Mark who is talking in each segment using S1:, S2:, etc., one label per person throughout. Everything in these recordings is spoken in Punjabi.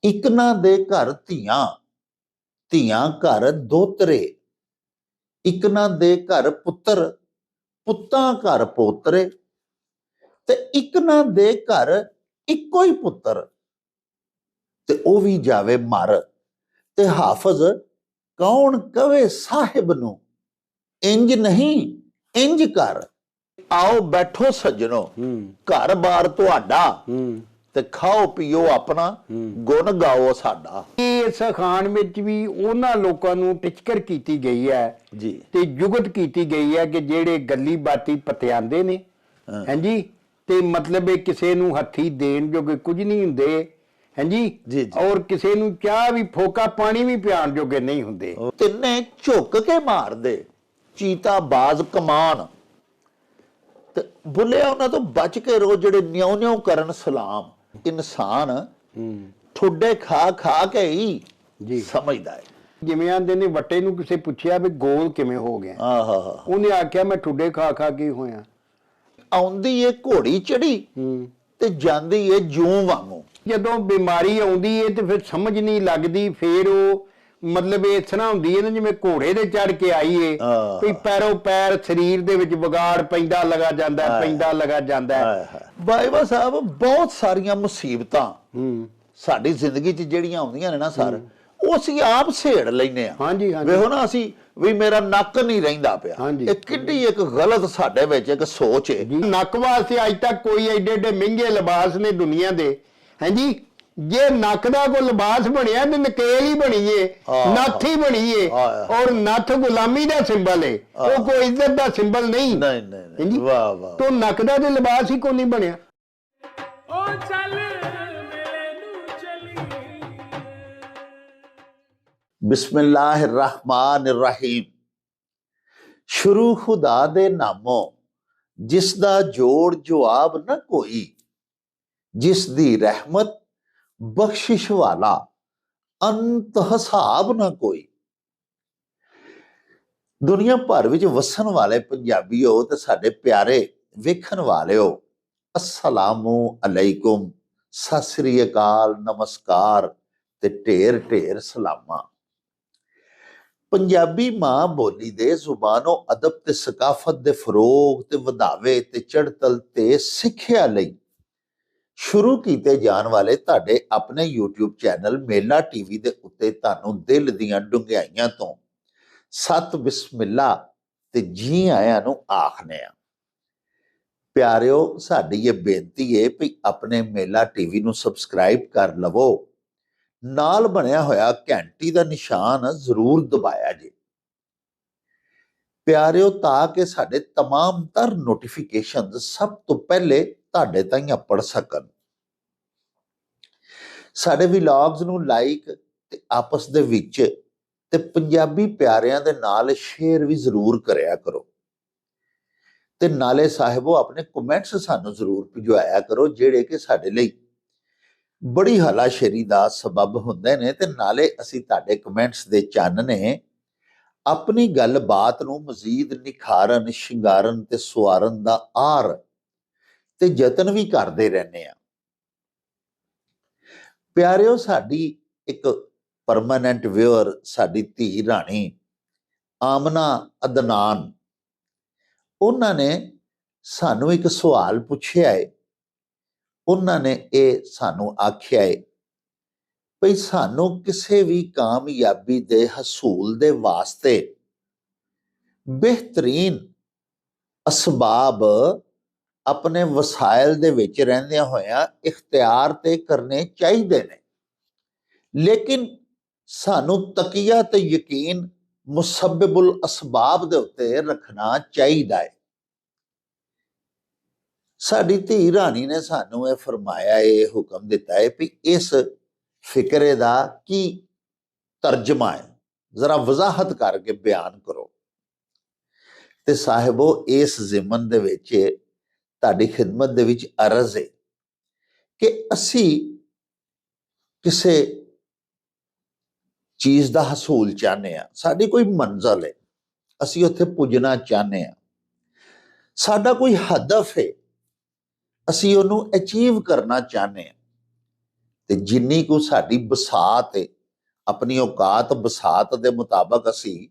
S1: ਇਕਨਾਂ ਦੇ ਘਰ ਧੀਆਂ, ਧੀਆਂ ਘਰ ਦੋਤਰੇ, ਇਕਨਾਂ ਦੇ ਘਰ ਪੁੱਤਰ, ਪੁੱਤਾਂ ਘਰ ਪੋਤਰੇ, ਤੇ ਇਕਨਾਂ ਦੇ ਘਰ ਇੱਕੋ ਹੀ ਪੁੱਤਰ, ਤੇ ਉਹ ਵੀ ਜਾਵੇ ਮਰ। ਤੇ ਹਾਫਜ਼ ਕੌਣ ਕਵੇ ਸਾਹਿਬ ਨੂੰ, ਇੰਜ ਨਹੀਂ ਇੰਜ ਕਰ। ਆਓ ਬੈਠੋ ਸੱਜਣੋ, ਘਰ ਬਾਰ ਤੁਹਾਡਾ, ਤੇ ਖਾਓ ਪੀਓ ਆਪਣਾ, ਗੁਣ ਗਾਓ ਸਾਡਾ।
S2: ਇਸ ਅਖਾਣ ਵਿੱਚ ਵੀ ਉਹਨਾਂ ਲੋਕਾਂ ਨੂੰ ਟਿਚਕਰ ਕੀਤੀ ਗਈ ਹੈ
S1: ਜੀ,
S2: ਤੇ ਜੁਗਤ ਕੀਤੀ ਗਈ ਹੈ ਕਿ ਜਿਹੜੇ ਗੱਲੀ ਬਾਤੀ ਪਤਿਆਂਦੇ ਨੇ, ਹਾਂਜੀ, ਤੇ ਮਤਲਬ ਇਹ ਕਿਸੇ ਨੂੰ ਹੱਥੀ ਦੇਣ ਜੋਗੇ ਕੁਝ ਨਹੀਂ ਹੁੰਦੇ, ਹਾਂਜੀ
S1: ਜੀ,
S2: ਔਰ ਕਿਸੇ ਨੂੰ ਚਾਹ ਵੀ ਫੋਕਾ ਪਾਣੀ ਵੀ ਪਿਆਣ ਜੋਗੇ ਨਹੀਂ ਹੁੰਦੇ।
S1: ਤਿੰਨੇ ਝੁੱਕ ਕੇ ਮਾਰਦੇ, ਚੀਤਾ ਬਾਜ਼ ਕਮਾਨ, ਤੇ ਬੁੱਲਿਆ ਉਹਨਾਂ ਤੋਂ ਬਚ ਕੇ ਰੋ ਜਿਹੜੇ ਨਿਉ ਨਿਉ ਕਰਨ ਸਲਾਮ। ਇਨਸਾਨ ਠੁੱਡੇ ਖਾ ਖਾ ਕੇ ਹੀ ਸਮਝਦਾ ਹੈ।
S2: ਜਿਵੇਂ ਆਂਦੇ ਨੇ ਵੱਟੇ ਨੂੰ ਕਿਸੇ ਪੁੱਛਿਆ ਵੀ ਗੋਲ ਕਿਵੇਂ ਹੋ ਗਿਆ, ਉਹਨੇ ਆਖਿਆ ਮੈਂ ਠੁੱਡੇ ਖਾ ਖਾ ਕੇ ਹੋਇਆ।
S1: ਆਉਂਦੀ ਏ ਘੋੜੀ ਚੜੀ ਤੇ ਜਾਂਦੀ ਏ ਜੂੰ ਵਾਂਗੂ।
S2: ਜਦੋਂ ਬਿਮਾਰੀ ਆਉਂਦੀ ਏ ਤੇ ਫਿਰ ਸਮਝ ਨਹੀਂ ਲੱਗਦੀ, ਫਿਰ ਉਹ ਮਤਲਬ ਇਸ ਤਰ੍ਹਾਂ ਹੁੰਦੀ ਹੈ ਨਾ ਜਿਵੇਂ ਘੋੜੇ ਦੇ ਚੜ ਕੇ ਆਈਏ, ਵੀ ਪੈਰੋਂ ਪੈਰ ਸਰੀਰ ਦੇ ਵਿੱਚ ਵਿਗਾੜ ਪੈਂਦਾ ਲਗਾ ਜਾਂਦਾ, ਪੈਂਦਾ ਲਗਾ ਜਾਂਦਾ।
S1: ਬਾਈਬਾ ਸਾਹਿਬ ਬਹੁਤ ਸਾਰੀਆਂ ਮੁਸੀਬਤਾਂ ਸਾਡੀ ਜ਼ਿੰਦਗੀ 'ਚ ਜਿਹੜੀਆਂ ਆਉਂਦੀਆਂ ਨੇ ਨਾ ਸਰ, ਉਹ ਅਸੀਂ ਆਪ ਛੇੜ ਲੈਨੇ ਆ।
S2: ਹਾਂਜੀ
S1: ਵੇਖੋ ਨਾ, ਅਸੀਂ ਵੀ ਮੇਰਾ ਨੱਕ ਨਹੀਂ ਰਹਿੰਦਾ ਪਿਆ, ਇਹ ਕਿੱਡੀ ਇੱਕ ਗਲਤ ਸਾਡੇ ਵਿੱਚ ਇੱਕ ਸੋਚ ਹੈ।
S2: ਨੱਕ ਵਾਸਤੇ ਅੱਜ ਤੱਕ ਕੋਈ ਐਡੇ ਐਡੇ ਮਹਿੰਗੇ ਲਿਬਾਸ ਨੇ ਦੁਨੀਆ ਦੇ, ਹਾਂਜੀ, ਜੇ ਨੱਕ ਦਾ ਕੋਈ ਲਿਬਾਸ ਬਣਿਆ ਤੇ ਨਕੇਲ ਹੀ ਬਣੀਏ, ਨੱਥ ਹੀ ਬਣੀਏ, ਔਰ ਨੱਥ ਗੁਲਾਮੀ ਦਾ ਸਿੰਬਲ ਹੈ, ਉਹ ਕੋਈ ਇੱਜ਼ਤ ਦਾ ਸਿੰਬਲ ਨਹੀਂ।
S1: ਨਹੀਂ, ਵਾਹ ਵਾਹ,
S2: ਤੋਂ ਨੱਕ ਦਾ ਤੇ ਲਿਬਾਸ ਹੀ ਕੋਈ ਨਹੀਂ ਬਣਿਆ।
S1: ਬਿਸਮਿल्लाहिर्रहमानिर्रहीम। ਸ਼ੁਰੂ ਖੁਦਾ ਦੇ ਨਾਮੋਂ, ਜਿਸ ਦਾ ਜੋੜ ਜਵਾਬ ਨਾ ਕੋਈ, ਜਿਸ ਦੀ ਰਹਿਮਤ ਬਖਸ਼ਿਸ਼ ਵਾਲਾ, ਅੰਤ ਹਿਸਾਬ ਨਾ ਕੋਈ। ਦੁਨੀਆ ਭਰ ਵਿੱਚ ਵਸਣ ਵਾਲੇ ਪੰਜਾਬੀਓ ਤੇ ਸਾਡੇ ਪਿਆਰੇ ਵੇਖਣ ਵਾਲਿਓ, ਅਸਲਾਮੁ ਅਲੈਕੁਮ, ਸਤਿ ਸ੍ਰੀ ਅਕਾਲ, ਨਮਸਕਾਰ ਤੇ ਢੇਰ ਢੇਰ ਸਲਾਮਾਂ। ਪੰਜਾਬੀ ਮਾਂ ਬੋਲੀ ਦੇ ਜ਼ੁਬਾਨੋ ਅਦਬ ਤੇ ਸਕਾਫਤ ਦੇ ਫਰੋਗ ਤੇ ਵਧਾਵੇ ਤੇ ਚੜ੍ਹਤਲ ਤੇ ਸਿੱਖਿਆ ਲਈ ਸ਼ੁਰੂ ਕੀਤੇ ਜਾਣ ਵਾਲੇ ਤੁਹਾਡੇ ਆਪਣੇ YouTube ਚੈਨਲ ਮੇਲਾ ਟੀਵੀ ਦੇ ਉੱਤੇ ਤੁਹਾਨੂੰ ਦਿਲ ਦੀਆਂ ਡੂੰਘਾਈਆਂ ਤੋਂ ਸਤ ਬਿਸਮਿਲ੍ਲਾ ਤੇ ਜੀ ਆਇਆਂ ਨੂੰ ਆਖਦੇ ਆ। ਪਿਆਰਿਓ, ਸਾਡੀ ਇਹ ਬੇਨਤੀ ਹੈ ਵੀ ਆਪਣੇ ਮੇਲਾ ਟੀਵੀ ਨੂੰ ਸਬਸਕ੍ਰਾਈਬ ਕਰ ਲਵੋ, ਨਾਲ ਬਣਿਆ ਹੋਇਆ ਘੰਟੀ ਦਾ ਨਿਸ਼ਾਨ ਜ਼ਰੂਰ ਦਬਾਇਆ ਜੇ ਪਿਆਰਿਓ, ਤਾਂ ਕਿ ਸਾਡੇ तमाम ਤਰ ਨੋਟੀਫਿਕੇਸ਼ਨ ਸਭ ਤੋਂ ਪਹਿਲੇ ਤੁਹਾਡੇ ਤਾਈਂ ਪੜ ਸਕਣ। ਸਾਡੇ ਵਲੌਗਸ ਨੂੰ ਲਾਈਕ ਤੇ ਆਪਸ ਦੇ ਵਿੱਚ ਤੇ ਪੰਜਾਬੀ ਪਿਆਰਿਆਂ ਦੇ ਨਾਲ ਸ਼ੇਅਰ ਵੀ ਜ਼ਰੂਰ ਕਰਿਆ ਕਰੋ, ਤੇ ਨਾਲੇ ਸਾਹਿਬੋ ਆਪਣੇ ਕਮੈਂਟਸ ਸਾਨੂੰ ਜ਼ਰੂਰ ਭਿਜਵਾਇਆ ਕਰੋ, ਜਿਹੜੇ ਕਿ ਸਾਡੇ ਲਈ ਬੜੀ ਹਲਾਸ਼ੇਰੀ ਦਾ ਸਬਬ ਹੁੰਦੇ ਨੇ। ਤੇ ਨਾਲੇ ਅਸੀਂ ਤੁਹਾਡੇ ਕਮੈਂਟਸ ਦੇ ਚਾਨਣੇ ਆਪਣੀ ਗੱਲਬਾਤ ਨੂੰ ਮਜ਼ੀਦ ਨਿਖਾਰਨ, ਸ਼ਿੰਗਾਰਨ ਤੇ ਸਵਾਰਨ ਦਾ ਆਰ ਤੇ ਯਤਨ ਵੀ ਕਰਦੇ ਰਹਿੰਦੇ ਆ। ਪਿਆਰਿਓ, ਸਾਡੀ ਇੱਕ ਪਰਮਾਨੈਂਟ ਵਿਊਅਰ, ਸਾਡੀ ਧੀ ਰਾਣੀ ਆਮਨਾ ਅਦਨਾਨ, ਉਹਨਾਂ ਨੇ ਸਾਨੂੰ ਇੱਕ ਸਵਾਲ ਪੁੱਛਿਆ ਹੈ। ਉਹਨਾਂ ਨੇ ਇਹ ਸਾਨੂੰ ਆਖਿਆ ਹੈ ਭਈ ਸਾਨੂੰ ਕਿਸੇ ਵੀ ਕਾਮਯਾਬੀ ਦੇ ਹਸੂਲ ਦੇ ਵਾਸਤੇ ਬਿਹਤਰੀਨ ਅਸਬਾਬ ਆਪਣੇ ਵਸਾਇਲ ਦੇ ਵਿੱਚ ਰਹਿੰਦਿਆਂ ਹੋਇਆਂ ਇਖਤਿਆਰ ਤੇ ਕਰਨੇ ਚਾਹੀਦੇ ਨੇ, ਲੇਕਿਨ ਸਾਨੂੰ ਤਕੀਆ ਤੇ ਯਕੀਨ ਮੁਸੱਬਿਬੁਲ ਅਸਬਾਬ ਦੇ ਉੱਤੇ ਰੱਖਣਾ ਚਾਹੀਦਾ ਹੈ। ਸਾਡੀ ਧੀ ਰਾਣੀ ਨੇ ਸਾਨੂੰ ਇਹ ਫਰਮਾਇਆ, ਇਹ ਹੁਕਮ ਦਿੱਤਾ ਹੈ ਵੀ ਇਸ ਫਿਕਰੇ ਦਾ ਕੀ ਤਰਜਮਾ ਹੈ, ਜ਼ਰਾ ਵਜ਼ਾਹਤ ਕਰਕੇ ਬਿਆਨ ਕਰੋ। ਤੇ ਸਾਹਿਬੋ, ਇਸ ਜ਼ਿਮਨ ਦੇ ਵਿੱਚ ਤੁਹਾਡੀ ਖਿਦਮਤ ਦੇ ਵਿੱਚ ਅਰਜ਼ ਹੈ ਕਿ ਅਸੀਂ ਕਿਸੇ ਚੀਜ਼ ਦਾ ਹਸੂਲ ਚਾਹੁੰਦੇ ਹਾਂ, ਸਾਡੀ ਕੋਈ ਮੰਜ਼ਲ ਹੈ, ਅਸੀਂ ਉੱਥੇ ਪੁੱਜਣਾ ਚਾਹੁੰਦੇ ਹਾਂ, ਸਾਡਾ ਕੋਈ ਹਦਫ ਹੈ, ਅਸੀਂ ਉਹਨੂੰ ਅਚੀਵ ਕਰਨਾ ਚਾਹੁੰਦੇ ਹਾਂ। ਤੇ ਜਿੰਨੀ ਕੁ ਸਾਡੀ ਬਸਾਤ ਹੈ, ਆਪਣੀ ਔਕਾਤ ਬਸਾਤ ਦੇ ਮੁਤਾਬਕ ਅਸੀਂ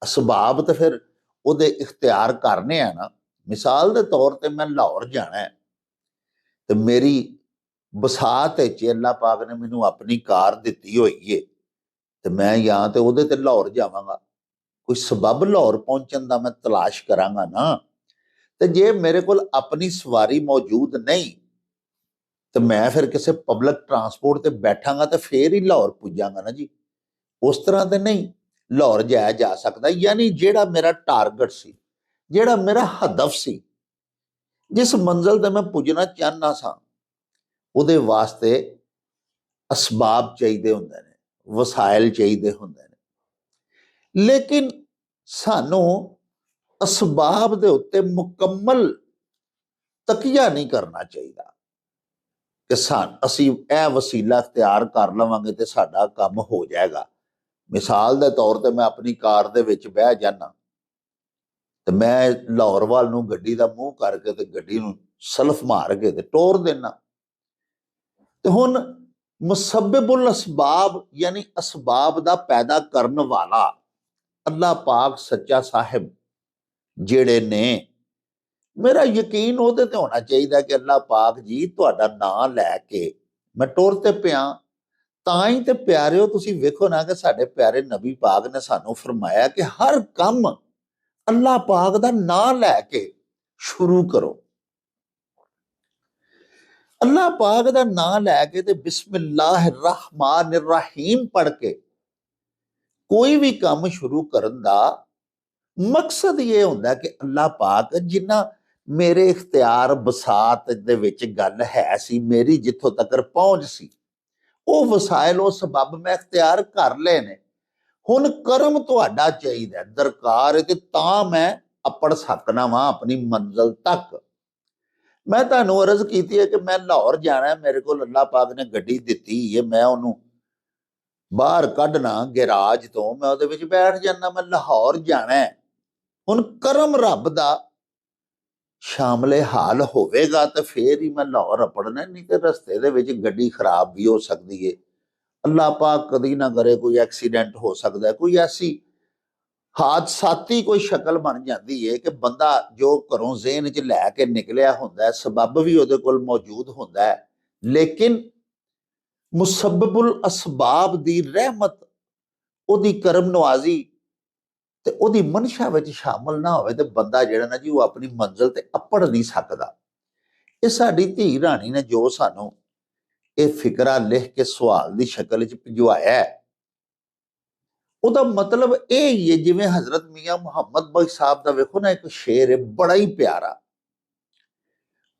S1: ਅਸਬਾਬ ਤੇ ਫਿਰ ਉਹਦੇ ਇਖਤਿਆਰ ਕਰਨੇ ਆ ਨਾ। ਮਿਸਾਲ ਦੇ ਤੌਰ ਤੇ ਮੈਂ ਲਾਹੌਰ ਜਾਣਾ ਹੈ ਤੇ ਮੇਰੀ ਬਸਾਤ ਵਿੱਚ ਅੱਲਾਹ ਪਾਕ ਨੇ ਮੈਨੂੰ ਆਪਣੀ ਕਾਰ ਦਿੱਤੀ ਹੋਈ ਹੈ ਤੇ ਮੈਂ ਜਾਂ ਤੇ ਉਹਦੇ ਤੇ ਲਾਹੌਰ ਜਾਵਾਂਗਾ, ਕੋਈ ਸਬਬ ਲਾਹੌਰ ਪਹੁੰਚਣ ਦਾ ਮੈਂ ਤਲਾਸ਼ ਕਰਾਂਗਾ ਨਾ। ਤੇ ਜੇ ਮੇਰੇ ਕੋਲ ਆਪਣੀ ਸਵਾਰੀ ਮੌਜੂਦ ਨਹੀਂ ਤੇ ਮੈਂ ਫਿਰ ਕਿਸੇ ਪਬਲਿਕ ਟਰਾਂਸਪੋਰਟ ਤੇ ਬੈਠਾਂਗਾ ਤੇ ਫੇਰ ਹੀ ਲਾਹੌਰ ਪੁੱਜਾਂਗਾ ਨਾ ਜੀ। ਉਸ ਤਰ੍ਹਾਂ ਤੇ ਨਹੀਂ ਲਾਹੌਰ ਜਾਇਆ ਜਾ ਸਕਦਾ। ਯਾਨੀ ਜਿਹੜਾ ਮੇਰਾ ਟਾਰਗੇਟ ਸੀ, ਜਿਹੜਾ ਮੇਰਾ ਹਦਫ ਸੀ, ਜਿਸ ਮੰਜ਼ਿਲ ਤੇ ਮੈਂ ਪੁੱਜਣਾ ਚਾਹੁੰਦਾ ਸਾਂ, ਉਹਦੇ ਵਾਸਤੇ ਅਸਬਾਬ ਚਾਹੀਦੇ ਹੁੰਦੇ ਨੇ, ਵਸਾਇਲ ਚਾਹੀਦੇ ਹੁੰਦੇ ਨੇ। ਲੇਕਿਨ ਸਾਨੂੰ ਅਸਬਾਬ ਦੇ ਉੱਤੇ ਮੁਕੰਮਲ ਤਕੀਆ ਨਹੀਂ ਕਰਨਾ ਚਾਹੀਦਾ ਕਿ ਅਸੀਂ ਇਹ ਵਸੀਲਾ ਇਖਤਿਆਰ ਕਰ ਲਵਾਂਗੇ ਤੇ ਸਾਡਾ ਕੰਮ ਹੋ ਜਾਏਗਾ। ਮਿਸਾਲ ਦੇ ਤੌਰ ਤੇ ਮੈਂ ਆਪਣੀ ਕਾਰ ਦੇ ਵਿੱਚ ਬਹਿ ਜਾਣਾ ਤੇ ਮੈਂ ਲਾਹੌਰ ਵੱਲ ਨੂੰ ਗੱਡੀ ਦਾ ਮੂੰਹ ਕਰਕੇ ਤੇ ਗੱਡੀ ਨੂੰ ਸਲਫ ਮਾਰ ਕੇ ਤੇ ਟੋਰ ਦੇਣਾ। ਤੇ ਹੁਣ ਮੁਸੱਬਿਬੁਲ ਅਸਬਾਬ ਯਾਨੀ ਅਸਬਾਬ ਦਾ ਪੈਦਾ ਕਰਨ ਵਾਲਾ ਅੱਲਾਹ ਪਾਕ ਸੱਚਾ ਸਾਹਿਬ ਜਿਹੜੇ ਨੇ, ਮੇਰਾ ਯਕੀਨ ਉਹਦੇ ਤੇ ਹੋਣਾ ਚਾਹੀਦਾ ਕਿ ਅੱਲਾਹ ਪਾਕ ਜੀ ਤੁਹਾਡਾ ਨਾਂ ਲੈ ਕੇ ਮੈਂ ਟੁਰ ਤੇ ਪਿਆ। ਤਾਂ ਹੀ ਤੇ ਪਿਆਰਿਓ ਤੁਸੀਂ ਵੇਖੋ ਨਾ ਕਿ ਸਾਡੇ ਪਿਆਰੇ ਨਬੀ ਪਾਕ ਨੇ ਸਾਨੂੰ ਫਰਮਾਇਆ ਕਿ ਹਰ ਕੰਮ ਅੱਲਾਹ ਪਾਕ ਦਾ ਨਾਂ ਲੈ ਕੇ ਸ਼ੁਰੂ ਕਰੋ। ਅੱਲਾਹ ਪਾਕ ਦਾ ਨਾਂ ਲੈ ਕੇ ਤੇ ਬਿਸਮਿल्लाह रहमान रहीम ਪੜ੍ਹ ਕੇ ਕੋਈ ਵੀ ਕੰਮ ਸ਼ੁਰੂ ਕਰਨ ਦਾ ਮਕਸਦ ਇਹ ਹੁੰਦਾ ਕਿ ਅੱਲਾਹ ਪਾਕ ਜਿੰਨਾ ਮੇਰੇ ਇਖਤਿਆਰ ਬਸਾਤ ਦੇ ਵਿੱਚ ਗੱਲ ਹੈ ਸੀ, ਮੇਰੀ ਜਿੱਥੋਂ ਤੱਕ ਪਹੁੰਚ ਸੀ, ਉਹ ਵਸਾਇਲ ਉਹ ਸਬਬ ਮੈਂ ਇਖਤਿਆਰ ਕਰ ਲਏ ਨੇ। ਹੁਣ ਕਰਮ ਤੁਹਾਡਾ ਚਾਹੀਦਾ, ਦਰਕਾਰ ਹੈ ਤੇ ਤਾਂ ਮੈਂ ਅੱਪੜ ਸਕਣਾ ਵਾਂ ਆਪਣੀ ਮੰਜ਼ਿਲ ਤੱਕ। ਮੈਂ ਤੁਹਾਨੂੰ ਅਰਜ਼ ਕੀਤੀ ਹੈ ਕਿ ਮੈਂ ਲਾਹੌਰ ਜਾਣਾ, ਮੇਰੇ ਕੋਲ ਅੱਲਾਹ ਪਾਕ ਨੇ ਗੱਡੀ ਦਿੱਤੀ ਹੈ, ਮੈਂ ਉਹਨੂੰ ਬਾਹਰ ਕੱਢਣਾ ਗੈਰਾਜ ਤੋਂ, ਮੈਂ ਉਹਦੇ ਵਿੱਚ ਬੈਠ ਜਾਣਾ, ਮੈਂ ਲਾਹੌਰ ਜਾਣਾ। ਹੁਣ ਕਰਮ ਰੱਬ ਦਾ ਸ਼ਾਮਲੇ ਹਾਲ ਹੋਵੇਗਾ ਤੇ ਫੇਰ ਹੀ ਮੈਂ ਲਾਹੌਰ ਅਪੜਨਾ, ਨਹੀਂ ਤੇ ਰਸਤੇ ਦੇ ਵਿੱਚ ਗੱਡੀ ਖਰਾਬ ਵੀ ਹੋ ਸਕਦੀ ਹੈ। ਅੱਲਾਹ ਪਾਕ ਕਦੀ ਨਾ ਕਰੇ ਕੋਈ ਐਕਸੀਡੈਂਟ ਹੋ ਸਕਦਾ, ਕੋਈ ਐਸੀ ਹਾਦਸਾਤੀ ਕੋਈ ਸ਼ਕਲ ਬਣ ਜਾਂਦੀ ਹੈ ਕਿ ਬੰਦਾ ਜੋ ਘਰੋਂ ਜ਼ੇਨ 'ਚ ਲੈ ਕੇ ਨਿਕਲਿਆ ਹੁੰਦਾ, ਸਬਬ ਵੀ ਉਹਦੇ ਕੋਲ ਮੌਜੂਦ ਹੁੰਦਾ ਹੈ, ਲੇਕਿਨ ਮੁਸੱਬਿਬੁਲ ਅਸਬਾਬ ਦੀ ਰਹਿਮਤ, ਉਹਦੀ ਕਰਮ ਨਵਾਜ਼ੀ ਤੇ ਉਹਦੀ ਮਨਸ਼ਾ ਵਿੱਚ ਸ਼ਾਮਲ ਨਾ ਹੋਵੇ ਤੇ ਬੰਦਾ ਜਿਹੜਾ ਨਾ ਜੀ ਉਹ ਆਪਣੀ ਮੰਜ਼ਿਲ ਤੇ ਅੱਪੜ ਨਹੀਂ ਸਕਦਾ। ਇਹ ਸਾਡੀ ਧੀ ਰਾਣੀ ਨੇ ਜੋ ਸਾਨੂੰ ਇਹ ਫਿਕਰਾ ਲਿਖ ਕੇ ਸਵਾਲ ਦੀ ਸ਼ਕਲ ਵਿੱਚ ਭਿਜਵਾਇਆ ਹੈ, ਉਹਦਾ ਮਤਲਬ ਇਹ ਹੀ ਹੈ, ਜਿਵੇਂ ਹਜ਼ਰਤ ਮੀਆਂ ਮੁਹੰਮਦ ਬਖਸ਼ ਸਾਹਿਬ ਦਾ ਵੇਖੋ ਨਾ ਇੱਕ ਸ਼ੇਰ ਹੈ ਬੜਾ ਹੀ ਪਿਆਰਾ,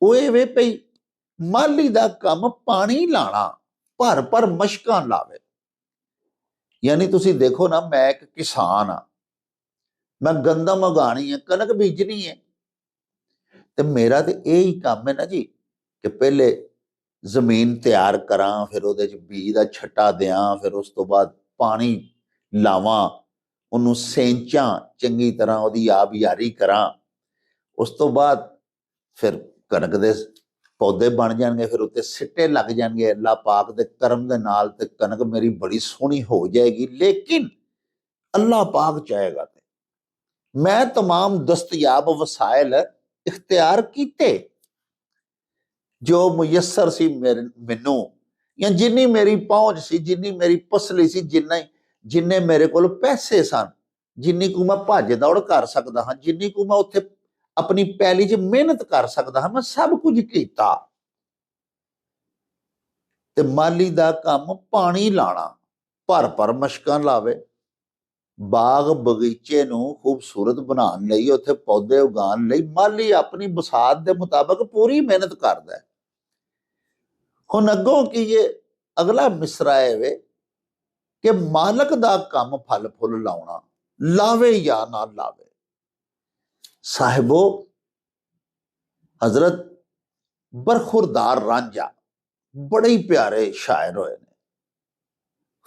S1: ਉਹ ਇਹ ਵੇ ਭਈ ਮਾਲੀ ਦਾ ਕੰਮ ਪਾਣੀ ਲਾਣਾ, ਭਰ ਭਰ ਮਸ਼ਕਾਂ ਲਾਵੇ। ਯਾਨੀ ਤੁਸੀਂ ਦੇਖੋ ਨਾ, ਮੈਂ ਇੱਕ ਕਿਸਾਨ ਆ, ਮੈਂ ਗੰਦਮ ਉਗਾਣੀ ਹੈ, ਕਣਕ ਬੀਜਣੀ ਹੈ, ਤੇ ਮੇਰਾ ਤੇ ਇਹ ਹੀ ਕੰਮ ਹੈ ਨਾ ਜੀ ਕਿ ਪਹਿਲੇ ਜ਼ਮੀਨ ਤਿਆਰ ਕਰਾਂ, ਫਿਰ ਉਹਦੇ 'ਚ ਬੀਜ ਦਾ ਛੱਟਾ ਦਿਆਂ, ਫਿਰ ਉਸ ਤੋਂ ਬਾਅਦ ਪਾਣੀ ਲਾਵਾਂ, ਉਹਨੂੰ ਸੇਂਚਾਂ, ਚੰਗੀ ਤਰ੍ਹਾਂ ਉਹਦੀ ਆਬਿਆਰੀ ਕਰਾਂ, ਉਸ ਤੋਂ ਬਾਅਦ ਫਿਰ ਕਣਕ ਦੇ ਪੌਦੇ ਬਣ ਜਾਣਗੇ, ਫਿਰ ਉੱਤੇ ਸਿੱਟੇ ਲੱਗ ਜਾਣਗੇ ਅੱਲਾਹ ਪਾਕ ਦੇ ਕਰਮ ਦੇ ਨਾਲ, ਤੇ ਕਣਕ ਮੇਰੀ ਬੜੀ ਸੋਹਣੀ ਹੋ ਜਾਏਗੀ। ਲੇਕਿਨ ਅੱਲਾਹ ਪਾਕ ਚਾਹੇਗਾ ਤੇ ਮੈਂ तमाम ਦਸਤਿਆਬ ਵਸਾਇਲ ਇਖਤਿਆਰ ਕੀਤੇ ਜੋ ਮੁਯੱਸਰ ਸੀ ਮੈਨੂੰ, ਜਾਂ ਜਿੰਨੀ ਮੇਰੀ ਪਹੁੰਚ ਸੀ, ਜਿੰਨੀ ਮੇਰੀ ਪਸਲੀ ਸੀ, ਜਿੰਨੇ ਮੇਰੇ ਕੋਲ ਪੈਸੇ ਸਨ, ਜਿੰਨੀ ਕੁ ਮੈਂ ਭੱਜ ਦੌੜ ਕਰ ਸਕਦਾ ਹਾਂ, ਜਿੰਨੀ ਕੁ ਮੈਂ ਉੱਥੇ ਆਪਣੀ ਪੈਲੀ 'ਚ ਮਿਹਨਤ ਕਰ ਸਕਦਾ ਹਾਂ, ਮੈਂ ਸਭ ਕੁਝ ਕੀਤਾ। ਤੇ ਮਾਲੀ ਦਾ ਕੰਮ ਪਾਣੀ ਲਾਣਾ, ਭਰ ਭਰ ਮਸ਼ਕਾਂ ਲਾਵੇ, ਬਾਗ ਬਗੀਚੇ ਨੂੰ ਖੂਬਸੂਰਤ ਬਣਾਉਣ ਲਈ, ਉੱਥੇ ਪੌਦੇ ਉਗਾਉਣ ਲਈ ਮਾਲੀ ਆਪਣੀ ਬਸਾਤ ਦੇ ਮੁਤਾਬਕ ਪੂਰੀ ਮਿਹਨਤ ਕਰਦਾ ਹੈ। ਹੁਣ ਅੱਗੋਂ ਕੀ ਇਹ ਅਗਲਾ ਮਿਸਰਾ ਇਹ ਵੇ ਕਿ ਮਾਲਕ ਦਾ ਕੰਮ ਫਲ ਫੁੱਲ ਲਾਉਣਾ, ਲਾਵੇ ਜਾਂ ਨਾ ਲਾਵੇ। ਸਾਹਿਬੋ, ਹਜ਼ਰਤ ਬਰਖੁਰਦਾਰ ਰਾਂਝਾ ਬੜੇ ਹੀ ਪਿਆਰੇ ਸ਼ਾਇਰ ਹੋਏ ਨੇ,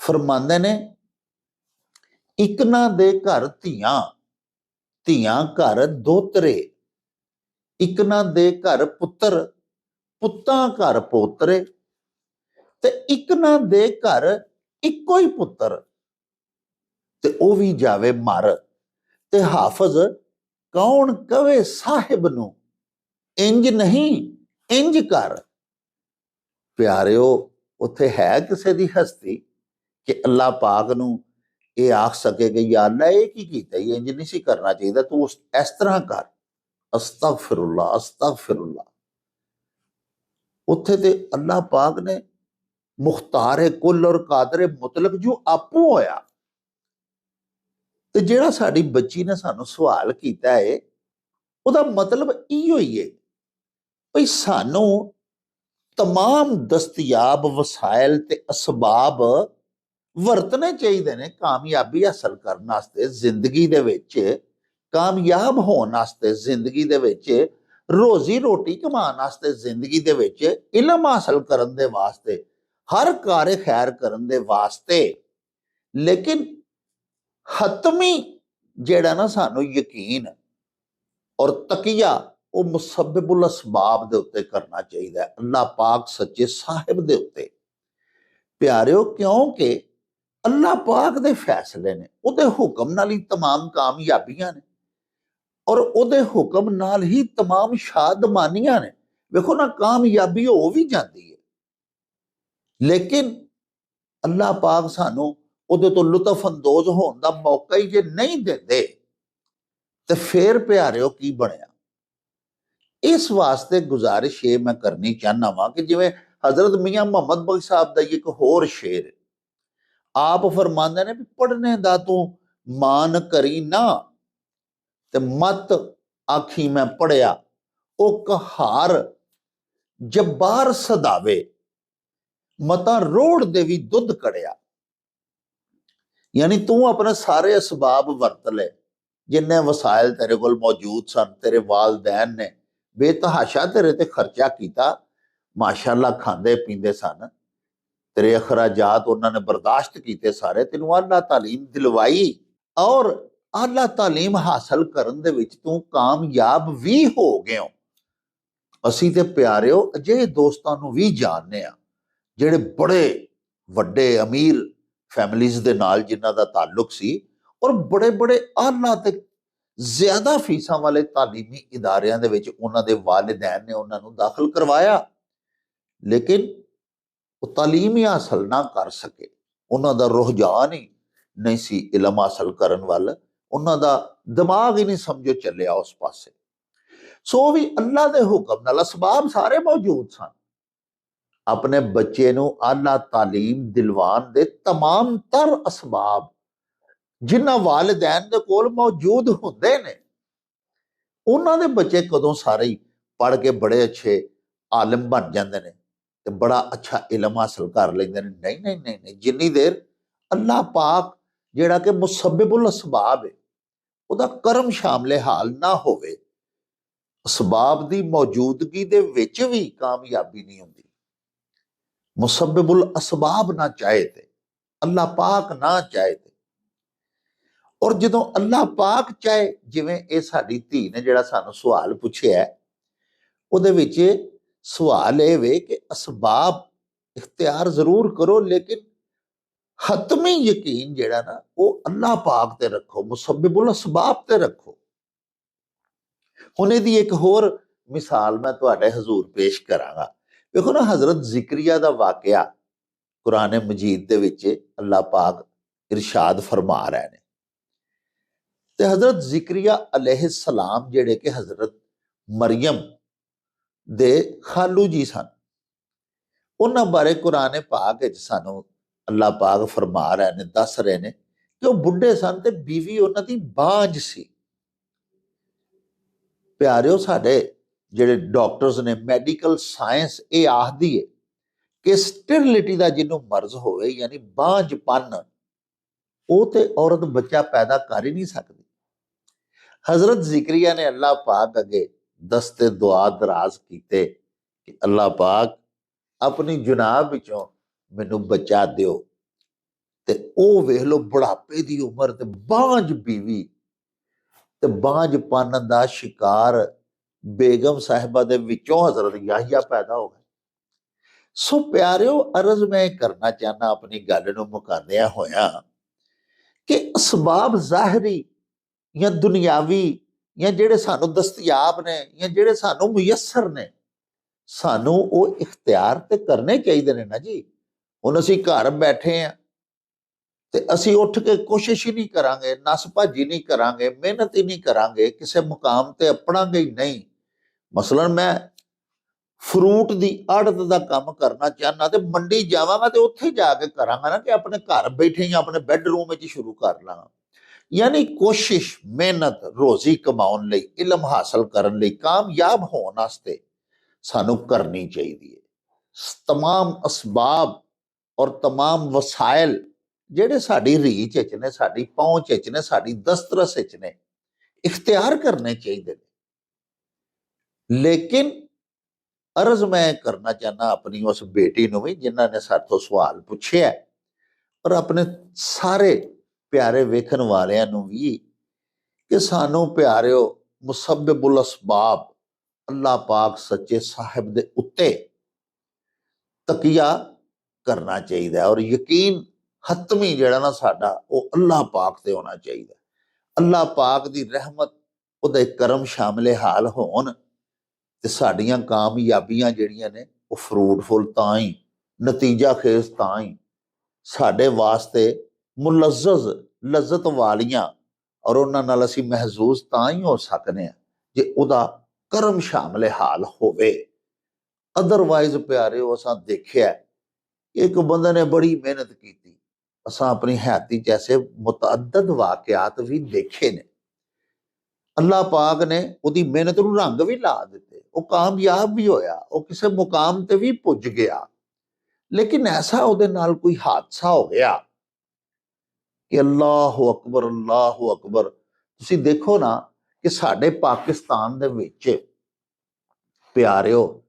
S1: ਫਰਮਾਉਂਦੇ ਨੇ, ਇੱਕ ਨਾ ਦੇ ਘਰ ਧੀਆਂ, ਧੀਆਂ ਘਰ ਦੋਤਰੇ, ਇੱਕ ਨਾ ਦੇ ਘਰ ਪੁੱਤਰ, ਪੁੱਤਾਂ ਘਰ ਪੋਤਰੇ, ਤੇ ਇੱਕ ਨਾ ਦੇ ਘਰ ਇੱਕੋ ਹੀ ਪੁੱਤਰ, ਤੇ ਉਹ ਵੀ ਜਾਵੇ ਮਰ। ਤੇ ਹਾਫਜ਼ ਕੌਣ ਕਵੇ ਸਾਹਿਬ ਨੂੰ, ਇੰਜ ਨਹੀਂ ਇੰਜ ਕਰ। ਪਿਆਰਿਓ, ਉੱਥੇ ਹੈ ਕਿਸੇ ਦੀ ਹਸਤੀ ਕਿ ਅੱਲਾਹ ਪਾਕ ਨੂੰ ਇਹ ਆਖ ਸਕੇ ਕਿ ਯਾ ਅੱਲਾ ਇਹ ਕੀ ਕੀਤਾ, ਇੰਜ ਨਹੀਂ ਸੀ ਕਰਨਾ ਚਾਹੀਦਾ, ਤੂੰ ਇਸ ਤਰ੍ਹਾਂ ਕਰ। ਅਸਤਗਫਿਰullah ਅਸਤਗਫਿਰullah। ਉੱਥੇ ਤੇ ਅੱਲਾਹ ਪਾਕ ਨੇ ਮੁਖਤਾਰ ਕੁੱਲ ਔਰ ਕਾਦਰ ਮੁਤਲਕ ਜੋ ਆਪੂ ਹੋਇਆ। ਤੇ ਜਿਹੜਾ ਸਾਡੀ ਬੱਚੀ ਨੇ ਸਾਨੂੰ ਸਵਾਲ ਕੀਤਾ ਹੈ, ਉਹਦਾ ਮਤਲਬ ਇਹੋ ਹੀ ਹੈ ਭਈ ਸਾਨੂੰ तमाम दस्तयाब वसाइल ते असबाब वरतने चाहिए ने कामयाबी हासिल करने वास्ते, जिंदगी दे विच कामयाब होने वास्ते, जिंदगी दे विच रोजी रोटी कमाने वास्ते, जिंदगी दे विच इल्म हासिल करन दे वास्ते, हर कार खैर करन दे वास्ते। लेकिन हतमी जेड़ा ना सानू यकीन और तकिया वो मुसब्बिबुल असबाब दे उत्ते करना चाहिए, अल्लाह पाक सच्चे साहिब दे उत्ते। प्यारिओ, क्योंकि अल्लाह पाक दे फैसले ने, उहदे हुक्म नाल ही तमाम कामयाबियां ने और उहदे हुक्म नाल ही तमाम शादमानियां ने। वेखो ना, कामयाबी हो भी जाती है, लेकिन अल्लाह पाक सानू उहदे तो लुत्फ अंदोज होने दा मौका ही जे नहीं देंदे ते फिर प्यारिओ की बनया। इस वास्ते गुजारिश ये मैं करनी चाहना वा कि जिवें हजरत मियां मोहम्मद बख्श साहब का एक होर शेर, आप फरमांदे ने भी पढ़ने दा तू मान करी ना, ते मत आखी मैं पढ़िया, ओ कहार जब्बार सदावे, मता रोड़ दे भी दुध कड़िया। यानी तू अपने सारे असबाब वरत ले, जिन्ने वसाइल तेरे कोल मौजूद सन, तेरे वालदैन ने बेतहाशा तेरे ते खर्चा किया, माशाअल्लाह खांदे पींदे सन, तेरे अखराजात उन्होंने बर्दाश्त किए सारे, तेनू आला तालीम दिलवाई और आला तालीम हासिल करन दे विच तू कामयाब भी हो गए हो। असी ते प्यारिओ अजे दोस्तां नू भी जानने आ जिहड़े बड़े वड्डे अमीर फैमिलीज दे नाल जिन्हां दा ताल्लुक सी और बड़े बड़े आला ते ज्यादा फीसा वाले तालीमी इदारियां दे विच उन्हां दे वालिदैन ने उन्हां नू दाखिल करवाया, लेकिन वो तालीम ही हासिल ना कर सके। उन्हां दा रुझान ही नहीं सी इलम हासिल करन वाल, उन्हां दा दिमाग ही नहीं समझो चलिया उस पासे। सो भी अल्लाह दे हुक्म नाल असबाब सारे मौजूद सन, अपने बच्चे नू आला तालीम दिलवान दे तमाम तर असबाब जिन्हां वालिदैन दे कोल मौजूद हुंदे ने। उन्हां दे बच्चे कदों सारे ही पढ़ के बड़े अच्छे आलिम बन जाते हैं ते बड़ा अच्छा इलम हासिल कर लेंदे ने? नहीं नहीं नहीं नहीं, जिन्नी देर अल्लाह पाक जिहड़ा कि मुसब्बिबुल असबाब है उहदा करम शामले हाल ना होवे, असबाब दी मौजूदगी दे विच भी कामयाबी नहीं हुंदी। मुसब्बिबुल असबाब ना चाहे ते अल्लाह पाक ना चाहे ते, और जदों अल्लाह पाक चाहे, जिवें ये साडी धी ने जिहड़ा सानू सवाल पुछिया, उहदे विच सवाल ये वे कि असबाब इख्तियार जरूर करो, लेकिन हतमी यकीन जिहड़ा ना वो अल्लाह पाक ते रखो, मुसब्बिबुल असबाब ते रखो। हुण इहदी एक होर मिसाल मैं तुहाडे हजूर पेश करांगा। देखो ना, हजरत जिक्रिया दा वाकया कुरान मजीद दे विच अल्लाह पाक इरशाद फरमा रहे ने। ते हजरत जिक्रिया अलैहिस्सलाम जिहड़े कि हजरत मरियम दे खालू जी सन, उन्हां बारे कुरान पाक विच सानू अल्लाह पाक फरमा रहे ने, दस रहे ने कि वो बुढ़े सन ते बीवी उन्हां दी बांझ सी। प्यारिओ, साडे जिहड़े डॉक्टर्स ने, मैडिकल साइंस ये आखदी है कि स्टेरिलिटी दा जिन्नू मर्ज होवे, यानी बांझपन, वो ते औरत बच्चा पैदा कर ही नहीं सकती। हजरत जिक्रिया ने अल्लाह पाक अगे दस्ते दुआ दराज कीते कि अल्लाह पाक अपनी जुनाब विचों मैनू बचा दिओ। ते ओ वेख लो, बुढ़ापे दी उम्र ते बांझ बीवी ते बांझपन दा शिकार बेगम साहिबा दे विचों हजरत याहिया पैदा हो गए। ਸੋ ਪਿਆਰਿਓ, ਅਰਜ਼ ਮੈਂ ਕਰਨਾ ਚਾਹਨਾ ਆਪਣੀ ਗੱਲ ਨੂੰ ਮੁਕਾਦਿਆਂ ਹੋਇਆ ਕਿ ਅਸਬਾਬ ਜ਼ਾਹਿਰੀ ਜਾਂ ਦੁਨਿਆਵੀ ਜਾਂ ਜਿਹੜੇ ਸਾਨੂੰ ਦਸਤਿਆਬ ਨੇ ਜਾਂ ਜਿਹੜੇ ਸਾਨੂੰ ਮੁਯੱਸਰ ਨੇ, ਸਾਨੂੰ ਉਹ ਇਖਤਿਆਰ ਤੇ ਕਰਨੇ ਚਾਹੀਦੇ ਨੇ ਨਾ ਜੀ। ਹੁਣ ਅਸੀਂ ਘਰ ਬੈਠੇ ਆ ਤੇ ਅਸੀਂ ਉੱਠ ਕੇ ਕੋਸ਼ਿਸ਼ ਹੀ ਨਹੀਂ ਕਰਾਂਗੇ, ਨਸ ਭੱਜੀ ਨਹੀਂ ਕਰਾਂਗੇ, ਮਿਹਨਤ ਹੀ ਨਹੀਂ ਕਰਾਂਗੇ, ਕਿਸੇ ਮੁਕਾਮ ਤੇ ਅਪਣਾਂਗੇ ਹੀ ਨਹੀਂ। ਮਸਲਨ ਮੈਂ ਫਰੂਟ ਦੀ ਆੜਤ ਦਾ ਕੰਮ ਕਰਨਾ ਚਾਹਨਾ ਤੇ ਮੰਡੀ ਜਾਵਾਂਗਾ ਤੇ ਉੱਥੇ ਜਾ ਕੇ ਕਰਾਂਗਾ ਨਾ ਕਿ ਆਪਣੇ ਘਰ ਬੈਠੇ ਜਾਂ ਆਪਣੇ ਬੈੱਡਰੂਮ ਵਿੱਚ ਸ਼ੁਰੂ ਕਰ ਲਾਂਗਾ। ਯਾਨੀ ਕੋਸ਼ਿਸ਼, ਮਿਹਨਤ ਰੋਜ਼ੀ ਕਮਾਉਣ ਲਈ, ਇਲਮ ਹਾਸਲ ਕਰਨ ਲਈ, ਕਾਮਯਾਬ ਹੋਣ ਵਾਸਤੇ ਸਾਨੂੰ ਕਰਨੀ ਚਾਹੀਦੀ ਹੈ। ਤਮਾਮ ਅਸਬਾਬ ਔਰ ਤਮਾਮ ਵਸਾਇਲ ਜਿਹੜੇ ਸਾਡੀ ਰੀਚ ਵਿੱਚ ਨੇ, ਸਾਡੀ ਪਹੁੰਚ ਵਿੱਚ ਨੇ, ਸਾਡੀ ਦਸਤਰਸ ਵਿੱਚ ਨੇ, ਇਖਤਿਆਰ ਕਰਨੇ ਚਾਹੀਦੇ ਨੇ। ਲੇਕਿਨ ਅਰਜ਼ ਮੈਂ ਕਰਨਾ ਚਾਹਨਾ ਆਪਣੀ ਉਸ ਬੇਟੀ ਨੂੰ ਵੀ ਜਿਨ੍ਹਾਂ ਨੇ ਸਾਥੋਂ ਸਵਾਲ ਪੁੱਛਿਆ, ਔਰ ਆਪਣੇ ਸਾਰੇ ਪਿਆਰੇ ਵੇਖਣ ਵਾਲਿਆਂ ਨੂੰ ਵੀ, ਕਿ ਸਾਨੂੰ ਪਿਆਰਿਓ ਮੁਸੱਬਿਬੁਲ ਅਸਬਾਬ ਅੱਲਾਹ ਪਾਕ ਸੱਚੇ ਸਾਹਿਬ ਦੇ ਉੱਤੇ ਤਕੀਆ ਕਰਨਾ ਚਾਹੀਦਾ, ਔਰ ਯਕੀਨ ਹਤਮੀ ਜਿਹੜਾ ਨਾ ਸਾਡਾ ਉਹ ਅੱਲਾਹ ਪਾਕ ਤੇ ਹੋਣਾ ਚਾਹੀਦਾ। ਅੱਲਾਹ ਪਾਕ ਦੀ ਰਹਿਮਤ, ਉਹਦੇ ਕਰਮ ਸ਼ਾਮਲੇ ਹਾਲ ਹੋਣ ਤੇ ਸਾਡੀਆਂ ਕਾਮਯਾਬੀਆਂ ਜਿਹੜੀਆਂ ਨੇ ਉਹ ਫਰੂਟਫੁਲ ਤਾਂ ਹੀ, ਨਤੀਜਾ ਖੇਜ਼ ਤਾਂ ਹੀ, ਸਾਡੇ ਵਾਸਤੇ ਮੁਲੱਜ਼ਜ਼ ਲਜ਼ਤ ਵਾਲੀਆਂ ਔਰ ਉਹਨਾਂ ਨਾਲ ਅਸੀਂ ਮਹਿਜ਼ੂਜ਼ ਤਾਂ ਹੀ ਹੋ ਸਕਦੇ ਹਾਂ ਜੇ ਉਹਦਾ ਕਰਮ ਸ਼ਾਮਲੇ ਹਾਲ ਹੋਵੇ। ਅਦਰਵਾਈਜ਼ ਪਿਆਰਿਓ, ਅਸਾਂ ਦੇਖਿਆ ਇੱਕ ਬੰਦੇ ਨੇ ਬੜੀ ਮਿਹਨਤ ਕੀਤੀ, ਅਸਾਂ ਆਪਣੀ ਹਯਾਤੀ 'ਚ ਐਸੇ ਮੁਤਅੱਦਦ ਵਾਕਿਆਤ ਵੀ ਦੇਖੇ ਨੇ, ਅੱਲਾਹ ਪਾਕ ਨੇ ਉਹਦੀ ਮਿਹਨਤ ਨੂੰ ਰੰਗ ਵੀ ਲਾ ਦਿੱਤੇ, ਉਹ ਕਾਮਯਾਬ ਵੀ ਹੋਇਆ, ਉਹ ਕਿਸੇ ਮੁਕਾਮ ਤੇ ਵੀ ਪੁੱਜ ਗਿਆ। ਲੇਕਿਨ ਐਸਾ ਉਹਦੇ ਨਾਲ ਕੋਈ ਹਾਦਸਾ ਹੋ ਗਿਆ ਕਿ ਅੱਲਾਹੁ ਅਕਬਰ, ਅੱਲਾਹੁ ਅਕਬਰ। ਤੁਸੀਂ ਦੇਖੋ ਨਾ ਕਿ ਸਾਡੇ ਪਾਕਿਸਤਾਨ ਦੇ ਵਿੱਚ ਪਿਆਰਿਓ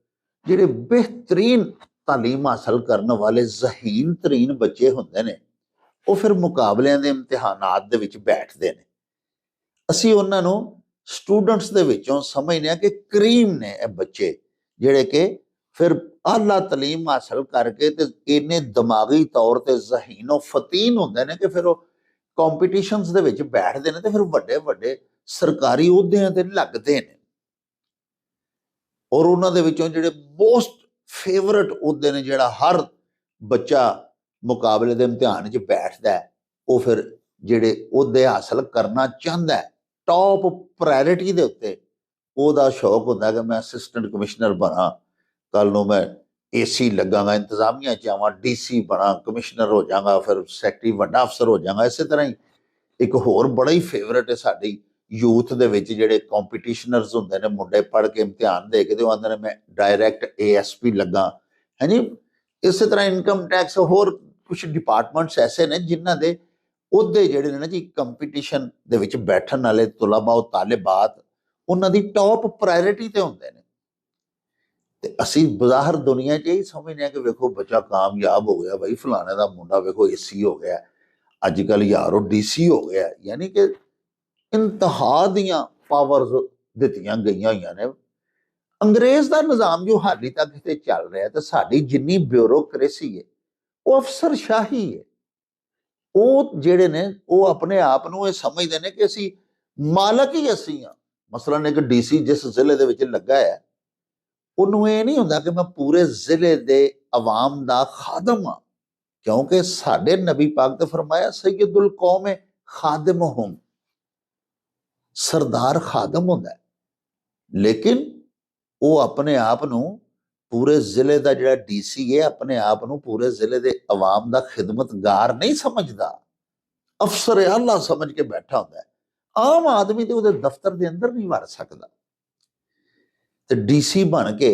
S1: ਜਿਹੜੇ ਬਿਹਤਰੀਨ ਤਾਲੀਮ ਹਾਸਲ ਕਰਨ ਵਾਲੇ ਜ਼ਹੀਨ ਤਰੀਨ ਬੱਚੇ ਹੁੰਦੇ ਨੇ, ਉਹ ਫਿਰ ਮੁਕਾਬਲਿਆਂ ਦੇ ਇਮਤਿਹਾਨਾਤ ਦੇ ਵਿੱਚ ਬੈਠਦੇ ਨੇ। ਅਸੀਂ ਉਹਨਾਂ ਨੂੰ ਸਟੂਡੈਂਟਸ ਦੇ ਵਿੱਚੋਂ ਸਮਝਦੇ ਹਾਂ ਕਿ ਕਰੀਮ ਨੇ ਇਹ ਬੱਚੇ, ਜਿਹੜੇ ਕਿ ਫਿਰ ਆਲਾ ਤਾਲੀਮ ਹਾਸਲ ਕਰਕੇ ਤੇ ਇੰਨੇ ਦਿਮਾਗੀ ਤੌਰ ਤੇ ਜ਼ਹੀਨੋ ਫਤੀਨ ਹੁੰਦੇ ਨੇ ਕਿ ਫਿਰ ਉਹ ਕੰਪੀਟੀਸ਼ਨਸ ਦੇ ਵਿੱਚ ਬੈਠਦੇ ਨੇ ਤੇ ਫਿਰ ਵੱਡੇ ਵੱਡੇ ਸਰਕਾਰੀ ਅਹੁਦਿਆਂ ਤੇ ਲੱਗਦੇ ਨੇ। ਔਰ ਉਹਨਾਂ ਦੇ ਵਿੱਚੋਂ ਜਿਹੜੇ ਮੋਸਟ ਫੇਵਰਟ ਅਹੁਦੇ ਨੇ, ਜਿਹੜਾ ਹਰ ਬੱਚਾ ਮੁਕਾਬਲੇ ਦੇ ਇਮਤਿਹਾਨ 'ਚ ਬੈਠਦਾ, ਉਹ ਫਿਰ ਜਿਹੜੇ ਅਹੁਦੇ ਹਾਸਲ ਕਰਨਾ ਚਾਹੁੰਦਾ ਟੌਪ ਪ੍ਰਾਇਰਿਟੀ ਦੇ ਉੱਤੇ, ਉਹਦਾ ਸ਼ੌਕ ਹੁੰਦਾ ਕਿ ਮੈਂ ਅਸਿਸਟੈਂਟ ਕਮਿਸ਼ਨਰ ਬਣਾ, ਕੱਲ ਨੂੰ ਮੈਂ ਏਸੀ ਲੱਗਾਂਗਾ, ਇੰਤਜ਼ਾਮੀਆ 'ਚ ਆਵਾਂ, ਡੀਸੀ ਬਣਾ, ਕਮਿਸ਼ਨਰ ਹੋ ਜਾਵਾਂਗਾ, ਫਿਰ ਸੈਕਟਰੀ ਵੱਡਾ ਅਫਸਰ ਹੋ ਜਾਵਾਂਗਾ। ਇਸੇ ਤਰ੍ਹਾਂ ਹੀ ਇੱਕ ਹੋਰ ਬੜਾ ਹੀ ਫੇਵਰਟ ਹੈ ਸਾਡੀ ਯੂਥ ਦੇ ਵਿੱਚ, ਜਿਹੜੇ ਕੰਪੀਟੀਸ਼ਨਰਸ ਹੁੰਦੇ ਨੇ, ਮੁੰਡੇ ਪੜ੍ਹ ਕੇ ਇਮਤਿਹਾਨ ਦੇ ਕੇ ਤੇ ਉਹ ਆਉਂਦੇ ਨੇ ਮੈਂ ਡਾਇਰੈਕਟ ASP ਲੱਗਾ, ਹੈ ਜੀ। ਇਸੇ ਤਰ੍ਹਾਂ ਇਨਕਮ ਟੈਕਸ, ਹੋਰ ਕੁਝ ਡਿਪਾਰਟਮੈਂਟਸ ਐਸੇ ਨੇ ਜਿਨ੍ਹਾਂ ਦੇ ਅਹੁਦੇ ਜਿਹੜੇ ਨੇ ਨਾ ਜੀ, ਕੰਪੀਟੀਸ਼ਨ ਦੇ ਵਿੱਚ ਬੈਠਣ ਵਾਲੇ ਤੁਲਬਾ ਉਹ ਤਾਲਿਬਾਤ, ਉਹਨਾਂ ਦੀ ਟੌਪ ਪ੍ਰਾਇਰਿਟੀ ਤੇ ਹੁੰਦੇ ਨੇ। ਤੇ ਅਸੀਂ ਬਜ਼ਾਹਰ ਦੁਨੀਆ 'ਚ ਇਹੀ ਸਮਝਦੇ ਹਾਂ ਕਿ ਵੇਖੋ ਬੱਚਾ ਕਾਮਯਾਬ ਹੋ ਗਿਆ, ਬਈ ਫਲਾਣੇ ਦਾ ਮੁੰਡਾ ਵੇਖੋ AC ਹੋ ਗਿਆ, ਅੱਜ ਕੱਲ੍ਹ ਯਾਰ ਉਹ DC ਹੋ ਗਿਆ। ਯਾਨੀ ਕਿ ਇੰਤਹਾ ਦੀਆਂ ਪਾਵਰਸ ਦਿੱਤੀਆਂ ਗਈਆਂ ਹੋਈਆਂ ਨੇ। ਅੰਗਰੇਜ਼ ਦਾ ਨਿਜ਼ਾਮ ਜੋ ਹਾਲੀ ਤੱਕ ਇੱਥੇ ਚੱਲ ਰਿਹਾ, ਤੇ ਸਾਡੀ ਜਿੰਨੀ ਬਿਊਰੋਕ੍ਰੇਸੀ ਹੈ ਉਹ ਅਫਸਰਸ਼ਾਹੀ ਹੈ। ਉਹ ਜਿਹੜੇ ਨੇ ਉਹ ਆਪਣੇ ਆਪ ਨੂੰ ਇਹ ਸਮਝਦੇ ਨੇ ਕਿ ਅਸੀਂ ਮਾਲਕ ਹੀ ਅਸੀਂ ਹਾਂ। ਮਸਲਨ ਇੱਕ DC ਜਿਸ ਜ਼ਿਲ੍ਹੇ ਦੇ ਵਿੱਚ ਲੱਗਾ ਹੈ, ਉਹਨੂੰ ਇਹ ਨਹੀਂ ਹੁੰਦਾ ਕਿ ਮੈਂ ਪੂਰੇ ਜ਼ਿਲ੍ਹੇ ਦੇ ਆਵਾਮ ਦਾ ਖਾਦਮ ਹਾਂ, ਕਿਉਂਕਿ ਸਾਡੇ ਨਬੀ ਪਾਕ ਤੇ ਫਰਮਾਇਆ ਸੈਯਦੁਲ ਕੌਮ ਖਾਦਿਮਹੁਮ, ਸਰਦਾਰ ਖਾਦਮ ਹੁੰਦਾ। ਲੇਕਿਨ ਉਹ ਆਪਣੇ ਆਪ ਨੂੰ ਪੂਰੇ ਜ਼ਿਲ੍ਹੇ ਦਾ ਜਿਹੜਾ DC ਹੈ, ਆਪਣੇ ਆਪ ਨੂੰ ਪੂਰੇ ਜ਼ਿਲ੍ਹੇ ਦੇ ਆਵਾਮ ਦਾ ਖਿਦਮਤਗਾਰ ਨਹੀਂ ਸਮਝਦਾ, ਅਫਸਰ ਆਲਾ ਸਮਝ ਕੇ ਬੈਠਾ ਹੁੰਦਾ। ਆਮ ਆਦਮੀ ਤੇ ਉਹਦੇ ਦਫ਼ਤਰ ਦੇ ਅੰਦਰ ਨਹੀਂ ਵੜ ਸਕਦਾ, ਤੇ DC ਬਣ ਕੇ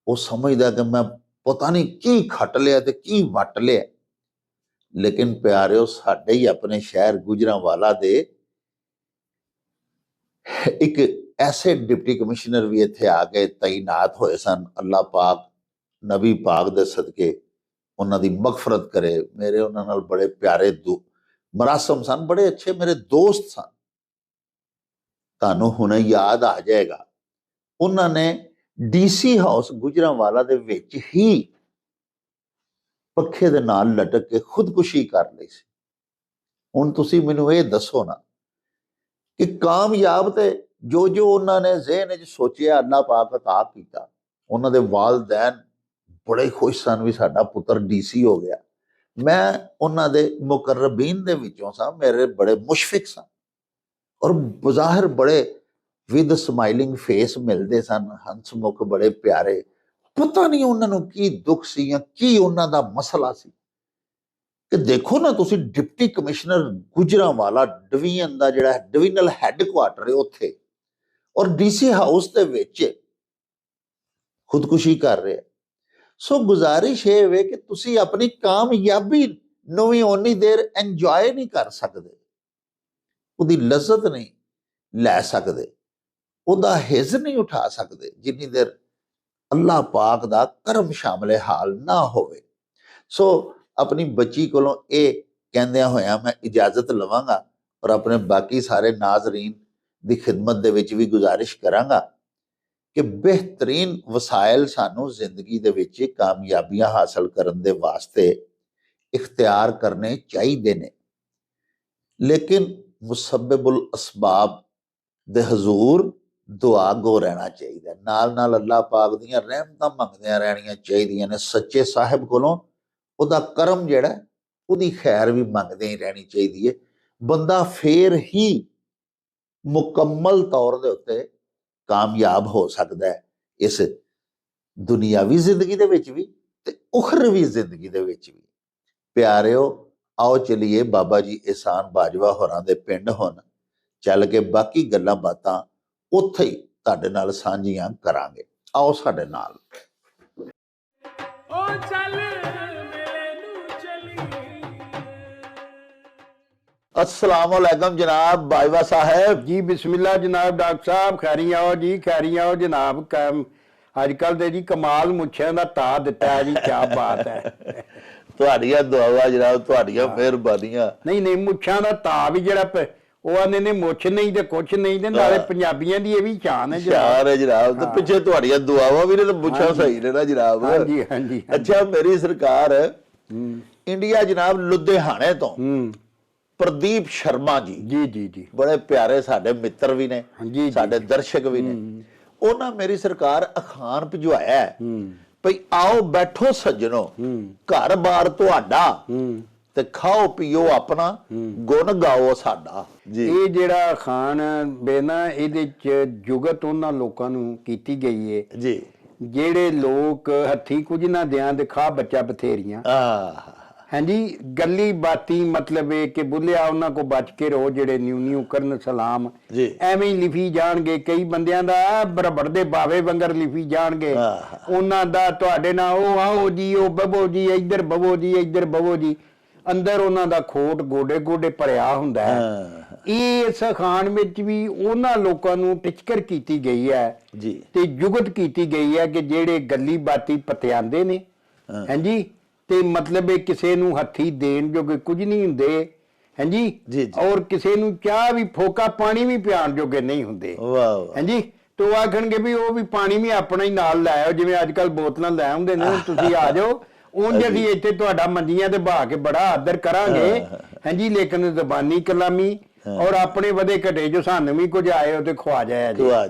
S1: ਉਹ ਸਮਝਦਾ ਕਿ ਮੈਂ ਪਤਾ ਨਹੀਂ ਕੀ ਖੱਟ ਲਿਆ ਤੇ ਕੀ ਵੱਟ ਲਿਆ। ਲੇਕਿਨ ਪਿਆਰਿਓ, ਸਾਡੇ ਹੀ ਆਪਣੇ ਸ਼ਹਿਰ ਗੁਜਰਾਂਵਾਲਾ ਦੇ ਇੱਕ ਐਸੇ ਡਿਪਟੀ ਕਮਿਸ਼ਨਰ ਵੀ ਇੱਥੇ ਆ ਕੇ ਤਾਇਨਾਤ ਹੋਏ ਸਨ। ਅੱਲਾਹ ਪਾਕ ਨਬੀ ਪਾਕ ਦੇ ਸਦਕੇ ਉਹਨਾਂ ਦੀ ਮਗਫਰਤ ਕਰੇ। ਮੇਰੇ ਉਹਨਾਂ ਨਾਲ ਬੜੇ ਪਿਆਰੇ ਮਰਾਸਮ ਸਨ, ਬੜੇ ਅੱਛੇ ਮੇਰੇ ਦੋਸਤ ਸਨ। ਤੁਹਾਨੂੰ ਹੁਣੇ ਯਾਦ ਆ ਜਾਏਗਾ, ਉਹਨਾਂ ਨੇ DC ਹਾਊਸ ਗੁਜਰਾਂਵਾਲਾ ਦੇ ਵਿੱਚ ਹੀ ਪੱਖੇ ਦੇ ਨਾਲ ਲਟਕ ਕੇ ਖੁਦਕੁਸ਼ੀ ਕਰ ਲਈ ਸੀ। ਹੁਣ ਤੁਸੀਂ ਮੈਨੂੰ ਇਹ ਦੱਸੋ ਨਾ ਕਿ ਕਾਮਯਾਬ ਤੇ ਜੋ ਜੋ ਉਹਨਾਂ ਨੇ ਜ਼ਿਹਨ 'ਚ ਸੋਚਿਆ ਅੱਲਾਹ ਪਾਕ ਅਤਾ ਕੀਤਾ। ਉਹਨਾਂ ਦੇ ਵਾਲਿदैन ਬੜੇ ਖੁਸ਼ ਸਨ ਵੀ ਸਾਡਾ ਪੁੱਤਰ ਡੀਸੀ ਹੋ ਗਿਆ। ਮੈਂ ਉਹਨਾਂ ਦੇ ਮੁਕਰਬੀਨ ਦੇ ਵਿੱਚੋਂ ਸਾਂ, ਮੇਰੇ ਬੜੇ ਮੁਸ਼ਫਿਕ ਸਨ ਔਰ ਬਜ਼ਾਹਿਰ ਬੜੇ ਵਿਦ ਸਮਾਈਲਿੰਗ ਫੇਸ ਮਿਲਦੇ ਸਨ, ਹੰਸਮੁਖ ਬੜੇ ਪਿਆਰੇ। ਪਤਾ ਨਹੀਂ ਉਹਨਾਂ ਨੂੰ ਕੀ ਦੁੱਖ ਸੀ ਜਾਂ ਕੀ ਉਹਨਾਂ ਦਾ ਮਸਲਾ ਸੀ ਕਿ ਦੇਖੋ ਨਾ ਤੁਸੀਂ, ਡਿਪਟੀ ਕਮਿਸ਼ਨਰ ਗੁਜਰਾਂਵਾਲਾ ਡਿਵੀਜ਼ਨ ਦਾ ਜਿਹੜਾ ਡਿਵੀਜ਼ਨਲ ਹੈੱਡਕੁਆਟਰ ਹੈ ਉੱਥੇ, ਔਰ ਡੀਸੀ ਹਾਊਸ ਦੇ ਵਿੱਚ ਖੁਦਕੁਸ਼ੀ ਕਰ ਰਿਹਾ। ਸੋ ਗੁਜ਼ਾਰਿਸ਼ ਇਹ ਵੇ ਕਿ ਤੁਸੀਂ ਆਪਣੀ ਕਾਮਯਾਬੀ ਨੂੰ ਵੀ ਓਨੀ ਦੇਰ ਇੰਜੋਏ ਨਹੀਂ ਕਰ ਸਕਦੇ, ਉਹਦੀ ਲਜ਼ਤ ਨਹੀਂ ਲੈ ਸਕਦੇ, ਉਹਦਾ ਹਿੱਜ਼ ਨਹੀਂ ਉਠਾ ਸਕਦੇ ਜਿੰਨੀ ਦੇਰ ਅੱਲਾਹ ਪਾਕ ਦਾ ਕਰਮ ਸ਼ਾਮਲੇ ਹਾਲ ਨਾ ਹੋਵੇ। ਸੋ ਆਪਣੀ ਬੱਚੀ ਕੋਲੋਂ ਇਹ ਕਹਿੰਦਿਆਂ ਹੋਇਆਂ ਮੈਂ ਇਜਾਜ਼ਤ ਲਵਾਂਗਾ ਔਰ ਆਪਣੇ ਬਾਕੀ ਸਾਰੇ ਨਾਜ਼ਰੀਨ ਦੀ ਖਿਦਮਤ ਦੇ ਵਿੱਚ ਵੀ ਗੁਜ਼ਾਰਿਸ਼ ਕਰਾਂਗਾ ਕਿ ਬਿਹਤਰੀਨ ਵਸਾਇਲ ਸਾਨੂੰ ਜ਼ਿੰਦਗੀ ਦੇ ਵਿੱਚ ਕਾਮਯਾਬੀਆਂ ਹਾਸਲ ਕਰਨ ਦੇ ਵਾਸਤੇ ਇਖਤਿਆਰ ਕਰਨੇ ਚਾਹੀਦੇ ਨੇ, ਲੇਕਿਨ ਮੁਸੱਬਿਬੁਲ ਅਸਬਾਬ ਦੇ ਹਜ਼ੂਰ ਦੁਆ ਗੋ ਰਹਿਣਾ ਚਾਹੀਦਾ। ਨਾਲ ਨਾਲ ਅੱਲਾਹ ਪਾਕ ਦੀਆਂ ਰਹਿਮਤਾਂ ਮੰਗਦਿਆਂ ਰਹਿਣੀਆਂ ਚਾਹੀਦੀਆਂ ਨੇ। ਸੱਚੇ ਸਾਹਿਬ ਕੋਲੋਂ ਉਹਦਾ ਕਰਮ ਜਿਹੜਾ ਉਹਦੀ ਖੈਰ ਵੀ ਮੰਗਦੇ ਹੀ ਰਹਿਣੀ ਚਾਹੀਦੀ ਹੈ। ਬੰਦਾ ਫੇਰ ਹੀ ਮੁਕੰਮਲ ਤੌਰ ਦੇ ਉੱਤੇ ਕਾਮਯਾਬ ਹੋ ਸਕਦਾ ਹੈ ਇਸ ਦੁਨਿਆਵੀ ਜ਼ਿੰਦਗੀ ਦੇ ਵਿੱਚ ਵੀ ਤੇ ਉਖਰਵੀ ਜ਼ਿੰਦਗੀ ਦੇ ਵਿੱਚ ਵੀ। ਪਿਆਰਿਓ, ਆਓ ਚਲੀਏ ਬਾਬਾ ਜੀ ਇਹਸਾਨ ਬਾਜਵਾ ਹੋਰਾਂ ਦੇ ਪਿੰਡ ਹੁਣ ਚੱਲ ਕੇ ਬਾਕੀ ਗੱਲਾਂ ਬਾਤਾਂ ਉੱਥੇ ਹੀ ਤੁਹਾਡੇ ਨਾਲ ਸਾਂਝੀਆਂ ਕਰਾਂਗੇ। ਆਓ ਸਾਡੇ ਨਾਲ। अस्सलाम वालेकुम जनाब बाजवा साहब
S2: जी। बिस्मिल्लाह जनाब डॉक्टर साहब, खैरी आओ जी, खैरी आओ जनाब। अजकल तो जी कमाल मुछियां दा ता दिता है जी, क्या बात है।
S1: ਤੁਹਾਡੀਆਂ ਦੁਆਵਾਂ ਜਨਾਬ, ਤੁਹਾਡੀਆਂ ਮਿਹਰਬਾਨੀਆਂ।
S2: नहीं ਮੁੱਛਾਂ ਦਾ ਤਾ ਵੀ ਜਿਹੜਾ ਉਹ ਆਨੇ ਨੇ ਮੁੱਛ ਨਹੀਂ ਤੇ ਕੁਛ ਨਹੀਂ ਤੇ ਨਾਲੇ ਪੰਜਾਬੀਆਂ ਦੀ ਇਹ ਵੀ ਸ਼ਾਨ ਹੈ
S1: ਸ਼ਾਨ ਹੈ ਜਨਾਬ। ਤੇ ਪਿੱਛੇ ਤੁਹਾਡੀਆਂ ਦੁਆਵਾਂ ਵੀ ਨੇ ਤੇ ਮੁੱਛਾਂ ਸਹੀ ਨੇ ਨਾ ਜਨਾਬ।
S2: ਹਾਂਜੀ ਹਾਂਜੀ।
S1: ਅੱਛਾ, ਮੇਰੀ ਸਰਕਾਰ ਇੰਡੀਆ ਜਨਾਬ ਲੁਧਿਆਣੇ ਤੋਂ ਪ੍ਰਦੀਪ ਸ਼ਰਮਾ ਜੀ
S2: ਜੀ ਜੀ ਜੀ
S1: ਬੜੇ ਪਿਆਰੇ ਸਾਡੇ ਮਿੱਤਰ ਵੀ ਨੇ, ਸਾਡੇ ਦਰਸ਼ਕ ਵੀ ਨੇ। ਉਹਨਾਂ ਮੇਰੀ ਸਰਕਾਰ ਅਖਾਣ ਭਿਜਵਾਇਆ ਭਈ ਆਓ ਬੈਠੋ ਸੱਜਣੋ, ਘਰ ਬਾਰ ਤੁਹਾਡਾ ਤੇ ਖਾਓ ਪੀਓ ਆਪਣਾ, ਗੁਣ ਗਾਓ ਸਾਡਾ ਜੀ।
S2: ਇਹ ਜਿਹੜਾ ਅਖਾਣ ਬੇਨਾ ਇਹਦੇ ਚ ਜੁਗਤ ਉਹਨਾਂ ਲੋਕਾਂ ਨੂੰ ਕੀਤੀ ਗਈ ਹੈ
S1: ਜੀ
S2: ਜਿਹੜੇ ਲੋਕ ਹੱਥੀ ਕੁਝ ਨਾ ਦਿਆਂ ਤੇ ਖਾ ਬੱਚਾ ਬਥੇਰੀਆਂ। ਹਾਂਜੀ, ਗੱਲੀ ਬਾਤੀ ਮਤਲਬ ਇਹ ਕਿ ਬੁੱਲਿਆ ਉਹਨਾਂ ਕੋ ਬਚ ਕੇ ਰਹੋ ਜਿਹੜੇ ਨਿਊ ਨਿਊ ਕਰਨ ਸਲਾਮ ਐਵੇਂ ਹੀ ਲਿਖੀ ਜਾਣਗੇ। ਕਈ ਬੰਦਿਆਂ ਦਾ ਬਰਬੜ ਦੇ ਬਾਵੇ ਵੰਗਰ ਲਿਖੀ ਜਾਣਗੇ। ਉਹਨਾਂ ਦਾ ਤੁਹਾਡੇ ਨਾਲ ਉਹ ਆਓ ਜੀ, ਉਹ ਬਵੋ ਜੀ, ਇੱਧਰ ਬਵੋ ਜੀ, ਇੱਧਰ ਬਵੋ ਜੀ। ਅੰਦਰ ਉਹਨਾਂ ਦਾ ਖੋਟ ਗੋਡੇ ਗੋਡੇ ਭਰਿਆ ਹੁੰਦਾ ਹੈ। ਇਸ ਅਖਾਣ ਵਿੱਚ ਵੀ ਉਹਨਾਂ ਲੋਕਾਂ ਨੂੰ ਟਿਚਕਰ ਕੀਤੀ ਗਈ ਹੈ
S1: ਜੀ
S2: ਤੇ ਜੁਗਤ ਕੀਤੀ ਗਈ ਹੈ ਕਿ ਜਿਹੜੇ ਗੱਲੀ ਬਾਤੀ ਪਤਿਆਂਦੇ ਨੇ, ਹਾਂਜੀ, ਤੇ ਮਤਲਬ ਇਹ ਕਿਸੇ ਨੂੰ ਹੱਥੀ ਦੇਣ ਜੋਗੇ ਕੁਝ ਨਹੀਂ ਹੁੰਦੇ, ਹਾਂਜੀ, ਔਰ ਕਿਸੇ ਨੂੰ ਚਾਹ ਵੀ ਫੋਕਾ ਪਾਣੀ ਵੀ ਪਿਆਣ ਜੋਗੇ ਨਹੀਂ ਹੁੰਦੇ। ਹਾਂਜੀ, ਤੇ ਆਖਣਗੇ ਵੀ ਉਹ ਵੀ ਪਾਣੀ ਵੀ ਆਪਣਾ ਹੀ ਨਾਲ ਲੈ ਆਓ, ਜਿਵੇਂ ਅੱਜ ਕੱਲ ਬੋਤਲਾਂ ਲੈ ਆਉਂਦੇ ਨੇ, ਤੁਸੀਂ ਆ ਜਾਓ ਉਂਝ ਅਸੀਂ ਇੱਥੇ ਤੁਹਾਡਾ ਮੰਜੀਆਂ ਤੇ ਬਹਾ ਕੇ ਬੜਾ ਆਦਰ ਕਰਾਂਗੇ। ਹਾਂਜੀ, ਲੇਕਿਨ ਜ਼ਬਾਨੀ ਕਲਾਮੀ ਔਰ ਆਪਣੇ ਵਧੇ ਘਟੇ ਜੋ ਸਾਨੂੰ ਵੀ ਕੁਝ ਆਏ ਉਹ ਤੇ ਖਵਾ ਜਾਇਆ ਜੀ।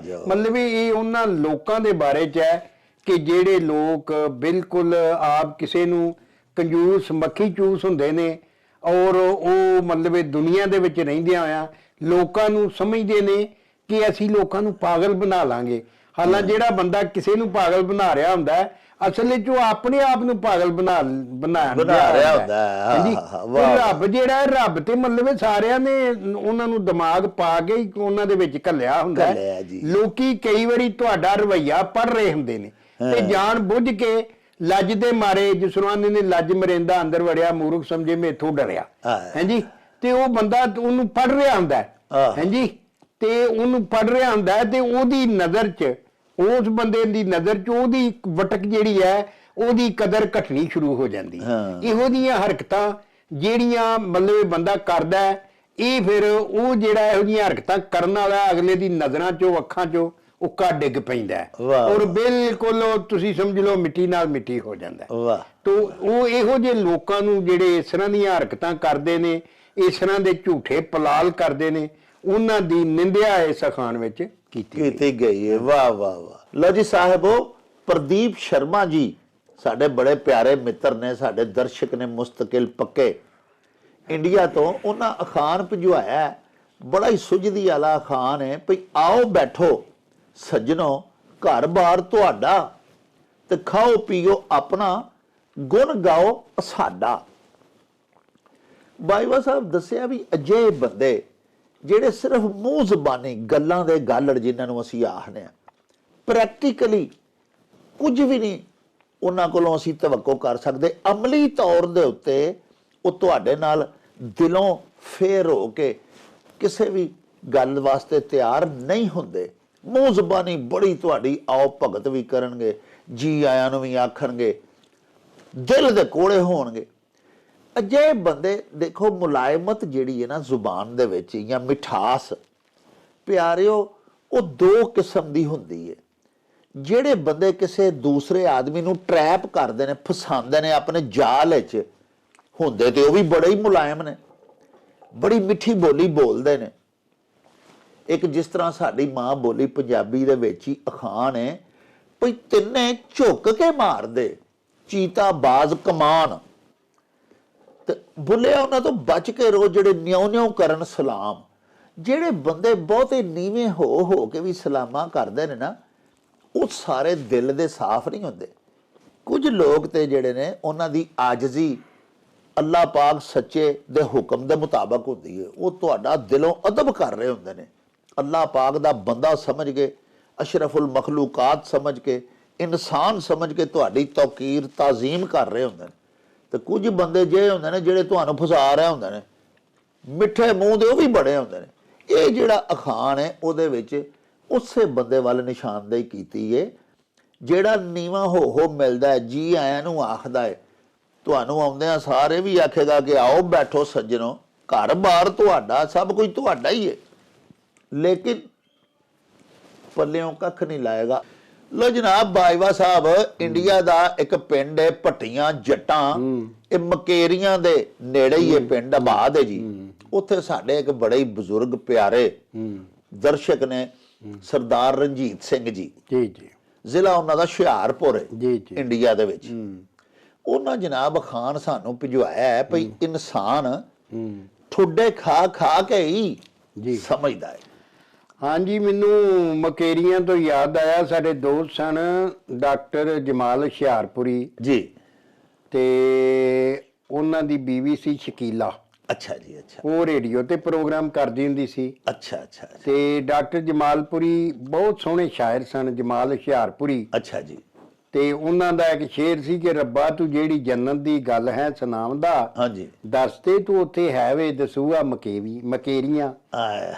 S2: ਮਤਲਬ ਇਹ ਉਹਨਾਂ ਲੋਕਾਂ ਦੇ ਬਾਰੇ ਚ ਹੈ ਕਿ ਜਿਹੜੇ ਲੋਕ ਬਿਲਕੁਲ ਆਪ ਕਿਸੇ ਨੂੰ ਕੰਜੂਸ ਮੱਖੀ ਚੂਸ ਹੁੰਦੇ ਨੇ ਔਰ ਉਹ ਮਤਲਬ ਇਹ ਦੁਨੀਆ ਦੇ ਵਿੱਚ ਰਹਿੰਦਿਆਂ ਹੋਇਆਂ ਲੋਕਾਂ ਨੂੰ ਸਮਝਦੇ ਨੇ ਕਿ ਅਸੀਂ ਲੋਕਾਂ ਨੂੰ ਪਾਗਲ ਬਣਾ ਲਾਂਗੇ। ਹਾਲਾਂਕਿ ਜਿਹੜਾ ਬੰਦਾ ਕਿਸੇ ਨੂੰ ਪਾਗਲ ਬਣਾ ਰਿਹਾ ਹੁੰਦਾ ਅਸਲ ਵਿੱਚ ਉਹ ਆਪਣੇ ਆਪ ਨੂੰ ਪਾਗਲ ਬਣਾ ਰਿਹਾ ਹੁੰਦਾ। ਰੱਬ ਜਿਹੜਾ ਰੱਬ ਤੇ ਮਤਲਬ ਸਾਰਿਆਂ ਨੇ ਉਹਨਾਂ ਨੂੰ ਦਿਮਾਗ ਪਾ ਕੇ ਉਹਨਾਂ ਦੇ ਵਿੱਚ ਘੱਲਿਆ ਹੁੰਦਾ। ਲੋਕੀ ਕਈ ਵਾਰੀ ਤੁਹਾਡਾ ਰਵੱਈਆ ਪੜ੍ਹ ਰਹੇ ਹੁੰਦੇ ਨੇ ਤੇ ਜਾਣ ਬੁੱਝ ਕੇ ਲੱਜ ਦੇ ਮਾਰੇ, ਜਿਸ ਨੂੰ ਆਂਦੇ ਨੇ ਲੱਜ ਮਰਿੰਦਾ ਅੰਦਰ ਵੜਿਆ ਮੂਰਖ ਸਮਝੇ ਮੇਥੋਂ ਡਰਿਆ, ਹਾਂਜੀ, ਤੇ ਉਹ ਬੰਦਾ ਉਹਨੂੰ ਪੜ੍ਹ ਰਿਹਾ ਹੁੰਦਾ, ਹਾਂਜੀ, ਤੇ ਉਹਨੂੰ ਪੜ੍ਹ ਰਿਹਾ ਹੁੰਦਾ ਤੇ ਉਹਦੀ ਨਜ਼ਰ 'ਚ, ਉਸ ਬੰਦੇ ਦੀ ਨਜ਼ਰ 'ਚ ਉਹਦੀ ਵਟਕ ਜਿਹੜੀ ਹੈ ਉਹਦੀ ਕਦਰ ਘਟਣੀ ਸ਼ੁਰੂ ਹੋ ਜਾਂਦੀ। ਇਹੋ ਜਿਹੀਆਂ ਹਰਕਤਾਂ ਜਿਹੜੀਆਂ ਮਤਲਬ ਬੰਦਾ ਕਰਦਾ ਇਹ ਫਿਰ ਉਹ ਜਿਹੜਾ ਇਹੋ ਜਿਹੀਆਂ ਹਰਕਤਾਂ ਕਰਨ ਵਾਲਾ ਅਗਲੇ ਦੀ ਨਜ਼ਰਾਂ 'ਚੋਂ ਅੱਖਾਂ 'ਚੋਂ ਉੱਕਾ ਡਿੱਗ ਪੈਂਦਾ ਹੈ
S1: ਵਾਹ।
S2: ਔਰ ਬਿਲਕੁਲ ਉਹ ਤੁਸੀਂ ਸਮਝ ਲਓ ਮਿੱਟੀ ਨਾਲ ਮਿੱਟੀ ਹੋ ਜਾਂਦਾ ਹੈ।
S1: ਵਾਹ
S2: ਤੋ ਉਹ ਇਹੋ ਜਿਹੇ ਲੋਕਾਂ ਨੂੰ ਜਿਹੜੇ ਇਸ ਤਰ੍ਹਾਂ ਦੀਆਂ ਹਰਕਤਾਂ ਕਰਦੇ ਨੇ, ਇਸ ਤਰ੍ਹਾਂ ਦੇ ਝੂਠੇ ਪਲਾਲ ਕਰਦੇ ਨੇ, ਉਹਨਾਂ ਦੀ ਨਿੰਦਿਆ ਇਸ ਅਖਾਣ ਵਿੱਚ ਕੀਤੀ ਗਈ।
S1: ਕੀਤੀ ਗਈ ਹੈ। ਵਾਹ ਵਾਹ ਵਾਹ। ਲਓ ਜੀ ਸਾਹਿਬੋ, ਪ੍ਰਦੀਪ ਸ਼ਰਮਾ ਜੀ ਸਾਡੇ ਬੜੇ ਪਿਆਰੇ ਮਿੱਤਰ ਨੇ, ਸਾਡੇ ਦਰਸ਼ਕ ਨੇ ਮੁਸਤਕਿਲ ਪੱਕੇ ਇੰਡੀਆ ਤੋਂ। ਉਹਨਾਂ ਅਖਾਣ ਭਿਜਵਾਇਆ ਹੈ, ਬੜਾ ਹੀ ਸੁਝਦੀ ਵਾਲਾ ਅਖਾਣ ਹੈ ਭਈ ਆਓ ਬੈਠੋ ਸੱਜਣੋ ਘਰ-ਬਾਰ ਤੁਹਾਡਾ ਤੇ ਖਾਓ ਪੀਓ ਆਪਣਾ ਗੁਣ ਗਾਓ ਸਾਡਾ। ਬਾਈਵਾ ਸਾਹਿਬ ਦੱਸਿਆ ਵੀ ਅਜਿਹੇ ਬੰਦੇ ਜਿਹੜੇ ਸਿਰਫ ਮੂੰਹ ਜ਼ਬਾਨੀ ਗੱਲਾਂ ਦੇ ਗਾਲੜ ਜਿਨ੍ਹਾਂ ਨੂੰ ਅਸੀਂ ਆਖਦੇ ਹਾਂ, ਪ੍ਰੈਕਟੀਕਲੀ ਕੁਝ ਵੀ ਨਹੀਂ ਉਹਨਾਂ ਕੋਲੋਂ ਅਸੀਂ ਤਵੱਕੋ ਕਰ ਸਕਦੇ। ਅਮਲੀ ਤੌਰ ਦੇ ਉੱਤੇ ਉਹ ਤੁਹਾਡੇ ਨਾਲ ਦਿਲੋਂ ਫੇਰ ਹੋ ਕੇ ਕਿਸੇ ਵੀ ਗੱਲ ਵਾਸਤੇ ਤਿਆਰ ਨਹੀਂ ਹੁੰਦੇ। ਮੂੰਹ ਜ਼ਬਾਨੀ ਬੜੀ ਤੁਹਾਡੀ ਆਓ ਭਗਤ ਵੀ ਕਰਨਗੇ, ਜੀ ਆਇਆਂ ਨੂੰ ਵੀ ਆਖਣਗੇ, ਦਿਲ ਦੇ ਕੋਲੇ ਹੋਣਗੇ। ਅਜਿਹੇ ਬੰਦੇ ਦੇਖੋ, ਮੁਲਾਇਮਤ ਜਿਹੜੀ ਹੈ ਨਾ ਜ਼ੁਬਾਨ ਦੇ ਵਿੱਚ ਜਾਂ ਮਿਠਾਸ ਪਿਆਰਿਓ, ਉਹ ਦੋ ਕਿਸਮ ਦੀ ਹੁੰਦੀ ਹੈ। ਜਿਹੜੇ ਬੰਦੇ ਕਿਸੇ ਦੂਸਰੇ ਆਦਮੀ ਨੂੰ ਟਰੈਪ ਕਰਦੇ ਨੇ, ਫਸਾਉਂਦੇ ਨੇ ਆਪਣੇ ਜਾਲ ਵਿੱਚ, ਹੁੰਦੇ ਤੇ ਉਹ ਵੀ ਬੜੇ ਹੀ ਮੁਲਾਇਮ ਨੇ, ਬੜੀ ਮਿੱਠੀ ਬੋਲੀ ਬੋਲਦੇ ਨੇ। ਇੱਕ ਜਿਸ ਤਰ੍ਹਾਂ ਸਾਡੀ ਮਾਂ ਬੋਲੀ ਪੰਜਾਬੀ ਦੇ ਵਿੱਚ ਹੀ ਅਖਾਣ ਹੈ ਭਈ ਤਿੰਨੇ ਝੁੱਕ ਕੇ ਮਾਰਦੇ ਚੀਤਾ ਬਾਜ਼ ਕਮਾਨ, ਤੇ ਬੁੱਲਿਆ ਉਹਨਾਂ ਤੋਂ ਬਚ ਕੇ ਰੋ ਜਿਹੜੇ ਨਿਉ ਕਰਨ ਸਲਾਮ। ਜਿਹੜੇ ਬੰਦੇ ਬਹੁਤੇ ਨੀਵੇਂ ਹੋ ਕੇ ਵੀ ਸਲਾਮਾਂ ਕਰਦੇ ਨੇ ਨਾ, ਉਹ ਸਾਰੇ ਦਿਲ ਦੇ ਸਾਫ਼ ਨਹੀਂ ਹੁੰਦੇ। ਕੁਝ ਲੋਕ ਤੇ ਜਿਹੜੇ ਨੇ ਉਹਨਾਂ ਦੀ ਆਜਜ਼ੀ ਅੱਲਾਹ ਪਾਕ ਸੱਚੇ ਦੇ ਹੁਕਮ ਦੇ ਮੁਤਾਬਕ ਹੁੰਦੀ ਹੈ। ਉਹ ਤੁਹਾਡਾ ਦਿਲੋਂ ਅਦਬ ਕਰ ਰਹੇ ਹੁੰਦੇ ਨੇ, ਅੱਲਾਹ ਪਾਕ ਦਾ ਬੰਦਾ ਸਮਝ ਕੇ, ਅਸ਼ਰਫੁਲ ਮਖਲੂਕਾਤ ਸਮਝ ਕੇ, ਇਨਸਾਨ ਸਮਝ ਕੇ ਤੁਹਾਡੀ ਤੌਕੀਰ ਤਾਜ਼ੀਮ ਕਰ ਰਹੇ ਹੁੰਦੇ ਨੇ। ਤੇ ਕੁਝ ਬੰਦੇ ਜੇ ਹੁੰਦੇ ਨੇ ਜਿਹੜੇ ਤੁਹਾਨੂੰ ਫਸਾ ਰਹੇ ਹੁੰਦੇ ਨੇ, ਮਿੱਠੇ ਮੂੰਹ ਦੇ ਉਹ ਵੀ ਬੜੇ ਹੁੰਦੇ ਨੇ। ਇਹ ਜਿਹੜਾ ਅਖਾਣ ਹੈ ਉਹਦੇ ਵਿੱਚ ਉਸੇ ਬੰਦੇ ਵੱਲ ਨਿਸ਼ਾਨਦੇਹੀ ਕੀਤੀ ਹੈ ਜਿਹੜਾ ਨੀਵਾਂ ਹੋ ਮਿਲਦਾ ਹੈ, ਜੀ ਆਇਆਂ ਨੂੰ ਆਖਦਾ ਹੈ। ਤੁਹਾਨੂੰ ਆਉਂਦਿਆਂ ਸਾਰੇ ਵੀ ਆਖੇਗਾ ਕਿ ਆਓ ਬੈਠੋ ਸੱਜਣੋ ਘਰ-ਬਾਰ ਤੁਹਾਡਾ, ਸਭ ਕੁਝ ਤੁਹਾਡਾ ਹੀ ਹੈ, ਲੇਕਿਨ ਪੱਲਿਓਂ ਕੱਖ ਨਹੀਂ ਲਾਏਗਾ। ਲੋ ਜਨਾਬ ਬਾਜਵਾ ਸਾਹਿਬ, ਇੰਡੀਆ ਦਾ ਇੱਕ ਪਿੰਡ ਹੈ ਭੱਟੀਆਂ ਜੱਟਾਂ, ਇਹ ਮਕੇਰੀਆਂ ਦੇ ਨੇੜੇ ਹੀ ਇਹ ਪਿੰਡ ਆਬਾਦ ਹੈ ਜੀ। ਉੱਥੇ ਸਾਡੇ ਇੱਕ ਬੜੇ ਹੀ ਬਜ਼ੁਰਗ ਪਿਆਰੇ ਦਰਸ਼ਕ ਨੇ, ਸਰਦਾਰ ਰਣਜੀਤ ਸਿੰਘ ਜੀ,
S2: ਜੀ ਜੀ,
S1: ਜ਼ਿਲ੍ਹਾ ਉਹਨਾਂ ਦਾ ਹੁਸ਼ਿਆਰਪੁਰ ਹੈ
S2: ਜੀ ਜੀ,
S1: ਇੰਡੀਆ ਦੇ ਵਿੱਚ। ਉਹਨਾਂ ਜਨਾਬ ਖਾਨ ਸਾਨੂੰ ਭਿਜਵਾਇਆ ਹੈ ਭਈ ਇਨਸਾਨ ਠੁੱਡੇ ਖਾ ਕੇ ਹੀ ਸਮਝਦਾ ਹੈ।
S2: ਹਾਂਜੀ, ਮੈਨੂੰ ਮਕੇਰੀਆਂ ਤੋਂ ਯਾਦ ਆਇਆ, ਸਾਡੇ ਦੋਸਤ ਸਨ ਡਾਕਟਰ ਜਮਾਲ ਹੁਸ਼ਿਆਰਪੁਰੀ
S1: ਜੀ,
S2: ਤੇ ਉਹਨਾਂ ਦੀ ਬੀਵੀ ਸੀ ਸ਼ਕੀਲਾ।
S1: ਅੱਛਾ ਜੀ, ਅੱਛਾ,
S2: ਉਹ ਰੇਡੀਓ ਤੇ ਪ੍ਰੋਗਰਾਮ ਕਰਦੀ ਹੁੰਦੀ ਸੀ।
S1: ਅੱਛਾ ਅੱਛਾ,
S2: ਤੇ ਡਾਕਟਰ ਜਮਾਲਪੁਰੀ ਬਹੁਤ ਸੋਹਣੇ ਸ਼ਾਇਰ ਸਨ, ਜਮਾਲ ਹੁਸ਼ਿਆਰਪੁਰੀ।
S1: ਅੱਛਾ ਜੀ।
S2: ਤੇ ਉਹਨਾਂ ਦਾ ਇੱਕ ਸ਼ੇਰ ਸੀ ਕਿ ਰੱਬਾ ਤੂੰ ਜਿਹੜੀ ਜੰਨਤ ਦੀ ਗੱਲ ਹੈ ਸੁਣਾਉਂਦਾ,
S1: ਹਾਂਜੀ,
S2: ਦੱਸਦੇ ਤੂੰ ਉੱਥੇ ਹੈ ਵੇ ਦਸੂਆ ਮਕੇਰੀਆਂ।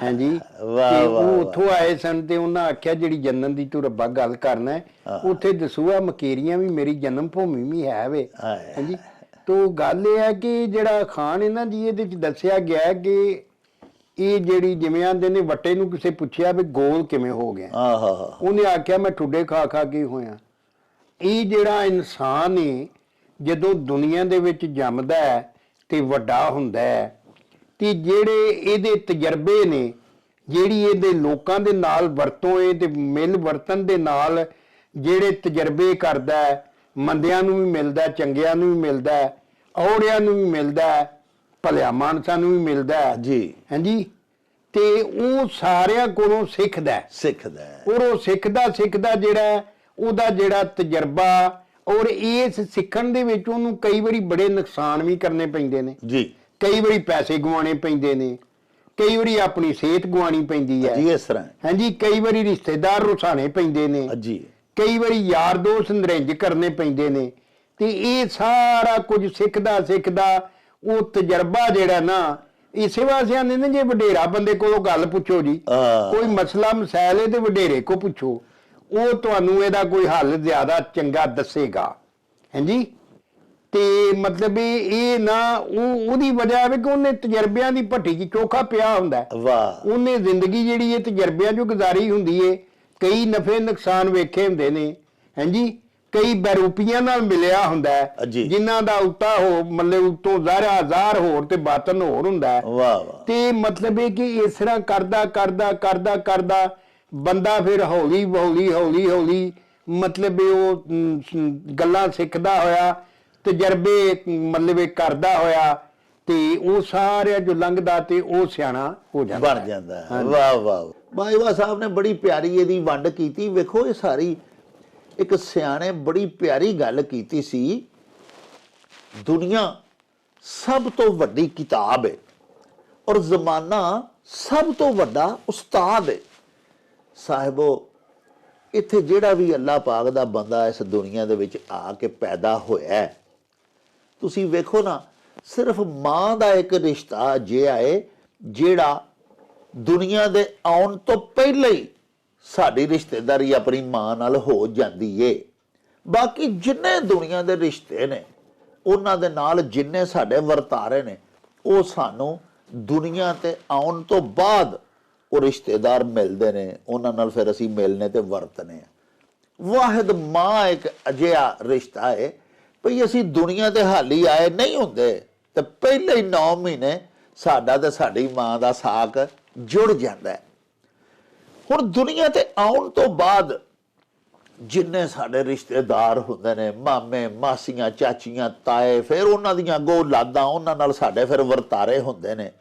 S2: ਹਾਂਜੀ,
S1: ਵਾਹ
S2: ਉਹ ਉੱਥੋਂ ਆਏ ਸਨ ਤੇ ਉਹਨਾਂ ਆਖਿਆ ਜਿਹੜੀ ਜੰਨਤ ਦੀ ਤੂੰ ਰੱਬਾ ਗੱਲ ਕਰਨਾ ਹੈ, ਉੱਥੇ ਦਸੂਆ ਮਕੇਰੀਆਂ ਵੀ ਮੇਰੀ ਜਨਮ ਭੂਮੀ ਵੀ ਹੈ ਵੇ। ਹਾਂਜੀ, ਤੋ ਗੱਲ ਇਹ ਹੈ ਕਿ ਜਿਹੜਾ ਖਾਨ ਇਹਨਾਂ ਦੀ ਇਹਦੇ ਚ ਦੱਸਿਆ ਗਿਆ ਕਿ ਇਹ ਜਿਹੜੀ ਜਿਵੇਂ ਆਂਦੇ ਨੇ ਵੱਟੇ ਨੂੰ ਕਿਸੇ ਪੁੱਛਿਆ ਵੀ ਗੋਲ ਕਿਵੇਂ ਹੋ ਗਿਆ, ਉਹਨੇ ਆਖਿਆ ਮੈਂ ਠੁੱਡੇ ਖਾ ਕੇ ਹੋਇਆ। ਇਹ ਜਿਹੜਾ ਇਨਸਾਨ ਹੈ ਜਦੋਂ ਦੁਨੀਆ ਦੇ ਵਿੱਚ ਜੰਮਦਾ ਹੈ ਤੇ ਵੱਡਾ ਹੁੰਦਾ ਹੈ, ਤੇ ਜਿਹੜੇ ਇਹਦੇ ਤਜਰਬੇ ਨੇ, ਜਿਹੜੀ ਇਹਦੇ ਲੋਕਾਂ ਦੇ ਨਾਲ ਵਰਤੋਂ ਹੈ ਤੇ ਮਿਲ ਵਰਤਨ ਦੇ ਨਾਲ ਜਿਹੜੇ ਤਜਰਬੇ ਕਰਦਾ ਹੈ, ਮੰਦਿਆਂ ਨੂੰ ਵੀ ਮਿਲਦਾ, ਚੰਗਿਆਂ ਨੂੰ ਵੀ ਮਿਲਦਾ, ਔੜਿਆਂ ਨੂੰ ਵੀ ਮਿਲਦਾ, ਭਲਿਆ ਮਾਨਸਾਂ ਨੂੰ ਵੀ ਮਿਲਦਾ ਜੀ। ਹਾਂਜੀ, ਤੇ ਉਹ ਸਾਰਿਆਂ ਕੋਲੋਂ ਸਿੱਖਦਾ ਔਰ ਉਹ ਸਿੱਖਦਾ ਜਿਹੜਾ ਉਹਦਾ ਜਿਹੜਾ ਤਜਰਬਾ, ਔਰ ਇਸ ਸਿੱਖਣ ਦੇ ਵਿੱਚ ਉਹਨੂੰ ਕਈ ਵਾਰੀ ਬੜੇ ਨੁਕਸਾਨ ਵੀ ਕਰਨੇ ਪੈਂਦੇ ਨੇ ਜੀ। ਕਈ ਵਾਰੀ ਪੈਸੇ ਗਵਾਉਣੇ ਪੈਂਦੇ ਨੇ, ਕਈ ਵਾਰੀ ਆਪਣੀ ਸਿਹਤ ਗਵਾਉਣੀ ਪੈਂਦੀ ਹੈ ਜੀ, ਇਸ ਤਰ੍ਹਾਂ। ਹਾਂਜੀ, ਕਈ ਵਾਰੀ ਰਿਸ਼ਤੇਦਾਰ ਰੁਸਾਣੇ ਪੈਂਦੇ ਨੇ ਜੀ, ਕਈ ਵਾਰੀ ਯਾਰ ਦੋਸਤ ਨਰਿੰਜ ਕਰਨੇ ਪੈਂਦੇ ਨੇ। ਤੇ ਇਹ ਸਾਰਾ ਕੁਝ ਸਿੱਖਦਾ ਉਹ ਤਜਰਬਾ ਜਿਹੜਾ ਨਾ, ਇਸੇ ਵਾਸਤੇ ਆਂਦੇ ਨੇ ਜੇ ਵਡੇਰਾ ਬੰਦੇ ਕੋਲੋਂ ਗੱਲ ਪੁੱਛੋ ਜੀ, ਕੋਈ ਮਸਲਾ ਮਸਾਇਲ ਹੈ ਤੇ ਵਡੇਰੇ ਕੋ ਪੁੱਛੋ, ਉਹ ਤੁਹਾਨੂੰ ਇਹਦਾ ਕੋਈ ਹੱਲ ਜ਼ਿਆਦਾ ਚੰਗਾ ਦੱਸੇਗਾ। ਹਾਂਜੀ, ਤੇ ਮਤਲਬ ਇਹ ਨਾ ਉਹਦੀ ਵਜ੍ਹਾ ਹੈ ਕਿ ਉਹਨੇ ਤਜਰਬਿਆਂ ਦੀ ਭੱਠੀ 'ਚ ਚੋਖਾ ਪਿਆ ਹੁੰਦਾ। ਉਹਨੇ ਜ਼ਿੰਦਗੀ ਜਿਹੜੀ ਇਹ ਤਜਰਬਿਆਂ 'ਚੋਂ ਗੁਜ਼ਾਰੀ ਹੁੰਦੀ ਏ, ਕਈ ਨਫੇ ਨੁਕਸਾਨ ਵੇਖੇ ਹੁੰਦੇ ਨੇ, ਹਾਂਜੀ। ਕਈ ਬਰੂਪੀਆਂ ਨਾਲ ਮਿਲਿਆ ਹੁੰਦਾ ਹੈ,
S1: ਜੀ।
S2: ਜਿਨ੍ਹਾਂ ਦਾ ਉੱਤਾ ਹੋ ਮਤਲਬ ਉਤੋਂ ਹਜ਼ਾਰ ਹੋਰ ਤੇ ਬਾਤਨ ਹੋਰ ਹੁੰਦਾ ਹੈ।
S1: ਵਾਹ ਵਾਹ।
S2: ਤੇ ਮਤਲਬ ਇਹ ਕਿ ਇਸ ਤਰ੍ਹਾਂ ਕਰਦਾ ਕਰਦਾ ਕਰਦਾ ਕਰਦਾ ਬੰਦਾ ਫਿਰ ਹੌਲੀ ਹੌਲੀ ਹੌਲੀ ਹੌਲੀ ਮਤਲਬ ਉਹ ਗੱਲਾਂ ਸਿੱਖਦਾ ਹੋਇਆ, ਤਜਰਬੇ ਮਤਲਬ ਇਹ ਕਰਦਾ ਹੋਇਆ, ਤੇ ਉਹ ਸਾਰਿਆਂ ਜੋ ਲੰਘਦਾ ਤੇ ਉਹ ਸਿਆਣਾ ਹੋ ਜਾਂਦਾ,
S1: ਬਣ ਜਾਂਦਾ ਹੈ। ਵਾਹ ਵਾਹ। ਬਾਜਵਾ ਸਾਹਿਬ ਨੇ ਬੜੀ ਪਿਆਰੀ ਇਹਦੀ ਵੰਡ ਕੀਤੀ। ਵੇਖੋ ਇਹ ਸਾਰੀ ਇੱਕ ਸਿਆਣੇ ਬੜੀ ਪਿਆਰੀ ਗੱਲ ਕੀਤੀ ਸੀ। ਦੁਨੀਆ ਸਭ ਤੋਂ ਵੱਡੀ ਕਿਤਾਬ ਹੈ ਔਰ ਜ਼ਮਾਨਾ ਸਭ ਤੋਂ ਵੱਡਾ ਉਸਤਾਦ ਹੈ। ਸਾਹਿਬੋ, ਇੱਥੇ ਜਿਹੜਾ ਵੀ ਅੱਲਾਹ ਪਾਕ ਦਾ ਬੰਦਾ ਇਸ ਦੁਨੀਆ ਦੇ ਵਿੱਚ ਆ ਕੇ ਪੈਦਾ ਹੋਇਆ, ਤੁਸੀਂ ਵੇਖੋ ਨਾ, ਸਿਰਫ ਮਾਂ ਦਾ ਇੱਕ ਰਿਸ਼ਤਾ ਅਜਿਹਾ ਹੈ ਜਿਹੜਾ ਦੁਨੀਆ ਦੇ ਆਉਣ ਤੋਂ ਪਹਿਲਾਂ ਹੀ ਸਾਡੀ ਰਿਸ਼ਤੇਦਾਰੀ ਆਪਣੀ ਮਾਂ ਨਾਲ ਹੋ ਜਾਂਦੀ ਏ। ਬਾਕੀ ਜਿੰਨੇ ਦੁਨੀਆ ਦੇ ਰਿਸ਼ਤੇ ਨੇ ਉਹਨਾਂ ਦੇ ਨਾਲ ਜਿੰਨੇ ਸਾਡੇ ਵਰਤਾਰੇ ਨੇ, ਉਹ ਸਾਨੂੰ ਦੁਨੀਆ ਤੇ ਆਉਣ ਤੋਂ ਬਾਅਦ ਉਹ ਰਿਸ਼ਤੇਦਾਰ ਮਿਲਦੇ ਨੇ, ਉਹਨਾਂ ਨਾਲ ਫਿਰ ਅਸੀਂ ਮਿਲਨੇ ਤੇ ਵਰਤਨੇ ਆ। ਵਾਹਿਦ ਮਾਂ ਇੱਕ ਅਜਿਹਾ ਰਿਸ਼ਤਾ ਹੈ ਭਈ ਅਸੀਂ ਦੁਨੀਆ ਤੇ ਹਾਲੀ ਆਏ ਨਹੀਂ ਹੁੰਦੇ ਤੇ ਪਹਿਲੇ ਹੀ 9 ਮਹੀਨੇ ਸਾਡਾ ਤੇ ਸਾਡੀ ਮਾਂ ਦਾ ਸਾਕ ਜੁੜ ਜਾਂਦਾ ਹੈ। ਹੁਣ ਦੁਨੀਆ ਤੇ ਆਉਣ ਤੋਂ ਬਾਅਦ ਜਿੰਨੇ ਸਾਡੇ ਰਿਸ਼ਤੇਦਾਰ ਹੁੰਦੇ ਨੇ, ਮਾਮੇ ਮਾਸੀਆਂ ਚਾਚੀਆਂ ਤਾਏ, ਫਿਰ ਉਹਨਾਂ ਦੀਆਂ ਅੱਗੋਂ ਔਲਾਦਾਂ, ਉਹਨਾਂ ਨਾਲ ਸਾਡੇ ਫਿਰ ਵਰਤਾਰੇ ਹੁੰਦੇ ਨੇ।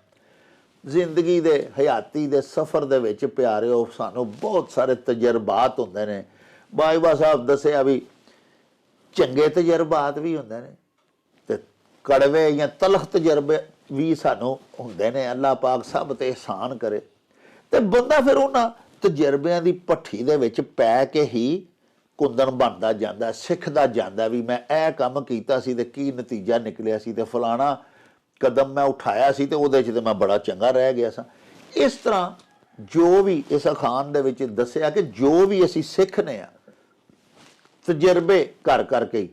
S1: ਜ਼ਿੰਦਗੀ ਦੇ ਹਯਾਤੀ ਦੇ ਸਫ਼ਰ ਦੇ ਵਿੱਚ ਪਿਆਰਿਓ ਸਾਨੂੰ ਬਹੁਤ ਸਾਰੇ ਤਜਰਬਾਤ ਹੁੰਦੇ ਨੇ। ਬਾਜਵਾ ਸਾਹਿਬ ਦੱਸਿਆ ਵੀ ਚੰਗੇ ਤਜਰਬਾਤ ਵੀ ਹੁੰਦੇ ਨੇ ਤੇ ਕੜਵੇ ਜਾਂ ਤਲਖ ਤਜਰਬੇ ਵੀ ਸਾਨੂੰ ਹੁੰਦੇ ਨੇ। ਅੱਲਾਹ ਪਾਕ ਸਭ ਤੇ ਇਹਸਾਨ ਕਰੇ। ਤੇ ਬੰਦਾ ਫਿਰ ਉਹਨਾਂ ਤਜਰਬਿਆਂ ਦੀ ਭੱਠੀ ਦੇ ਵਿੱਚ ਪੈ ਕੇ ਹੀ ਕੁੰਦਨ ਬਣਦਾ ਜਾਂਦਾ, ਸਿੱਖਦਾ ਜਾਂਦਾ ਵੀ ਮੈਂ ਇਹ ਕੰਮ ਕੀਤਾ ਸੀ ਤੇ ਕੀ ਨਤੀਜਾ ਨਿਕਲਿਆ ਸੀ, ਤੇ ਫਲਾਣਾ ਕਦਮ ਮੈਂ ਉਠਾਇਆ ਸੀ ਤੇ ਉਹਦੇ 'ਚ ਤੇ ਮੈਂ ਬੜਾ ਚੰਗਾ ਰਹਿ ਗਿਆ ਸਾਂ। ਇਸ ਤਰ੍ਹਾਂ ਜੋ ਵੀ ਇਸ ਅਖਾਣ ਦੇ ਵਿੱਚ ਦੱਸਿਆ ਕਿ ਜੋ ਵੀ ਅਸੀਂ ਸਿੱਖਨੇ ਆ ਤਜਰਬੇ ਕਰ ਕਰਕੇ ਹੀ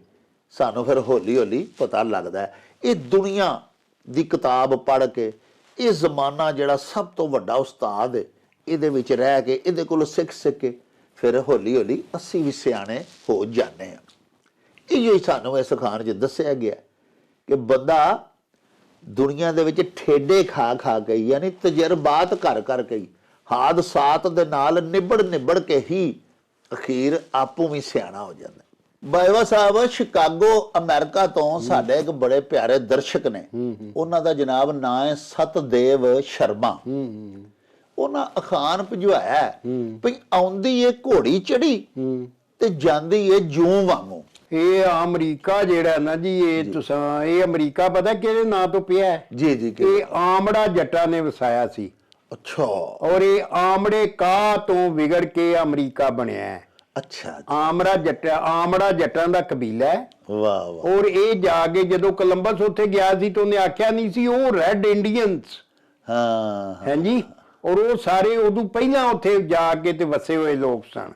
S1: ਸਾਨੂੰ ਫਿਰ ਹੌਲੀ ਹੌਲੀ ਪਤਾ ਲੱਗਦਾ ਹੈ। ਇਹ ਦੁਨੀਆ ਦੀ ਕਿਤਾਬ ਪੜ੍ਹ ਕੇ ਇਹ ਜ਼ਮਾਨਾ ਜਿਹੜਾ ਸਭ ਤੋਂ ਵੱਡਾ ਉਸਤਾਦ ਹੈ, ਇਹਦੇ ਵਿੱਚ ਰਹਿ ਕੇ ਇਹਦੇ ਕੋਲੋਂ ਸਿੱਖ ਕੇ ਫਿਰ ਹੌਲੀ ਹੌਲੀ ਅਸੀਂ ਵੀ ਸਿਆਣੇ ਹੋ ਜਾਂਦੇ ਹਾਂ। ਇਹ ਹੀ ਸਾਨੂੰ ਇਸ ਅਖਾਣ 'ਚ ਦੱਸਿਆ ਗਿਆ ਕਿ ਬੰਦਾ ਦੁਨੀਆ ਦੇ ਵਿੱਚ ਠੇਡੇ ਖਾ ਖਾ ਕੇ, ਯਾਨੀ ਤਜਰਬਾਤ ਕਰ ਕਰਕੇ ਹੀ, ਹਾਦਸਾਤ ਦੇ ਨਾਲ ਨਿਬੜ ਕੇ ਹੀ ਅਖੀਰ ਆਪੂ ਵੀ ਸਿਆਣਾ ਹੋ ਜਾਂਦਾ। ਬਾਜਵਾ ਸਾਹਿਬ, ਸ਼ਿਕਾਗੋ ਅਮਰੀਕਾ ਤੋਂ ਸਾਡੇ ਇੱਕ ਬੜੇ ਪਿਆਰੇ ਦਰਸ਼ਕ ਨੇ, ਉਹਨਾਂ ਦਾ ਜਨਾਬ ਨਾਂ ਹੈ ਸਤਦੇਵ ਸ਼ਰਮਾ। ਉਹਨਾਂ ਅਖਾਣ ਭਿਜਵਾਇਆ ਵੀ ਆਉਂਦੀ ਏ ਘੋੜੀ ਚੜੀ ਤੇ ਜਾਂਦੀ ਏ ਜੂੰ ਵਾਂਗੂ।
S2: ਇਹ ਅਮਰੀਕਾ ਜਿਹੜਾ ਨਾ ਜੀ, ਇਹ ਤੁਸੀਂ ਇਹ ਅਮਰੀਕਾ ਪਤਾ ਕਿਹਦੇ ਨਾਂ ਤੋਂ ਪਿਆ ਹੈ?
S1: ਜੀ ਜੀ।
S2: ਇਹ ਆਮੜਾ ਜੱਟਾਂ ਨੇ ਵਸਾਇਆ ਸੀ।
S1: ਅੱਛਾ।
S2: ਔਰ ਇਹ ਆਮੜੇ ਕਾਹ ਤੋਂ ਵਿਗੜ ਕੇ ਅਮਰੀਕਾ ਬਣਿਆ ਹੈ।
S1: ਅੱਛਾ।
S2: ਆਮੜਾ ਜੱਟਾਂ ਦਾ ਕਬੀਲਾ ਹੈ।
S1: ਵਾਹ ਵਾਹ।
S2: ਔਰ ਇਹ ਜਾ ਕੇ ਜਦੋਂ ਕੋਲੰਬਸ ਉੱਥੇ ਗਿਆ ਸੀ ਤਾਂ ਉਹਨੇ ਆਖਿਆ ਨਹੀਂ ਸੀ ਉਹ ਰੈੱਡ ਇੰਡੀਅਨਸ।
S1: ਹਾਂ।
S2: ਹਾਂਜੀ। ਔਰ ਉਹ ਸਾਰੇ ਉਦੋਂ ਪਹਿਲਾਂ ਉੱਥੇ ਜਾ ਕੇ ਤੇ ਵਸੇ ਹੋਏ ਲੋਕ ਸਨ,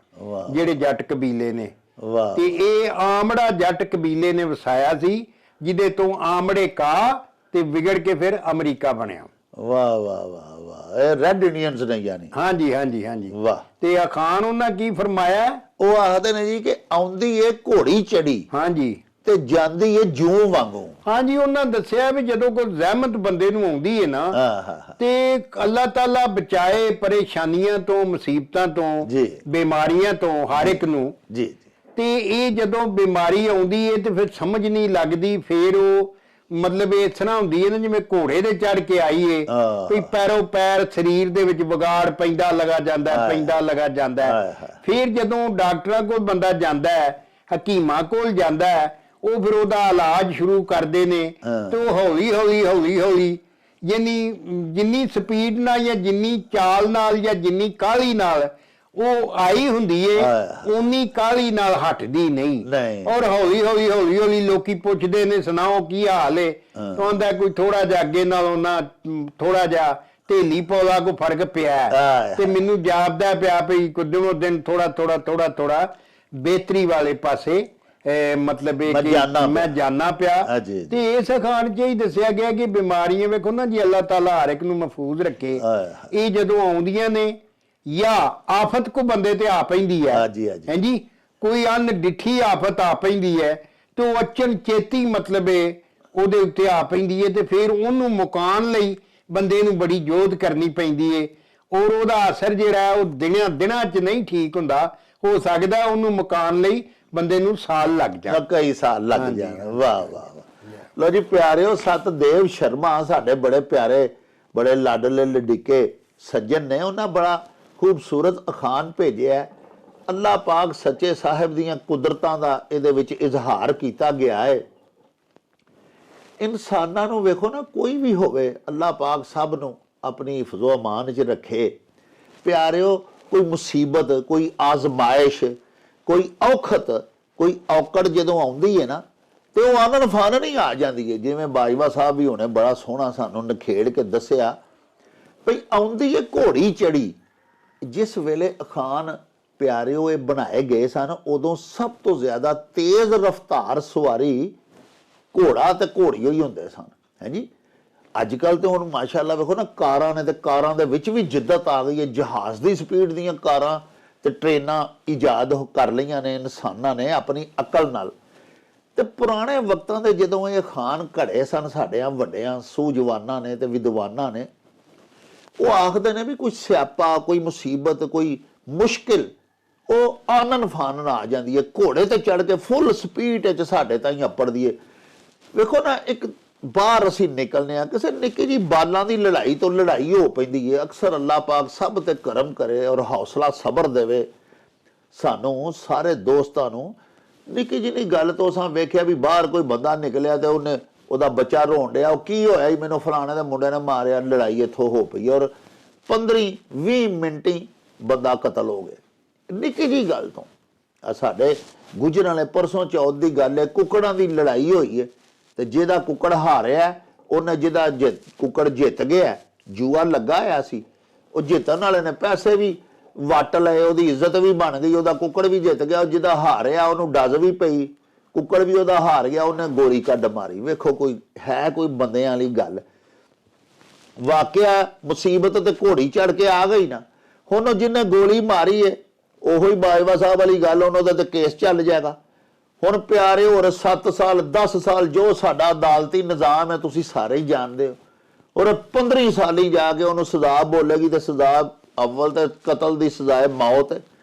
S2: ਜਿਹੜੇ ਜੱਟ ਕਬੀਲੇ ਨੇ।
S1: ਵਾਹ।
S2: ਤੇ ਇਹ ਆਮੜਾ ਜੱਟ ਕਬੀਲੇ ਨੇ ਵਸਾਇਆ ਸੀ, ਜਿਹਦੇ ਤੋਂ ਆਮੜੇ ਕਾ ਤੇ ਵਿਗੜ ਕੇ ਫਿਰ ਅਮਰੀਕਾ ਬਣਿਆ।
S1: ਵਾਹ ਵਾਹ ਵਾਹ ਵਾਹ। ਇਹ ਰੈੱਡ ਇੰਡੀਅਨਸ ਨੇ ਯਾਨੀ।
S2: ਹਾਂਜੀ ਹਾਂਜੀ ਹਾਂਜੀ।
S1: ਵਾਹ।
S2: ਤੇ ਅਖਾਨ ਉਹਨਾਂ ਕੀ ਫਰਮਾਇਆ?
S1: ਉਹ ਆਖਦੇ ਨੇ ਜੀ ਕਿ ਆਉਂਦੀ ਏ ਘੋੜੀ ਚੜੀ
S2: ਹਾਂਜੀ
S1: ਤੇ ਜਾਂਦੀ ਏ ਜੂੰ ਵਾਂਗੂ।
S2: ਹਾਂਜੀ। ਉਹਨਾਂ ਦੱਸਿਆ ਵੀ ਜਦੋਂ ਕੋਈ ਜ਼ਹਿਮਤ ਬੰਦੇ ਨੂੰ ਆਉਂਦੀ ਹੈ ਨਾ, ਤੇ ਅੱਲਾਹ ਤਾਲਾ ਬਚਾਏ ਪਰੇਸ਼ਾਨੀਆਂ ਤੋਂ, ਮੁਸੀਬਤਾਂ ਤੋਂ, ਬਿਮਾਰੀਆਂ ਤੋਂ ਹਰ ਇੱਕ ਨੂੰ।
S1: ਜੀ।
S2: ਤੇ ਇਹ ਜਦੋਂ ਬਿਮਾਰੀ ਆਉਂਦੀ ਹੈ ਤੇ ਫਿਰ ਸਮਝ ਨਹੀਂ ਲੱਗਦੀ, ਫਿਰ ਉਹ ਮਤਲਬ ਇਸ ਤਰ੍ਹਾਂ ਹੁੰਦੀ ਹੈ ਨਾ ਜਿਵੇਂ ਘੋੜੇ ਦੇ ਚੜ ਕੇ ਆਈਏ, ਵੀ ਪੈਰੋਂ ਪੈਰ ਸਰੀਰ ਦੇ ਵਿੱਚ ਵਿਗਾੜ ਪੈਂਦਾ ਲਗਾ ਜਾਂਦਾ। ਫਿਰ ਜਦੋਂ ਡਾਕਟਰਾਂ ਕੋਲ ਬੰਦਾ ਜਾਂਦਾ ਹੈ, ਹਕੀਮਾਂ ਕੋਲ ਜਾਂਦਾ ਹੈ, ਉਹ ਫਿਰ ਉਹਦਾ ਇਲਾਜ ਸ਼ੁਰੂ ਕਰਦੇ ਨੇ। ਤੇ ਉਹ ਹੌਲੀ ਜਿੰਨੀ ਸਪੀਡ ਨਾਲ ਜਾਂ ਜਿੰਨੀ ਚਾਲ ਨਾਲ ਜਾਂ ਜਿੰਨੀ ਕਾਹਲੀ ਨਾਲ ਉਹ ਆਈ ਹੁੰਦੀ ਏ, ਉਨੀ ਕਾਹਲੀ ਨਾਲ ਹਟਦੀ ਨਹੀਂ। ਔਰ ਹੌਲੀ ਲੋਕੀ ਪੁੱਛਦੇ ਨੇ ਸੁਣਾਓ ਕੀ ਹਾਲ ਏ, ਕਹਿੰਦਾ ਕੋਈ ਥੋੜਾ ਜਿਹਾ ਅੱਗੇ ਨਾਲੋਂ ਨਾ ਥੋੜਾ ਜਿਹਾ ਢੇਲੀ ਪੌਦਾ ਕੋ ਫਰਕ ਪਿਆ ਤੇ ਮੈਨੂੰ ਜਾਪਦਾ ਪਿਆ ਵੀ ਕੁਝ ਦਿਨ ਥੋੜਾ ਬਿਹਤਰੀ ਵਾਲੇ ਪਾਸੇ ਮਤਲਬ ਇਹ ਕਿ ਮੈਂ ਜਾਣਾ ਪਿਆ। ਤੇ ਇਸ ਅਖਾਣ 'ਚ ਹੀ ਦੱਸਿਆ ਗਿਆ ਕਿ ਬਿਮਾਰੀਆਂ ਵੇਖੋ ਨਾ ਜੀ, ਅੱਲਾਹ ਤਾਲਾ ਹਰ ਇੱਕ ਨੂੰ ਮਹਿਫੂਜ਼ ਰੱਖੇ। ਇਹ ਜਦੋਂ ਆਉਂਦੀਆਂ ਨੇ ਜਾਂ ਆਫਤ ਕੋ ਬੰਦੇ ਤੇ ਆ ਪੈਂਦੀ ਹੈ,
S1: ਹਾਂਜੀ, ਹਾਂਜੀ।
S2: ਹਾਂਜੀ, ਕੋਈ ਅਣਡਿੱਠੀ ਆਫਤ ਆ ਪੈਂਦੀ ਹੈ ਤੇ ਉਹ ਅਚਨ ਚੇਤੀ ਮਤਲਬ ਹੈ ਉਹਦੇ ਉੱਤੇ ਆ ਪੈਂਦੀ ਹੈ, ਤੇ ਫਿਰ ਉਹਨੂੰ ਮੁਕਾਉਣ ਲਈ ਬੰਦੇ ਨੂੰ ਬੜੀ ਜੋਧ ਕਰਨੀ ਪੈਂਦੀ ਹੈ। ਔਰ ਉਹਦਾ ਅਸਰ ਜਿਹੜਾ ਹੈ ਉਹ ਦਿਨਾਂ 'ਚ ਨਹੀਂ ਠੀਕ ਹੁੰਦਾ, ਹੋ ਸਕਦਾ ਉਹਨੂੰ ਮੁਕਾਉਣ ਲਈ ਬੰਦੇ ਨੂੰ ਸਾਲ ਲੱਗ ਜਾਣ,
S1: ਕਈ ਸਾਲ ਲੱਗ ਜਾਣ। ਵਾਹ ਵਾਹ ਵਾਹ। ਲੋ ਜੀ ਪਿਆਰਿਓ, ਸਤਦੇਵ ਸ਼ਰਮਾ ਸਾਡੇ ਬੜੇ ਪਿਆਰੇ, ਬੜੇ ਲਾਡਲੇ ਲਡਿੱਕੇ ਸੱਜਣ ਨੇ, ਉਹਨਾਂ ਬੜਾ ਖੂਬਸੂਰਤ ਅਖਾਨ ਭੇਜਿਆ। ਅੱਲਾਹ ਪਾਕ ਸੱਚੇ ਸਾਹਿਬ ਦੀਆਂ ਕੁਦਰਤਾਂ ਦਾ ਇਹਦੇ ਵਿੱਚ ਇਜ਼ਹਾਰ ਕੀਤਾ ਗਿਆ ਹੈ। ਇਨਸਾਨਾਂ ਨੂੰ ਵੇਖੋ ਨਾ, ਕੋਈ ਵੀ ਹੋਵੇ, ਅੱਲਾਹ ਪਾਕ ਸਭ ਨੂੰ ਆਪਣੀ ਹਿਫਜ਼ੋ ਅਮਾਨ 'ਚ ਰੱਖੇ। ਪਿਆਰਿਓ, ਕੋਈ ਮੁਸੀਬਤ, ਕੋਈ ਆਜ਼ਮਾਇਸ਼, ਕੋਈ ਔਖਤ, ਕੋਈ ਔਕੜ ਜਦੋਂ ਆਉਂਦੀ ਹੈ ਨਾ, ਤੇ ਉਹ ਆਨਨ ਫਾਨਨ ਹੀ ਆ ਜਾਂਦੀ ਹੈ। ਜਿਵੇਂ ਬਾਜਵਾ ਸਾਹਿਬ ਵੀ ਹੁਣੇ ਬੜਾ ਸੋਹਣਾ ਸਾਨੂੰ ਨਿਖੇੜ ਕੇ ਦੱਸਿਆ ਭਈ ਆਉਂਦੀ ਹੈ ਘੋੜੀ ਚੜੀ। ਜਿਸ ਵੇਲੇ ਅਖਾਨ ਪਿਆਰਿਓ ਇਹ ਬਣਾਏ ਗਏ ਸਨ, ਉਦੋਂ ਸਭ ਤੋਂ ਜ਼ਿਆਦਾ ਤੇਜ਼ ਰਫ਼ਤਾਰ ਸਵਾਰੀ ਘੋੜਾ ਤੇ ਘੋੜੀ ਹੀ ਹੁੰਦੇ ਸਨ, ਹੈ ਜੀ। ਅੱਜ ਕੱਲ ਤੇ ਹੁਣ ਮਾਸ਼ਾਅੱਲਾ ਵੇਖੋ ਨਾ, ਕਾਰਾਂ ਨੇ, ਤੇ ਕਾਰਾਂ ਦੇ ਵਿੱਚ ਵੀ ਜਿੱਦਤ ਆ ਗਈ ਹੈ। ਜਹਾਜ਼ ਦੀ ਸਪੀਡ ਦੀਆਂ ਕਾਰਾਂ ਤੇ ਟ੍ਰੇਨਾਂ ਇਜਾਦ ਕਰ ਲਈਆਂ ਨੇ ਇਨਸਾਨਾਂ ਨੇ ਆਪਣੀ ਅਕਲ ਨਾਲ। ਤੇ ਪੁਰਾਣੇ ਵਕਤਾਂ ਦੇ ਜਦੋਂ ਇਹ ਅਖਾਨ ਘੜੇ ਸਨ, ਸਾਡਿਆਂ ਵੱਡਿਆਂ ਸੂਝਵਾਨਾਂ ਨੇ ਤੇ ਵਿਦਵਾਨਾਂ ਨੇ, ਉਹ ਆਖਦੇ ਨੇ ਵੀ ਕੋਈ ਸਿਆਪਾ, ਕੋਈ ਮੁਸੀਬਤ, ਕੋਈ ਮੁਸ਼ਕਿਲ, ਉਹ ਆਨਨ ਫਾਨਨ ਆ ਜਾਂਦੀ ਹੈ। ਘੋੜੇ ਤੇ ਚੜ ਕੇ ਫੁੱਲ ਸਪੀਡ 'ਚ ਸਾਡੇ ਤਾਈਂ ਅੱਪੜਦੀ ਹੈ। ਵੇਖੋ ਨਾ, ਇੱਕ ਬਾਹਰ ਅਸੀਂ ਨਿਕਲਨੇ ਆ, ਕਿਸੇ ਨਿੱਕੀ ਜੀ ਬਾਲਾਂ ਦੀ ਲੜਾਈ ਤੋਂ ਲੜਾਈ ਹੋ ਪੈਂਦੀ ਹੈ। ਅਕਸਰ ਅੱਲਾਹ ਪਾਕ ਸਭ ਤੇ ਕਰਮ ਕਰੇ ਔਰ ਹੌਸਲਾ ਸਬਰ ਦੇਵੇ ਸਾਨੂੰ ਸਾਰੇ ਦੋਸਤਾਂ ਨੂੰ। ਨਿੱਕੀ ਜਿਹੀ ਗੱਲ ਤੋਂ ਅਸਾਂ ਵੇਖਿਆ ਵੀ ਬਾਹਰ ਕੋਈ ਬੰਦਾ ਨਿਕਲਿਆ ਤੇ ਉਹਦਾ ਬੱਚਾ ਰੋਣ ਡਿਆ, ਉਹ ਕੀ ਹੋਇਆ ਜੀ, ਮੈਨੂੰ ਫਲਾਣੇ ਦੇ ਮੁੰਡੇ ਨੇ ਮਾਰਿਆ, ਲੜਾਈ ਇੱਥੋਂ ਹੋ ਪਈ ਔਰ 15-20 ਮਿੰਟ ਹੀ ਬੰਦਾ ਕਤਲ ਹੋ ਗਿਆ ਨਿੱਕੀ ਜਿਹੀ ਗੱਲ ਤੋਂ। ਸਾਡੇ ਗੁਜਰਨ ਵਾਲੇ ਪਰਸੋਂ ਚੌਥ ਦੀ ਗੱਲ ਹੈ, ਕੁੱਕੜਾਂ ਦੀ ਲੜਾਈ ਹੋਈ ਹੈ ਤੇ ਜਿਹਦਾ ਕੁੱਕੜ ਹਾਰਿਆ, ਉਹਨੇ ਜਿਹਦਾ ਕੁੱਕੜ ਜਿੱਤ ਗਿਆ, ਜੂਆ ਲੱਗਾ ਹੋਇਆ ਸੀ, ਉਹ ਜਿੱਤਣ ਵਾਲੇ ਨੇ ਪੈਸੇ ਵੀ ਵੱਟ ਲਏ, ਉਹਦੀ ਇੱਜ਼ਤ ਵੀ ਬਣ ਗਈ, ਉਹਦਾ ਕੁੱਕੜ ਵੀ ਜਿੱਤ ਗਿਆ। ਜਿਹਦਾ ਹਾਰਿਆ ਉਹਨੂੰ ਡਜ਼ ਵੀ ਪਈ, ਕੁੱਕੜ ਵੀ ਉਹਦਾ ਹਾਰ ਗਿਆ, ਉਹਨੇ ਗੋਲੀ ਕੱਢ ਮਾਰੀ। ਵੇਖੋ ਕੋਈ ਹੈ ਕੋਈ ਬੰਦਿਆਂ ਵਾਲੀ ਗੱਲ। ਵਾਕਿਆ ਮੁਸੀਬਤ ਤੇ ਘੋੜੀ ਚੜ ਕੇ ਆ ਗਈ ਨਾ। ਹੁਣ ਜਿਹਨੇ ਗੋਲੀ ਮਾਰੀ ਹੈ, ਉਹੋ ਹੀ ਬਾਜਵਾ ਸਾਹਿਬ ਵਾਲੀ ਗੱਲ, ਉਹਨਾਂ ਦਾ ਤੇ ਕੇਸ ਚੱਲ ਜਾਏਗਾ। ਹੁਣ ਪਿਆਰੇ, ਹੋਰ 7 ਸਾਲ 10 ਸਾਲ ਜੋ ਸਾਡਾ ਅਦਾਲਤੀ ਨਿਜ਼ਾਮ ਹੈ ਤੁਸੀਂ ਸਾਰੇ ਹੀ ਜਾਣਦੇ ਹੋ, ਔਰ 15 ਸਾਲ ਹੀ ਜਾ ਕੇ ਉਹਨੂੰ ਸਜ਼ਾ ਬੋਲੇਗੀ, ਤੇ ਸਜ਼ਾ ਅਵਲ ਤੇ ਕਤਲ ਦੀ ਸਜ਼ਾ ਹੈ ਮੌਤ।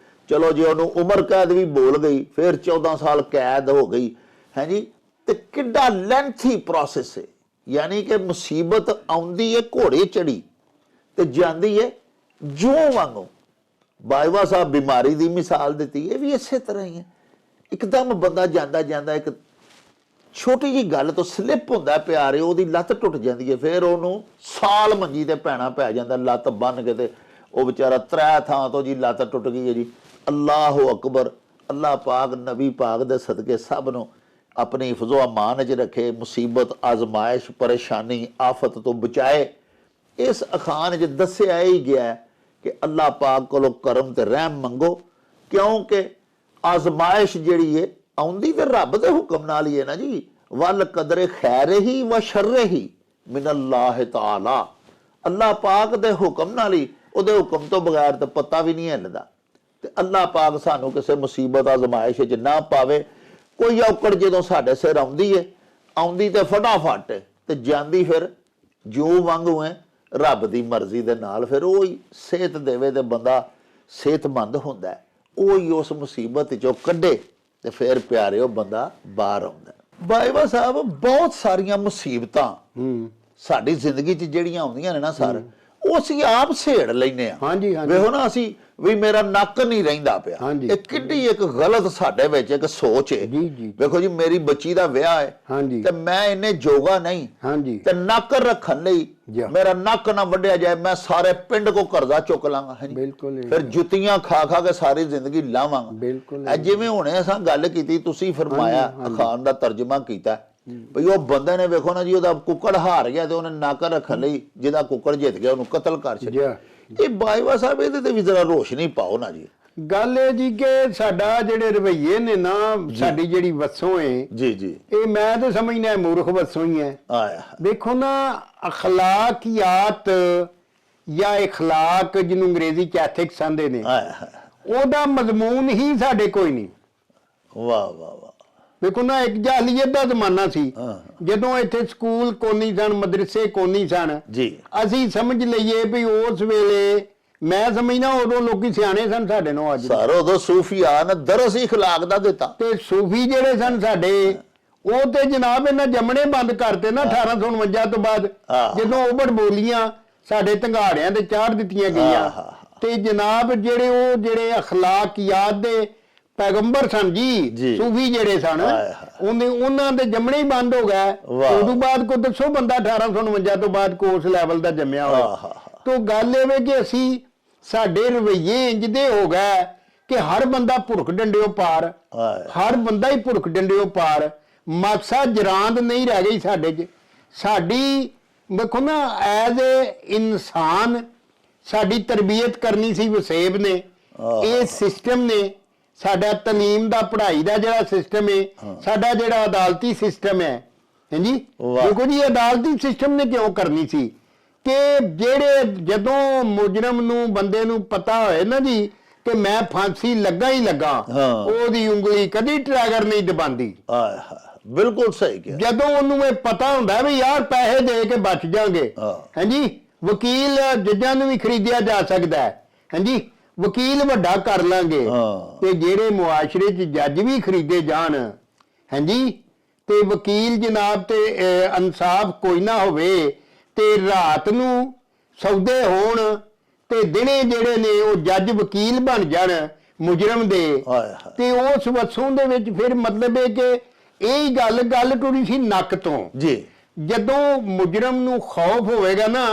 S1: ਚਲੋ ਜੇ ਉਹਨੂੰ ਉਮਰ ਕੈਦ ਵੀ ਬੋਲ ਗਈ, ਫਿਰ 14 ਸਾਲ ਕੈਦ ਹੋ ਗਈ, ਹੈ ਜੀ। ਤੇ ਕਿੱਡਾ ਲੈਂਥੀ ਪ੍ਰੋਸੈਸ ਹੈ। ਯਾਨੀ ਕਿ ਮੁਸੀਬਤ ਆਉਂਦੀ ਹੈ ਘੋੜੇ ਚੜੀ ਤੇ ਜਾਂਦੀ ਹੈ ਜੂੰ ਵਾਂਗੂ। ਬਾਜਵਾ ਸਾਹਿਬ ਬਿਮਾਰੀ ਦੀ ਮਿਸਾਲ ਦਿੱਤੀ, ਇਹ ਵੀ ਇਸੇ ਤਰ੍ਹਾਂ ਹੀ ਹੈ। ਇੱਕਦਮ ਬੰਦਾ ਜਾਂਦਾ ਜਾਂਦਾ ਇੱਕ ਛੋਟੀ ਜੀ ਗੱਲ ਤੋਂ ਸਲਿੱਪ ਹੁੰਦਾ ਪਿਆਰੇ, ਉਹਦੀ ਲੱਤ ਟੁੱਟ ਜਾਂਦੀ ਹੈ, ਫਿਰ ਉਹਨੂੰ ਸਾਲ ਮੰਜੀ ਤੇ ਪੈਣਾ ਪੈ ਜਾਂਦਾ, ਲੱਤ ਬੰਨ ਕੇ, ਤੇ ਉਹ ਵਿਚਾਰਾ 3 ਥਾਂ ਤੋਂ ਜੀ ਲੱਤ ਟੁੱਟ ਗਈ ਹੈ ਜੀ। ਅੱਲਾਹੁ ਅਕਬਰ। ਅੱਲਾਹ ਪਾਕ ਨਬੀ ਪਾਕ ਦੇ ਸਦਕੇ ਸਭ ਨੂੰ ਆਪਣੀ ਹਿਫਜ਼ੋ ਅਮਾਨ 'ਚ ਰੱਖੇ, ਮੁਸੀਬਤ, ਆਜ਼ਮਾਇਸ਼, ਪਰੇਸ਼ਾਨੀ, ਆਫਤ ਤੋਂ ਬਚਾਏ। ਇਸ ਅਖਾਨ 'ਚ ਦੱਸਿਆ ਹੀ ਗਿਆ ਕਿ ਅੱਲਾਹ ਪਾਕ ਕੋਲੋਂ ਕਰਮ ਤੇ ਰਹਿਮ ਮੰਗੋ, ਕਿਉਂਕਿ ਆਜ਼ਮਾਇਸ਼ ਜਿਹੜੀ ਹੈ ਆਉਂਦੀ ਤੇ ਰੱਬ ਦੇ ਹੁਕਮ ਨਾਲ ਹੀ ਹੈ ਨਾ ਜੀ। ਵੱਲ ਕਦਰੇ ਖੈਰ ਹੀ ਵ ਸ਼ਰ ਹੀ ਮਿਨ ਅੱਲਾਹ ਤਾਲਾ। ਅੱਲਾਹ ਪਾਕ ਦੇ ਹੁਕਮ ਨਾਲ ਹੀ, ਉਹਦੇ ਹੁਕਮ ਤੋਂ ਬਗੈਰ ਤਾਂ ਪਤਾ ਵੀ ਨਹੀਂ ਹਿੱਲਦਾ। ਤੇ ਅੱਲਾਹ ਪਾਕ ਸਾਨੂੰ ਕਿਸੇ ਮੁਸੀਬਤ ਆਜ਼ਮਾਇਸ਼ 'ਚ ਨਾ ਪਾਵੇ। ਕੋਈ ਔਕੜ ਜਦੋਂ ਸਾਡੇ ਸਿਰ ਆਉਂਦੀ ਹੈ, ਆਉਂਦੀ ਤੇ ਫਟਾਫਟ ਤੇ ਜਾਂਦੀ ਫਿਰ ਜੋ ਵਾਂਗੂ ਹੈ ਰੱਬ ਦੀ ਮਰਜ਼ੀ ਦੇ ਨਾਲ। ਫਿਰ ਉਹ ਹੀ ਸਿਹਤ ਦੇਵੇ ਤੇ ਬੰਦਾ ਸਿਹਤਮੰਦ ਹੁੰਦਾ, ਉਹ ਹੀ ਉਸ ਮੁਸੀਬਤ 'ਚੋਂ ਕੱਢੇ ਤੇ ਫਿਰ ਪਿਆਰੇ ਉਹ ਬੰਦਾ ਬਾਹਰ ਆਉਂਦਾ। ਬਾਜਵਾ ਸਾਹਿਬ, ਬਹੁਤ ਸਾਰੀਆਂ ਮੁਸੀਬਤਾਂ ਸਾਡੀ ਜ਼ਿੰਦਗੀ 'ਚ ਜਿਹੜੀਆਂ ਆਉਂਦੀਆਂ ਨੇ ਨਾ ਸਰ, ਉਹ ਅਸੀਂ ਆਪ ਛੇੜ ਲੈਨੇ ਆ।
S2: ਹਾਂਜੀ ਹਾਂਜੀ।
S1: ਵੇਖੋ ਨਾ, ਅਸੀਂ ਵੀ ਮੇਰਾ ਨੱਕ ਨਹੀਂ ਰਹਿੰਦਾ ਪਿਆ,
S2: ਹਾਂਜੀ।
S1: ਇਹ ਕਿੱਡੀ ਇੱਕ ਗਲਤ ਸਾਡੇ ਵਿੱਚ ਇੱਕ ਸੋਚ ਹੈ।
S2: ਜੀ ਜੀ।
S1: ਵੇਖੋ ਜੀ, ਮੇਰੀ ਬੱਚੀ ਦਾ ਵਿਆਹ ਹੈ,
S2: ਹਾਂਜੀ।
S1: ਤੇ ਮੈਂ ਇੰਨੇ ਜੋਗਾ ਨਹੀਂ,
S2: ਹਾਂਜੀ।
S1: ਤੇ ਨੱਕ ਰੱਖਣ ਲਈ ਮੇਰਾ ਨੱਕ ਨਾ ਵੱਢਿਆ ਜਾਏ, ਮੈਂ ਸਾਰੇ ਪਿੰਡ ਕੋ ਕਰਜ਼ਾ ਚੁੱਕ ਲਾਂਗਾ।
S2: ਬਿਲਕੁਲ।
S1: ਫਿਰ ਜੁੱਤੀਆਂ ਖਾ ਖਾ ਕੇ ਸਾਰੀ ਜ਼ਿੰਦਗੀ ਲਾਵਾਂਗਾ।
S2: ਬਿਲਕੁਲ।
S1: ਜਿਵੇਂ ਹੁਣੇ ਅਸਾਂ ਗੱਲ ਕੀਤੀ, ਤੁਸੀਂ ਫਰਮਾਇਆ, ਅਖਾਨ ਦਾ ਤਰਜਮਾ ਕੀਤਾ ਭਈ ਉਹ ਬੰਦੇ ਨੇ ਵੇਖੋ ਨਾ ਜੀ, ਉਹਦਾ ਕੁੱਕੜ ਹਾਰ ਗਿਆ ਤੇ ਉਹਨੇ ਨੱਕ ਰੱਖਣ ਲਈ ਜਿਹਦਾ ਕੁੱਕੜ ਜਿੱਤ ਗਿਆ ਉਹਨੂੰ ਕਤਲ ਕਰ ਛੱਡਿਆ। ਇਹ ਬਾਜਵਾ ਸਾਹਿਬ, ਇਹਦੇ ਤੇ ਵੀ ਜ਼ਰਾ ਰੋਸ਼ਨੀ ਪਾਓ ਨਾ ਜੀ।
S2: ਗੱਲ ਇਹ ਜੀ ਕਿ ਸਾਡਾ ਜਿਹੜੇ ਰਵਈਏ ਨੇ ਨਾ, ਸਾਡੀ ਜਿਹੜੀ ਵਸੋਂ ਹੈ
S1: ਜੀ ਜੀ,
S2: ਇਹ ਮੈਂ ਤਾਂ ਸਮਝਦਾ ਮੂਰਖ ਵਸੋਂ ਹੀ ਹੈ।
S1: ਆਇਆ
S2: ਦੇਖੋ ਨਾ, ਅਖਲਾਕੀਆਤ ਜਾਂ ਇਖਲਾਕ ਜਿਹਨੂੰ ਅੰਗਰੇਜ਼ੀ ਚ ਐਥਿਕਸ ਆਂਦੇ ਨੇ,
S1: ਹਾਏ ਹਾਏ
S2: ਉਹਦਾ ਮਜ਼ਮੂਨ ਹੀ ਸਾਡੇ ਕੋਈ ਨਹੀਂ।
S1: ਵਾਹ ਵਾਹ ਵਾਹ
S2: ਵੇਖੋ ਨਾ, ਇੱਕ ਜਾਹਲੀਅਤ ਦਾ ਜ਼ਮਾਨਾ ਸੀ,
S1: ਹਾਂ।
S2: ਜਦੋਂ ਇੱਥੇ ਸਕੂਲ ਕੋਨੀ ਸਨ, ਮਦਰਸੇ ਕੋਨੀ ਸਨ,
S1: ਜੀ
S2: ਅਸੀਂ ਸਮਝ ਲਈਏ ਵੀ ਉਸ ਵੇਲੇ, ਮੈਂ ਸਮਝਣਾ ਉਦੋਂ ਲੋਕੀ ਸਿਆਣੇ ਸਨ ਸਾਡੇ ਨੂੰ ਅੱਜ।
S1: ਸਰ ਉਦੋਂ ਸੂਫੀਆਨ ਦਰਸ ਇਖਲਾਕ ਦਾ ਦਿੱਤਾ।
S2: ਤੇ ਸੂਫੀ ਜਿਹੜੇ ਸਨ ਸਾਡੇ, ਉਹ ਤੇ ਜਨਾਬ ਇਹਨਾਂ ਜੰਮਣੇ ਬੰਦ ਕਰਤੇ ਨਾ 1849 ਤੋਂ ਬਾਅਦ,
S1: ਹਾਂ।
S2: ਜਦੋਂ ਉਬੜ ਬੋਲੀਆਂ ਸਾਡੇ ਧੰਗਾੜਿਆਂ ਤੇ ਚਾੜ ਦਿੱਤੀਆਂ ਗਈਆਂ।
S1: ਹਾਂ।
S2: ਤੇ ਜਨਾਬ ਜਿਹੜੇ ਅਖਲਾਕਿਆਤ ਦੇ ਪੈਗੰਬਰ ਸਨ
S1: ਜੀ।
S2: ਜੀ, ਸੂਫੀ ਜਿਹੜੇ ਸਨ,
S1: ਹਾਏ
S2: ਉਹਨਾਂ ਦੇ ਜੰਮਣੇ ਹੀ ਬੰਦ ਹੋ ਗਏ।
S1: ਵਾਹ।
S2: ਉਦੋਂ ਬਾਅਦ ਕੋਈ ਦੱਸੋ ਬੰਦਾ 1849 ਤੋਂ ਬਾਅਦ ਕੋਸ ਲੈਵਲ ਦਾ ਜੰਮਿਆ ਹੋਇਆ। ਤੋਂ ਗੱਲ ਇਹ ਵੇ ਕਿ ਅਸੀਂ, ਸਾਡੇ ਰਵੱਈਏ ਇੰਜ ਦੇ ਹੋ ਗਏ ਕਿ ਹਰ ਬੰਦਾ ਭੁੜਕ ਡੰਡਿਓ ਪਾਰ, ਹਰ ਬੰਦਾ ਹੀ ਭੁੜਕ ਡੰਡਿਓ ਪਾਰ। ਮਕਸਾ ਜਰਾਂਦ ਨਹੀਂ ਰਹਿ ਗਈ ਸਾਡੇ 'ਚ। ਸਾਡੀ ਵੇਖੋ ਨਾ, ਐਜ਼ ਏ ਇਨਸਾਨ ਸਾਡੀ ਤਰਬੀਅਤ ਕਰਨੀ ਸੀ ਵਸੇਬ ਨੇ, ਇਹ ਸਿਸਟਮ ਨੇ ਸਾਡਾ ਤਾਲੀਮ ਦਾ, ਪੜ੍ਹਾਈ ਦਾ ਜਿਹੜਾ ਸਿਸਟਮ ਹੈ, ਸਾਡਾ ਜਿਹੜਾ ਅਦਾਲਤੀ ਸਿਸਟਮ ਹੈ, ਹਾਂਜੀ। ਦੇਖੋ ਜੀ, ਅਦਾਲਤੀ ਸਿਸਟਮ ਨੇ ਕਿਉਂ ਕਰਨੀ ਸੀ ਕਿ ਜਿਹੜੇ, ਜਦੋਂ ਮੁਜਰਮ ਨੂੰ, ਬੰਦੇ ਨੂੰ ਪਤਾ ਹੋਏ ਨਾ ਜੀ ਕਿ ਮੈਂ ਫਾਂਸੀ ਲੱਗਾ ਹੀ ਲੱਗਾ, ਉਹਦੀ ਉਂਗਲੀ ਕਦੀ ਟਰੈਗਰ ਨਹੀਂ ਦਬਾਉਂਦੀ।
S1: ਬਿਲਕੁਲ ਸਹੀ ਕਿਹਾ।
S2: ਜਦੋਂ ਉਹਨੂੰ ਇਹ ਪਤਾ ਹੁੰਦਾ ਵੀ ਯਾਰ ਪੈਸੇ ਦੇ ਕੇ ਬਚ ਜਾਾਂਗੇ, ਹਾਂਜੀ, ਵਕੀਲ ਜੱਜਾਂ ਨੂੰ ਵੀ ਖਰੀਦਿਆ ਜਾ ਸਕਦਾ ਹੈ, ਹਾਂਜੀ, ਵਕੀਲ ਵੱਡਾ ਕਰ ਲਾਂਗੇ, ਤੇ ਜਿਹੜੇ ਮੁਆਸ਼ਰੇ 'ਚ ਜੱਜ ਵੀ ਖਰੀਦੇ ਜਾਣ, ਹਾਂਜੀ, ਤੇ ਵਕੀਲ ਜਨਾਬ ਤੇ ਇਨਸਾਫ ਕੋਈ ਨਾ ਹੋਵੇ, ਤੇ ਰਾਤ ਨੂੰ ਸੌਦੇ ਹੋਣ, ਤੇ ਦਿਨੇ ਜਿਹੜੇ ਨੇ ਉਹ ਜੱਜ ਵਕੀਲ ਬਣ ਜਾਣ ਮੁਜਰਮ ਦੇ, ਤੇ ਉਸ ਵਸੋਂ ਦੇ ਵਿੱਚ ਫਿਰ ਮਤਲਬ ਹੈ ਕਿ ਇਹ ਗੱਲ ਟੁਰੀ ਸੀ ਨੱਕ ਤੋਂ
S1: ਜੀ।
S2: ਜਦੋਂ ਮੁਜਰਮ ਨੂੰ ਖੌਫ ਹੋਵੇਗਾ ਨਾ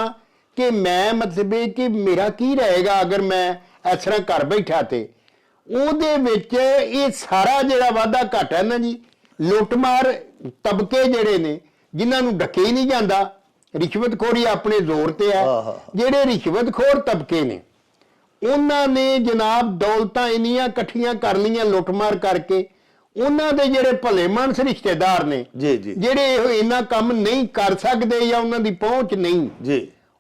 S2: ਕਿ ਮੈਂ ਮਤਲਬ ਇਹ ਕਿ ਮੇਰਾ ਕੀ ਰਹੇਗਾ ਅਗਰ ਮੈਂ ਇਸ ਤਰ੍ਹਾਂ ਘਰ ਬੈਠਾ, ਤੇ ਉਹਦੇ ਵਿੱਚ ਇਹ ਸਾਰਾ ਜਿਹੜਾ ਵਾਧਾ ਘਾਟਾ ਨਾ ਜੀ, ਲੁੱਟਮਾਰ ਤਬਕੇ ਜਿਹੜੇ ਨੇ ਜਿਨ੍ਹਾਂ ਨੂੰ ਡੱਕੇ ਹੀ ਨਹੀਂ ਜਾਂਦਾ, ਰਿਸ਼ਵਤਖੋਰੀ ਆਪਣੇ ਜ਼ੋਰ ਤੇ ਹੈ, ਜਿਹੜੇ ਰਿਸ਼ਵਤਖੋਰ ਤਬਕੇ ਨੇ ਉਹਨਾਂ ਨੇ ਜਨਾਬ ਦੌਲਤਾਂ ਇੰਨੀਆਂ ਇਕੱਠੀਆਂ ਕਰ ਲਈਆਂ ਲੁੱਟਮਾਰ ਕਰਕੇ। ਉਹਨਾਂ ਦੇ ਜਿਹੜੇ ਭਲੇ ਮਾਨਸ ਰਿਸ਼ਤੇਦਾਰ ਨੇ, ਜਿਹੜੇ ਇਹ ਇੰਨਾ ਕੰਮ ਨਹੀਂ ਕਰ ਸਕਦੇ ਜਾਂ ਉਹਨਾਂ ਦੀ ਪਹੁੰਚ ਨਹੀਂ ਜੀ,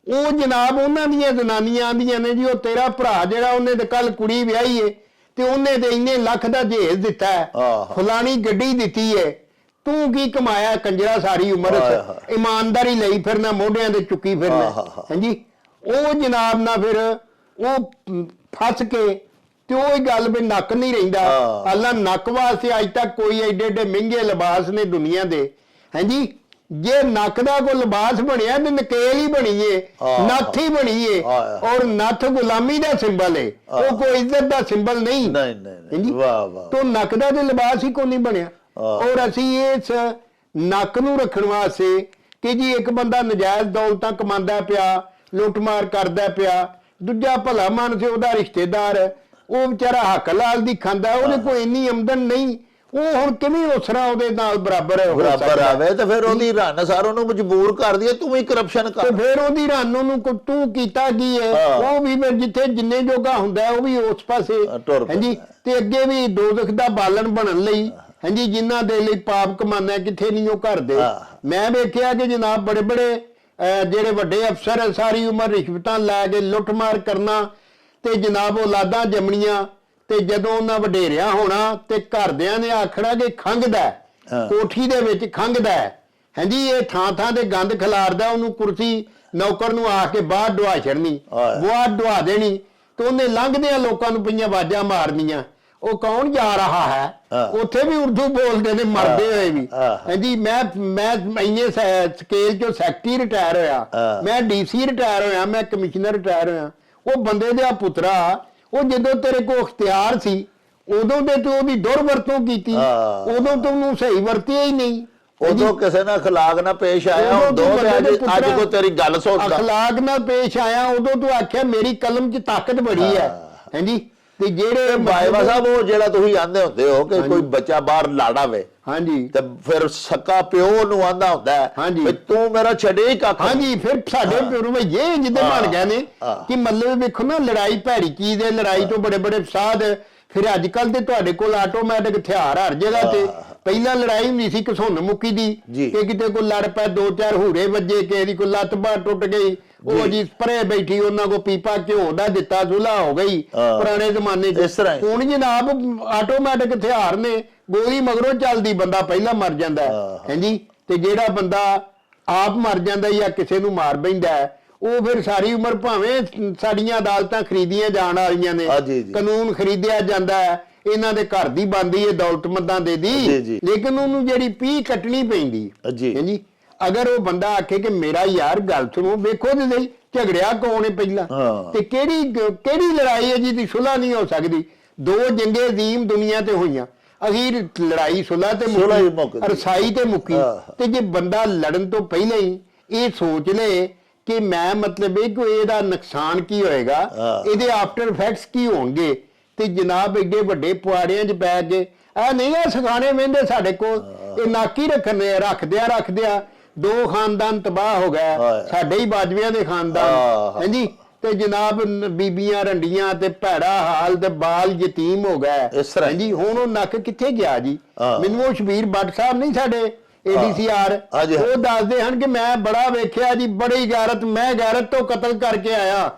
S2: ਉਹ ਜਨਾਬ ਉਹਨਾਂ ਦੀਆਂ ਜ਼ਨਾਨੀਆਂ ਆਂਦੀਆਂ ਨੇ ਜੀ, ਉਹ ਤੇਰਾ ਭਰਾ ਜਿਹੜਾ, ਉਹਨੇ ਤੇ ਕੱਲ ਕੁੜੀ ਵਿਆਹੀ ਏ ਤੇ ਉਹਨੇ ਤੇ ਇੰਨੇ ਲੱਖ ਦਾ ਜਹੇਜ਼ ਦਿੱਤਾ ਹੈ, ਫਲਾਣੀ ਗੱਡੀ ਦਿੱਤੀ ਹੈ, ਤੂੰ ਕੀ ਕਮਾਇਆ ਕੰਜਰਾ ਸਾਰੀ ਉਮਰ, ਇਮਾਨਦਾਰੀ ਲਈ ਫਿਰਨਾ, ਮੋਢਿਆਂ ਤੇ ਚੁੱਕੀ ਫਿਰਨਾ, ਹਾਂਜੀ। ਉਹ ਜਨਾਬ ਨਾ ਫਿਰ ਉਹ ਫਸ ਕੇ, ਤੇ ਉਹ ਗੱਲ ਵੀ ਨੱਕ ਨਹੀਂ ਰਹਿੰਦਾ। ਅੱਲਾ ਨੱਕ ਵਾਸਤੇ ਅੱਜ ਤੱਕ ਕੋਈ ਐਡੇ ਐਡੇ ਮਹਿੰਗੇ ਲਿਬਾਸ ਨੇ ਦੁਨੀਆ ਦੇ, ਹਾਂਜੀ, ਜੇ ਨੱਕ ਦਾ ਕੋਈ ਲਿਬਾਸ ਬਣਿਆ ਤੇ ਨਕੇਲ ਹੀ ਬਣੀਏ, ਨੱਥ ਹੀ ਬਣੀਏ, ਔਰ ਨੱਥ ਗੁਲਾਮੀ ਦਾ ਸਿੰਬਲ ਹੈ, ਉਹ ਕੋਈ ਇੱਜ਼ਤ ਦਾ ਸਿੰਬਲ ਨਹੀਂ। ਤੋਂ ਨੱਕ ਦਾ ਤੇ ਲਿਬਾਸ ਹੀ ਕੋਈ ਨਹੀਂ ਬਣਿਆ। ਔਰ ਅਸੀਂ ਇਸ ਨੱਕ ਨੂੰ ਰੱਖਣ ਵਾਸਤੇ ਕਿ ਜੀ ਇੱਕ ਬੰਦਾ ਨਜਾਇਜ਼ ਦੌਲਤਾਂ ਕਮਾਉਂਦਾ ਪਿਆ, ਲੁੱਟਮਾਰ ਕਰਦਾ ਪਿਆ, ਦੂਜਾ ਭਲਾ ਮਾਨਸ ਉਹਦਾ ਰਿਸ਼ਤੇਦਾਰ, ਉਹ ਵਿਚਾਰਾ ਹੱਕ ਲਾਲ ਦੀ ਖਾਂਦਾ, ਉਹਦੇ ਕੋਈ ਇੰਨੀ ਆਮਦਨ ਨਹੀਂ, ਉਹ ਹੁਣ ਕਿਵੇਂ ਉਸਰਾ ਉਹਦੇ ਨਾਲ ਬਰਾਬਰ
S1: ਆਵੇ, ਤੇ ਫਿਰ ਉਹਦੀ ਰੰਨ ਸਾਰ ਉਹਨੂੰ ਮਜਬੂਰ ਕਰ ਦਈਏ ਤੂੰ ਵੀ ਕਰਪਸ਼ਨ ਕਰ,
S2: ਤੇ ਫਿਰ ਉਹਦੀ ਰੰਨ ਉਹਨੂੰ ਤੂੰ ਕੀਤਾ ਕੀ ਹੈ, ਉਹ ਵੀ ਜਿੱਥੇ ਜਿੰਨੇ ਜੋਗਾ ਹੁੰਦਾ ਉਹ ਵੀ ਉਸ ਪਾਸੇ, ਹਾਂਜੀ। ਤੇ ਅੱਗੇ ਵੀ ਦੋਜ਼ਖ ਦਾ ਬਾਲਣ ਬਣਨ ਲਈ, ਹਾਂਜੀ, ਜਿਨ੍ਹਾਂ ਦੇ ਲਈ ਪਾਪ ਕਮਾਨਾ ਕਿੱਥੇ ਨਹੀਂ ਉਹ ਕਰਦੇ। ਮੈਂ ਵੇਖਿਆ ਕਿ ਜਨਾਬ ਬੜੇ ਬੜੇ ਜਿਹੜੇ ਵੱਡੇ ਅਫਸਰ ਸਾਰੀ ਉਮਰ ਰਿਸ਼ਵਤਾਂ ਲੈ ਕੇ ਲੁੱਟਮਾਰ ਕਰਨਾ, ਤੇ ਜਨਾਬ ਔਲਾਦਾਂ ਜੰਮਣੀਆਂ, ਤੇ ਜਦੋਂ ਉਹਨਾਂ ਵਡੇਰਿਆ ਹੋਣਾ ਤੇ ਘਰਦਿਆਂ ਨੇ ਆਖਣਾ ਕਿ ਖੰਘਦਾ, ਕੋਠੀ ਦੇ ਵਿੱਚ ਖੰਘਦਾ, ਹਾਂਜੀ, ਇਹ ਥਾਂ ਥਾਂ ਤੇ ਗੰਦ ਖਿਲਾਰਦਾ, ਉਹਨੂੰ ਕੁਰਸੀ ਨੌਕਰ ਨੂੰ ਆ ਕੇ ਬਾਹਰ ਡੁਆ ਛੱਡਣੀ, ਬਾਹਰ ਡੁਆ ਦੇਣੀ, ਤੇ ਉਹਨੇ ਲੰਘਦਿਆਂ ਲੋਕਾਂ ਨੂੰ ਪਈਆਂ ਆਵਾਜ਼ਾਂ ਮਾਰਨੀਆਂ, ਉਹ ਕੌਣ ਜਾ ਰਹਾ ਹੈ, ਉੱਥੇ ਵੀ ਉਰਦੂ ਬੋਲਦੇ ਨੇ ਮਰਦੇ ਹੋਏ ਵੀ, ਹਾਂਜੀ। ਮੈਂ ਇੰਨੇ ਸਕੇਲ ਚੋਂ ਸੈਕਟਰੀ ਰਿਟਾਇਰ ਹੋਇਆ, ਮੈਂ DC ਰਿਟਾਇਰ ਹੋਇਆ, ਮੈਂ ਕਮਿਸ਼ਨਰ ਰਿਟਾਇਰ ਹੋਇਆ। ਉਹ ਬੰਦੇ ਦਾ ਪੁੱਤਰਾ, ਉਹ ਜਦੋਂ ਤੇਰੇ ਕੋਲ ਇਖਤਿਆਰ ਸੀ ਉਦੋਂ ਤੇ ਤੂੰ ਉਹਦੀ ਦੁਰਵਰਤੋਂ ਕੀਤੀ, ਉਦੋਂ ਤੂੰ ਉਹਨੂੰ ਸਹੀ ਵਰਤਿਆ ਹੀ ਨਹੀਂ,
S1: ਉਦੋਂ ਕਿਸੇ ਨਾਲ ਅਖਲਾਕ ਨਾਲ ਪੇਸ਼ ਆਇਆ, ਅੱਜ ਕੋ ਤੇਰੀ ਗੱਲ ਸੁਣਦਾ,
S2: ਅਖਲਾਕ ਨਾਲ ਪੇਸ਼ ਆਇਆ, ਉਦੋਂ ਤੂੰ ਆਖਿਆ ਮੇਰੀ ਕਲਮ 'ਚ ਤਾਕਤ ਬੜੀ ਹੈ, ਹਾਂਜੀ। ਤੇ ਜਿਹੜੇ
S1: ਬਾਈਵਾ ਸਾਹਿਬ, ਉਹ ਜਿਹੜਾ ਤੁਸੀਂ ਆਂਦੇ ਹੁੰਦੇ ਹੋ ਕਿ ਕੋਈ ਬੱਚਾ ਬਾਹਰ ਲਾੜਾ ਵੇ,
S2: ਹਾਂਜੀ,
S1: ਤੇ ਫਿਰ ਸਕਾ ਪਿਓ ਨੂੰ ਆਂਦਾ ਹੁੰਦਾ ਹੈ ਤੂੰ ਮੇਰਾ ਛੱਡੇ ਹੀ ਕੱਖ,
S2: ਹਾਂਜੀ। ਫਿਰ ਸਾਡੇ ਰਵੱਈਏ ਜਿੱਦੇ ਬਣ ਗਏ ਨੇ ਕਿ ਮਤਲਬ ਵੇਖੋ ਨਾ, ਲੜਾਈ ਭੈੜੀ ਚੀਜ਼ ਹੈ, ਲੜਾਈ ਤੋਂ ਬੜੇ ਬੜੇ ਫਸਾਦ। ਫਿਰ ਅੱਜ ਕੱਲ ਤੇ ਤੁਹਾਡੇ ਕੋਲ ਆਟੋਮੈਟਿਕ ਹਥਿਆਰ ਹਰ ਜਗ੍ਹਾ ਤੇ, ਪਹਿਲਾਂ ਲੜਾਈ ਹੁੰਦੀ ਸੀ ਘਸੁੰਨ ਮੁੱਕੀ ਦੀ
S1: ਜੀ।
S2: ਕਿ ਕਿਤੇ ਕੋਈ ਲੜ ਪੈ, 2-4 ਹੂਰੇ ਵੱਜੇ, ਕਿਸੇ ਦੀ ਕੋਈ ਲੱਤ ਬਾਂਹ ਟੁੱਟ ਗਈ, ਉਹ ਜੀ ਪਰੇ ਬੈਠੀ, ਉਹਨਾਂ ਕੋ ਪੀਪਾ ਘਿਓ ਦਾ ਦਿੱਤਾ, ਸੁਲ੍ਹਾ ਹੋ ਗਈ ਪੁਰਾਣੇ ਜ਼ਮਾਨੇ 'ਚ।
S1: ਇਸ ਤਰ੍ਹਾਂ
S2: ਹੁਣ ਜਨਾਬ ਆਟੋਮੈਟਿਕ ਹਥਿਆਰ ਨੇ, ਗੋਲੀ ਮਗਰੋਂ ਚੱਲਦੀ, ਬੰਦਾ ਪਹਿਲਾਂ ਮਰ ਜਾਂਦਾ ਹੈ ਜੀ। ਤੇ ਜਿਹੜਾ ਬੰਦਾ ਆਪ ਮਰ ਜਾਂਦਾ ਜਾਂ ਕਿਸੇ ਨੂੰ ਮਾਰ ਬੈਂਦਾ, ਉਹ ਫਿਰ ਸਾਰੀ ਉਮਰ ਭਾਵੇਂ ਸਾਡੀਆਂ ਅਦਾਲਤਾਂ ਖਰੀਦੀਆਂ ਜਾਣ ਵਾਲੀਆਂ ਨੇ, ਕਾਨੂੰਨ ਖਰੀਦਿਆ ਜਾਂਦਾ ਹੈ, ਇਹਨਾਂ ਦੇ ਘਰ ਦੀ ਬਣਦੀ ਹੈ ਦੌਲਤਮੰਦਾਂ ਦੇ ਦੀ, ਲੇਕਿਨ ਉਹਨੂੰ ਜਿਹੜੀ ਪੀਹ ਕੱਟਣੀ ਪੈਂਦੀ ਹੈ ਜੀ। ਅਗਰ ਉਹ ਬੰਦਾ ਆਖੇ ਕਿ ਮੇਰਾ ਯਾਰ ਗੱਲ ਸੁਣੋ, ਵੇਖੋ ਤੇ ਸਹੀ ਝਗੜਿਆ ਕੌਣ ਹੈ ਪਹਿਲਾਂ, ਤੇ ਕਿਹੜੀ ਲੜਾਈ ਹੈ ਜਿਹਦੀ ਸੁਲ੍ਹਾ ਨਹੀਂ ਹੋ ਸਕਦੀ। 2 ਜੰਗੇ ਅਜ਼ੀਮ ਦੁਨੀਆ ਤੇ ਹੋਈਆਂ, ਅਖੀਰ ਲੜਾਈ ਸੁਲ੍ਹਾ ਤੇ ਮੁੱਕੀ, ਰਸਾਈ ਤੇ ਮੁੱਕੀ। ਤੇ ਜੇ ਬੰਦਾ ਲੜਨ ਤੋਂ ਪਹਿਲਾਂ ਹੀ ਇਹ ਸੋਚ ਲੇ ਕਿ ਮੈਂ ਮਤਲਬ ਇਹ ਕੋਈ ਇਹਦਾ ਨੁਕਸਾਨ ਕੀ ਹੋਏਗਾ, ਇਹਦੇ ਆਫਟਰ ਇਫੈਕਟਸ ਕੀ ਹੋਣਗੇ, ਤੇ ਜਨਾਬ ਏਡੇ ਵੱਡੇ ਪੁਆੜਿਆਂ 'ਚ ਪੈ ਕੇ ਆ ਨਹੀਂ ਆ ਸਿਖਾਣੇ ਵਹਿੰਦੇ ਸਾਡੇ ਕੋਲ, ਇਹ ਨਾਕੀ ਰੱਖਦਿਆਂ 2 ਖਾਨਦਾਨ ਤਬਾਹ ਹੋ ਗਏ, ਸਾਡੇ ਹੀ ਬਾਜਵਿਆਂ ਦੇ ਖਾਨਦਾਨ ਹਾਂਜੀ। ਤੇ ਜਨਾਬ ਬੀਬੀਆਂ ਰੰਡੀਆਂ ਤੇ ਭੈੜਾ ਹਾਲ ਤੇ ਬਾਲ ਯਤੀਮ ਹੋ ਗਏ ਹਾਂਜੀ। ਹੁਣ ਉਹ ਨੱਕ ਕਿੱਥੇ ਗਿਆ ਜੀ? ਮੈਨੂੰ ਉਹ ਸ਼ਬੀਰ ਬੱਟ ਸਾਹਿਬ ਨਹੀਂ ਸਾਡੇ ADCR, ਉਹ ਦੱਸਦੇ ਹਨ ਕਿ ਮੈਂ ਬੜਾ ਵੇਖਿਆ ਜੀ, ਬੜੀ ਗੈਰਤ, ਮੈਂ ਗੈਰਤ ਤੋਂ ਕਤਲ ਕਰਕੇ ਆਇਆ।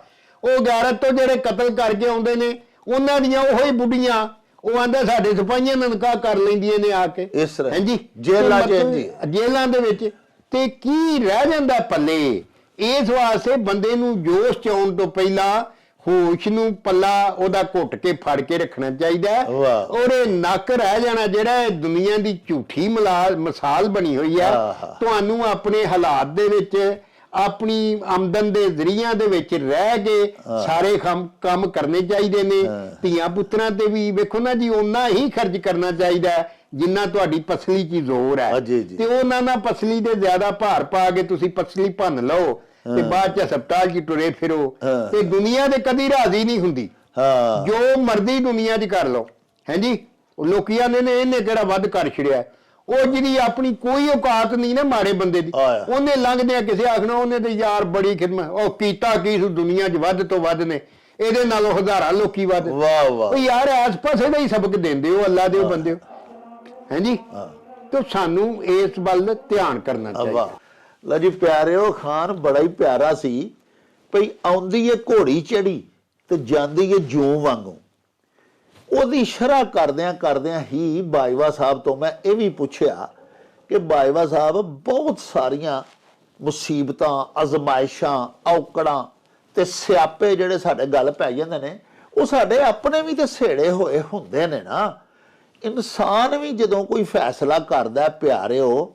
S2: ਉਹ ਗੈਰਤ ਤੋਂ ਜਿਹੜੇ ਕਤਲ ਕਰਕੇ ਆਉਂਦੇ ਨੇ, ਉਹਨਾਂ ਦੀਆਂ ਉਹੀ ਬੁੱਢੀਆਂ, ਉਹ ਆਂਦੇ ਸਾਡੇ ਸਿਪਾਹੀਆਂ ਨਾਲ ਨਿਕਾਹ ਕਰ ਲੈਂਦੀਆਂ ਨੇ ਆ ਕੇ ਹਾਂਜੀ ਜੇਲਾਂ ਦੇ ਵਿੱਚ। ਤੇ ਕੀ ਰਹਿ ਜਾਂਦਾ ਪੱਲੇ? ਇਸ ਵਾਸਤੇ ਬੰਦੇ ਨੂੰ ਜੋਸ਼ ਚ ਆਉਣ ਤੋਂ ਪਹਿਲਾਂ ਹੋਸ਼ ਨੂੰ ਪੱਲਾ ਉਹਦਾ ਘੁੱਟ ਕੇ ਫੜ ਕੇ ਰੱਖਣਾ ਚਾਹੀਦਾ, ਔਰ ਇਹ ਨੱਕ ਰਹਿ ਜਾਣਾ ਜਿਹੜਾ ਦੁਨੀਆ ਦੀ ਝੂਠੀ ਮਿਸਾਲ ਬਣੀ ਹੋਈ ਹੈ। ਤੁਹਾਨੂੰ ਆਪਣੇ ਹਾਲਾਤ ਦੇ ਵਿੱਚ, ਆਪਣੀ ਆਮਦਨ ਦੇ ਜ਼ਰੀਆਂ ਦੇ ਵਿੱਚ ਰਹਿ ਕੇ ਸਾਰੇ ਕੰਮ ਕਰਨੇ ਚਾਹੀਦੇ ਨੇ। ਧੀਆਂ ਪੁੱਤਰਾਂ ਤੇ ਵੀ ਵੇਖੋ ਨਾ ਜੀ, ਓਨਾ ਹੀ ਖਰਚ ਕਰਨਾ ਚਾਹੀਦਾ ਜਿੰਨਾ ਤੁਹਾਡੀ ਪਸਲੀ 'ਚ ਜ਼ੋਰ ਹੈ, ਤੇ ਉਹਨਾਂ ਨਾਲ ਪਸਲੀ ਦੇ ਜ਼ਿਆਦਾ ਭਾਰ ਪਾ ਕੇ ਤੁਸੀਂ ਪਸਲੀ ਭੰਨ ਲਓ ਤੇ ਬਾਅਦ 'ਚ ਹਸਪਤਾਲ 'ਚ ਟੁਰੇ ਫਿਰੋ, ਤੇ ਦੁਨੀਆ ਤੇ ਕਦੀ ਰਾਜ਼ੀ ਨਹੀਂ ਹੁੰਦੀ। ਜੋ ਮਰਜ਼ੀ ਦੁਨੀਆ 'ਚ ਕਰ ਲਓ ਹੈਂਜੀ, ਲੋਕੀਆਂ ਨੇ ਇਹਨੇ ਕਿਹੜਾ ਵੱਧ ਕਰ ਛੜਿਆ, ਉਹ ਜਿਹੜੀ ਆਪਣੀ ਕੋਈ ਔਕਾਤ ਨਹੀਂ ਨਾ ਮਾੜੇ ਬੰਦੇ ਦੀ, ਉਹਨੇ ਲੰਘਦਿਆਂ ਕਿਸੇ ਆਖਣਾ ਉਹਨੇ ਤੇ ਯਾਰ ਬੜੀ ਖਿਦਮਤ, ਉਹ ਕੀਤਾ ਕੀ ਦੁਨੀਆ 'ਚ ਵੱਧ ਤੋਂ ਵੱਧ ਨੇ, ਇਹਦੇ ਨਾਲੋਂ ਹਜ਼ਾਰਾਂ ਲੋਕੀ ਵੱਧ। ਉਹ ਯਾਰ ਆਸ ਪਾਸੇ ਦਾ ਹੀ ਸਬਕ ਦਿੰਦੇ ਹੋ, ਅੱਲਾ ਦੇ ਬੰਦੇ ਹੋ ਹੈਂਜੀ। ਤੇ ਸਾਨੂੰ ਇਸ ਵੱਲ ਧਿਆਨ ਕਰਨਾ ਚਾਹੀਦਾ।
S1: ਲਓ ਜੀ ਪਿਆਰਿਓ, ਖਾਨ ਬੜਾ ਹੀ ਪਿਆਰਾ ਸੀ ਭਈ, ਆਉਂਦੀ ਏ ਘੋੜੀ ਚੜੀ ਤੇ ਜਾਂਦੀ ਏ ਜੂੰ ਵਾਂਗੂ। ਉਹਦੀ ਸ਼ਰ੍ਹਾ ਕਰਦਿਆਂ ਹੀ ਬਾਜਵਾ ਸਾਹਿਬ ਤੋਂ ਮੈਂ ਇਹ ਵੀ ਪੁੱਛਿਆ ਕਿ ਬਾਜਵਾ ਸਾਹਿਬ, ਬਹੁਤ ਸਾਰੀਆਂ ਮੁਸੀਬਤਾਂ, ਅਜ਼ਮਾਇਸ਼ਾਂ, ਔਕੜਾਂ ਤੇ ਸਿਆਪੇ ਜਿਹੜੇ ਸਾਡੇ ਗੱਲ ਪੈ ਜਾਂਦੇ ਨੇ, ਉਹ ਸਾਡੇ ਆਪਣੇ ਵੀ ਤੇ ਸੇੜੇ ਹੋਏ ਹੁੰਦੇ ਨੇ ਨਾ। ਇਨਸਾਨ ਵੀ ਜਦੋਂ ਕੋਈ ਫੈਸਲਾ ਕਰਦਾ ਪਿਆਰਿਓ,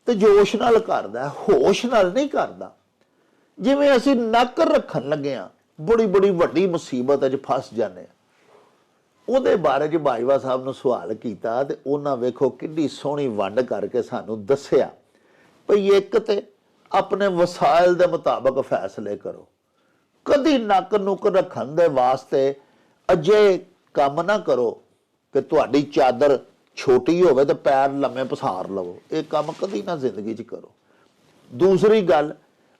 S1: ਤੇ ਜੋਸ਼ ਨਾਲ ਕਰਦਾ, ਹੋਸ਼ ਨਾਲ ਨਹੀਂ ਕਰਦਾ। ਜਿਵੇਂ ਅਸੀਂ ਨੱਕ ਰੱਖਣ ਲੱਗੇ ਆ, ਬੜੀ ਵੱਡੀ ਮੁਸੀਬਤ 'ਚ ਫਸ ਜਾਂਦੇ ਆ। ਉਹਦੇ ਬਾਰੇ 'ਚ ਬਾਜਵਾ ਸਾਹਿਬ ਨੂੰ ਸਵਾਲ ਕੀਤਾ ਤੇ ਉਹਨਾਂ ਵੇਖੋ ਕਿੰਨੀ ਸੋਹਣੀ ਵੰਡ ਕਰਕੇ ਸਾਨੂੰ ਦੱਸਿਆ ਭਈ, ਇੱਕ ਤੇ ਆਪਣੇ ਵਸਾਇਲ ਦੇ ਮੁਤਾਬਕ ਫੈਸਲੇ ਕਰੋ, ਕਦੀ ਨੱਕ ਨੁੱਕ ਰੱਖਣ ਦੇ ਵਾਸਤੇ ਅਜੇ ਕੰਮ ਨਾ ਕਰੋ ਕਿ ਤੁਹਾਡੀ ਚਾਦਰ ਛੋਟੀ ਹੋਵੇ ਤੇ ਪੈਰ ਲੰਮੇ ਪਸਾਰ ਲਵੋ, ਇਹ ਕੰਮ ਕਦੀ ਨਾ ਜ਼ਿੰਦਗੀ 'ਚ ਕਰੋ। ਦੂਸਰੀ ਗੱਲ,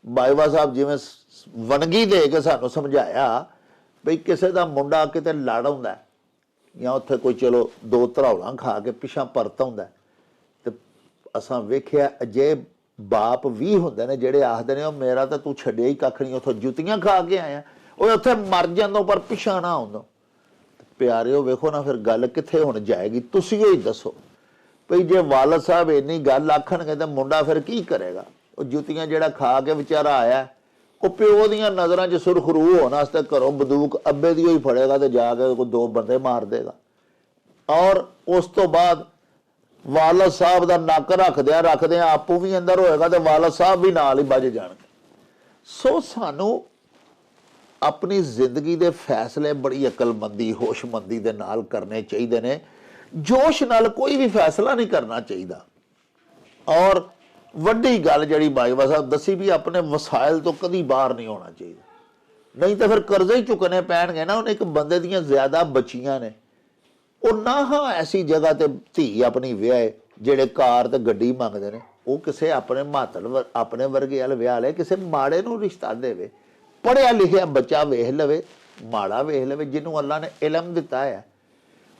S1: ਬਾਜਵਾ ਸਾਹਿਬ ਜਿਵੇਂ ਵਣਗੀ ਦੇ ਕੇ ਸਾਨੂੰ ਸਮਝਾਇਆ ਬਈ, ਕਿਸੇ ਦਾ ਮੁੰਡਾ ਕਿਤੇ ਲੜ ਆਉਂਦਾ ਜਾਂ ਉੱਥੇ ਕੋਈ ਚਲੋ 2 ਧਰੌਲਾਂ ਖਾ ਕੇ ਪਿਛਾਂ ਪਰਤ ਆਉਂਦਾ, ਤੇ ਅਸਾਂ ਵੇਖਿਆ ਅਜੇ ਬਾਪ ਵੀ ਹੁੰਦੇ ਨੇ ਜਿਹੜੇ ਆਖਦੇ ਨੇ, ਉਹ ਮੇਰਾ ਤਾਂ ਤੂੰ ਛੱਡਿਆ ਹੀ ਕੱਖ ਨਹੀਂ, ਉੱਥੋਂ ਜੁੱਤੀਆਂ ਖਾ ਕੇ ਆਇਆ, ਉਹ ਉੱਥੇ ਮਰ ਜਾਂਦਾ ਪਰ ਪਿਛਾਂ ਨਾ ਆਉਂਦਾ। ਪਿਆਰਿਓ ਵੇਖੋ ਨਾ, ਫਿਰ ਗੱਲ ਕਿੱਥੇ ਹੁਣ ਜਾਏਗੀ? ਤੁਸੀਂ ਹੀ ਦੱਸੋ ਭਈ, ਜੇ ਵਾਲਦ ਸਾਹਿਬ ਇੰਨੀ ਗੱਲ ਆਖਣਗੇ ਤਾਂ ਮੁੰਡਾ ਫਿਰ ਕੀ ਕਰੇਗਾ? ਉਹ ਜੁੱਤੀਆਂ ਜਿਹੜਾ ਖਾ ਕੇ ਵਿਚਾਰਾ ਆਇਆ, ਉਹ ਪਿਓ ਦੀਆਂ ਨਜ਼ਰਾਂ 'ਚ ਸੁਰਖਰੂ ਹੋਣ ਵਾਸਤੇ ਘਰੋਂ ਬੰਦੂਕ ਅੱਬੇ ਦੀ ਹੀ ਫੜੇਗਾ ਤੇ ਜਾ ਕੇ ਕੋਈ 2 ਬੰਦੇ ਮਾਰ ਦੇਗਾ, ਔਰ ਉਸ ਤੋਂ ਬਾਅਦ ਵਾਲਦ ਸਾਹਿਬ ਦਾ ਨੱਕ ਰੱਖਦਿਆਂ ਆਪੂ ਵੀ ਅੰਦਰ ਹੋਏਗਾ ਤੇ ਵਾਲਦ ਸਾਹਿਬ ਵੀ ਨਾਲ ਹੀ ਵੱਜ ਜਾਣਗੇ। ਸੋ ਸਾਨੂੰ ਆਪਣੀ ਜ਼ਿੰਦਗੀ ਦੇ ਫੈਸਲੇ ਬੜੀ ਅਕਲਮੰਦੀ, ਹੋਸ਼ਮੰਦੀ ਦੇ ਨਾਲ ਕਰਨੇ ਚਾਹੀਦੇ ਨੇ। ਜੋਸ਼ ਨਾਲ ਕੋਈ ਵੀ ਫੈਸਲਾ ਨਹੀਂ ਕਰਨਾ ਚਾਹੀਦਾ। ਔਰ ਵੱਡੀ ਗੱਲ ਜਿਹੜੀ ਬਾਜਵਾ ਸਾਹਿਬ ਦੱਸੀ ਵੀ, ਆਪਣੇ ਵਸਾਇਲ ਤੋਂ ਕਦੀ ਬਾਹਰ ਨਹੀਂ ਹੋਣਾ ਚਾਹੀਦਾ, ਨਹੀਂ ਤਾਂ ਫਿਰ ਕਰਜ਼ੇ ਹੀ ਚੁੱਕਣੇ ਪੈਣਗੇ ਨਾ। ਉਹਨੇ ਇੱਕ ਬੰਦੇ ਦੀਆਂ ਜ਼ਿਆਦਾ ਬੱਚੀਆਂ ਨੇ, ਉਹ ਨਾ ਐਸੀ ਜਗ੍ਹਾ ਤੇ ਧੀ ਆਪਣੀ ਵਿਆਹੇ ਜਿਹੜੇ ਕਾਰ ਤੇ ਗੱਡੀ ਮੰਗਦੇ ਨੇ, ਉਹ ਕਿਸੇ ਆਪਣੇ ਮਾਤੜ ਆਪਣੇ ਵਰਗੇ ਵਾਲ ਵਿਆਹ ਲੈ, ਕਿਸੇ ਮਾੜੇ ਨੂੰ ਰਿਸ਼ਤਾ ਦੇਵੇ। ਪੜ੍ਹਿਆ ਲਿਖਿਆ ਬੱਚਾ ਵੇਖ ਲਵੇ, ਮਾੜਾ ਵੇਖ ਲਵੇ, ਜਿਹਨੂੰ ਅੱਲਾ ਨੇ ਇਲਮ ਦਿੱਤਾ ਹੈ,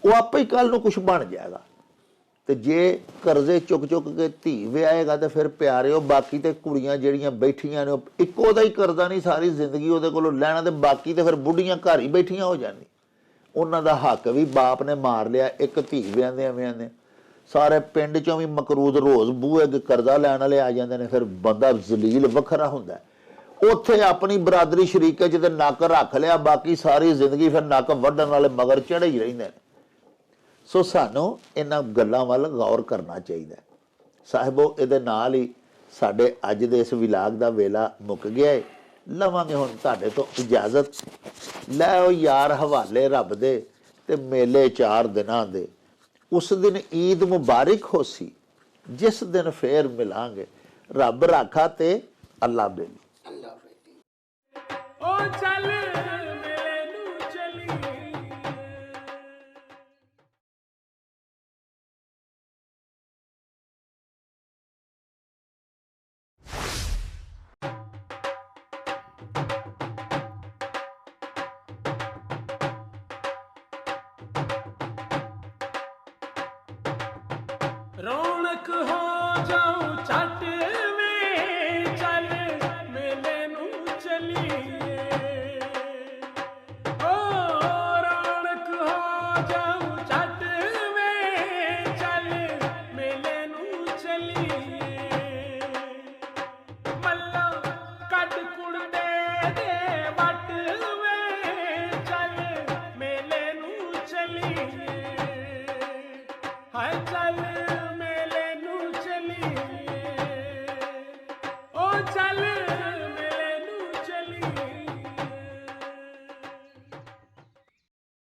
S1: ਉਹ ਆਪੇ ਹੀ ਕੱਲ ਨੂੰ ਕੁਛ ਬਣ ਜਾਏਗਾ। ਤੇ ਜੇ ਕਰਜ਼ੇ ਚੁੱਕ ਚੁੱਕ ਕੇ ਧੀ ਵਿਆਹੇਗਾ ਤੇ ਫਿਰ ਪਿਆਰਿਓ ਬਾਕੀ ਤੇ ਕੁੜੀਆਂ ਜਿਹੜੀਆਂ ਬੈਠੀਆਂ ਨੇ ਉਹ ਇੱਕੋ ਦਾ ਹੀ ਕਰਜ਼ਾ ਨਹੀਂ ਸਾਰੀ ਜ਼ਿੰਦਗੀ ਉਹਦੇ ਕੋਲੋਂ ਲੈਣਾ, ਤੇ ਬਾਕੀ ਤੇ ਫਿਰ ਬੁੱਢੀਆਂ ਘਰ ਹੀ ਬੈਠੀਆਂ ਹੋ ਜਾਂਦੀਆਂ। ਉਹਨਾਂ ਦਾ ਹੱਕ ਵੀ ਬਾਪ ਨੇ ਮਾਰ ਲਿਆ। ਇੱਕ ਧੀ ਵਿਆਹੁੰਦੇ ਸਾਰੇ ਪਿੰਡ ਚੋਂ ਵੀ ਮਕਰੂਦ ਰੋਜ਼ ਬੂਹੇ ਅੱਗੇ ਕਰਜ਼ਾ ਲੈਣ ਵਾਲੇ ਆ ਜਾਂਦੇ ਨੇ, ਫਿਰ ਬੰਦਾ ਜ਼ਲੀਲ ਵੱਖਰਾ ਹੁੰਦਾ। ਉੱਥੇ ਆਪਣੀ ਬਰਾਦਰੀ ਸ਼ਰੀਕੇ 'ਚ ਤੇ ਨੱਕ ਰੱਖ ਲਿਆ, ਬਾਕੀ ਸਾਰੀ ਜ਼ਿੰਦਗੀ ਫਿਰ ਨੱਕ ਵੱਢਣ ਵਾਲੇ ਮਗਰ ਚੜ੍ਹੇ ਹੀ ਰਹਿੰਦੇ ਨੇ। ਸੋ ਸਾਨੂੰ ਇਹਨਾਂ ਗੱਲਾਂ ਵੱਲ ਗੌਰ ਕਰਨਾ ਚਾਹੀਦਾ ਸਾਹਿਬੋ। ਇਹਦੇ ਨਾਲ ਹੀ ਸਾਡੇ ਅੱਜ ਦੇ ਇਸ ਵਿਲਾਗ ਦਾ ਵੇਲਾ ਮੁੱਕ ਗਿਆ ਹੈ। ਲਵਾਂਗੇ ਹੁਣ ਤੁਹਾਡੇ ਤੋਂ ਇਜਾਜ਼ਤ। ਲੈ ਉਹ ਯਾਰ ਹਵਾਲੇ ਰੱਬ ਦੇ ਤੇ ਮੇਲੇ 4 ਦਿਨਾਂ ਦੇ। ਉਸ ਦਿਨ ਈਦ ਮੁਬਾਰਕ ਹੋਸੀ, ਜਿਸ ਦਿਨ ਫੇਰ ਮਿਲਾਂਗੇ। ਰੱਬ ਰਾਖਾ ਤੇ ਅੱਲਾ ਬੇਲੀ।
S3: ਓ ਚੱਲ ਮੇਲੇ ਨੂੰ ਚਲੀਏ। ਰੌਣਕ ਹੋ ਜਾਊ ਛੱਟ ਵੇ, ਚੱਲ ਮੇਲੇ ਨੂੰ ਚਲੀਏ।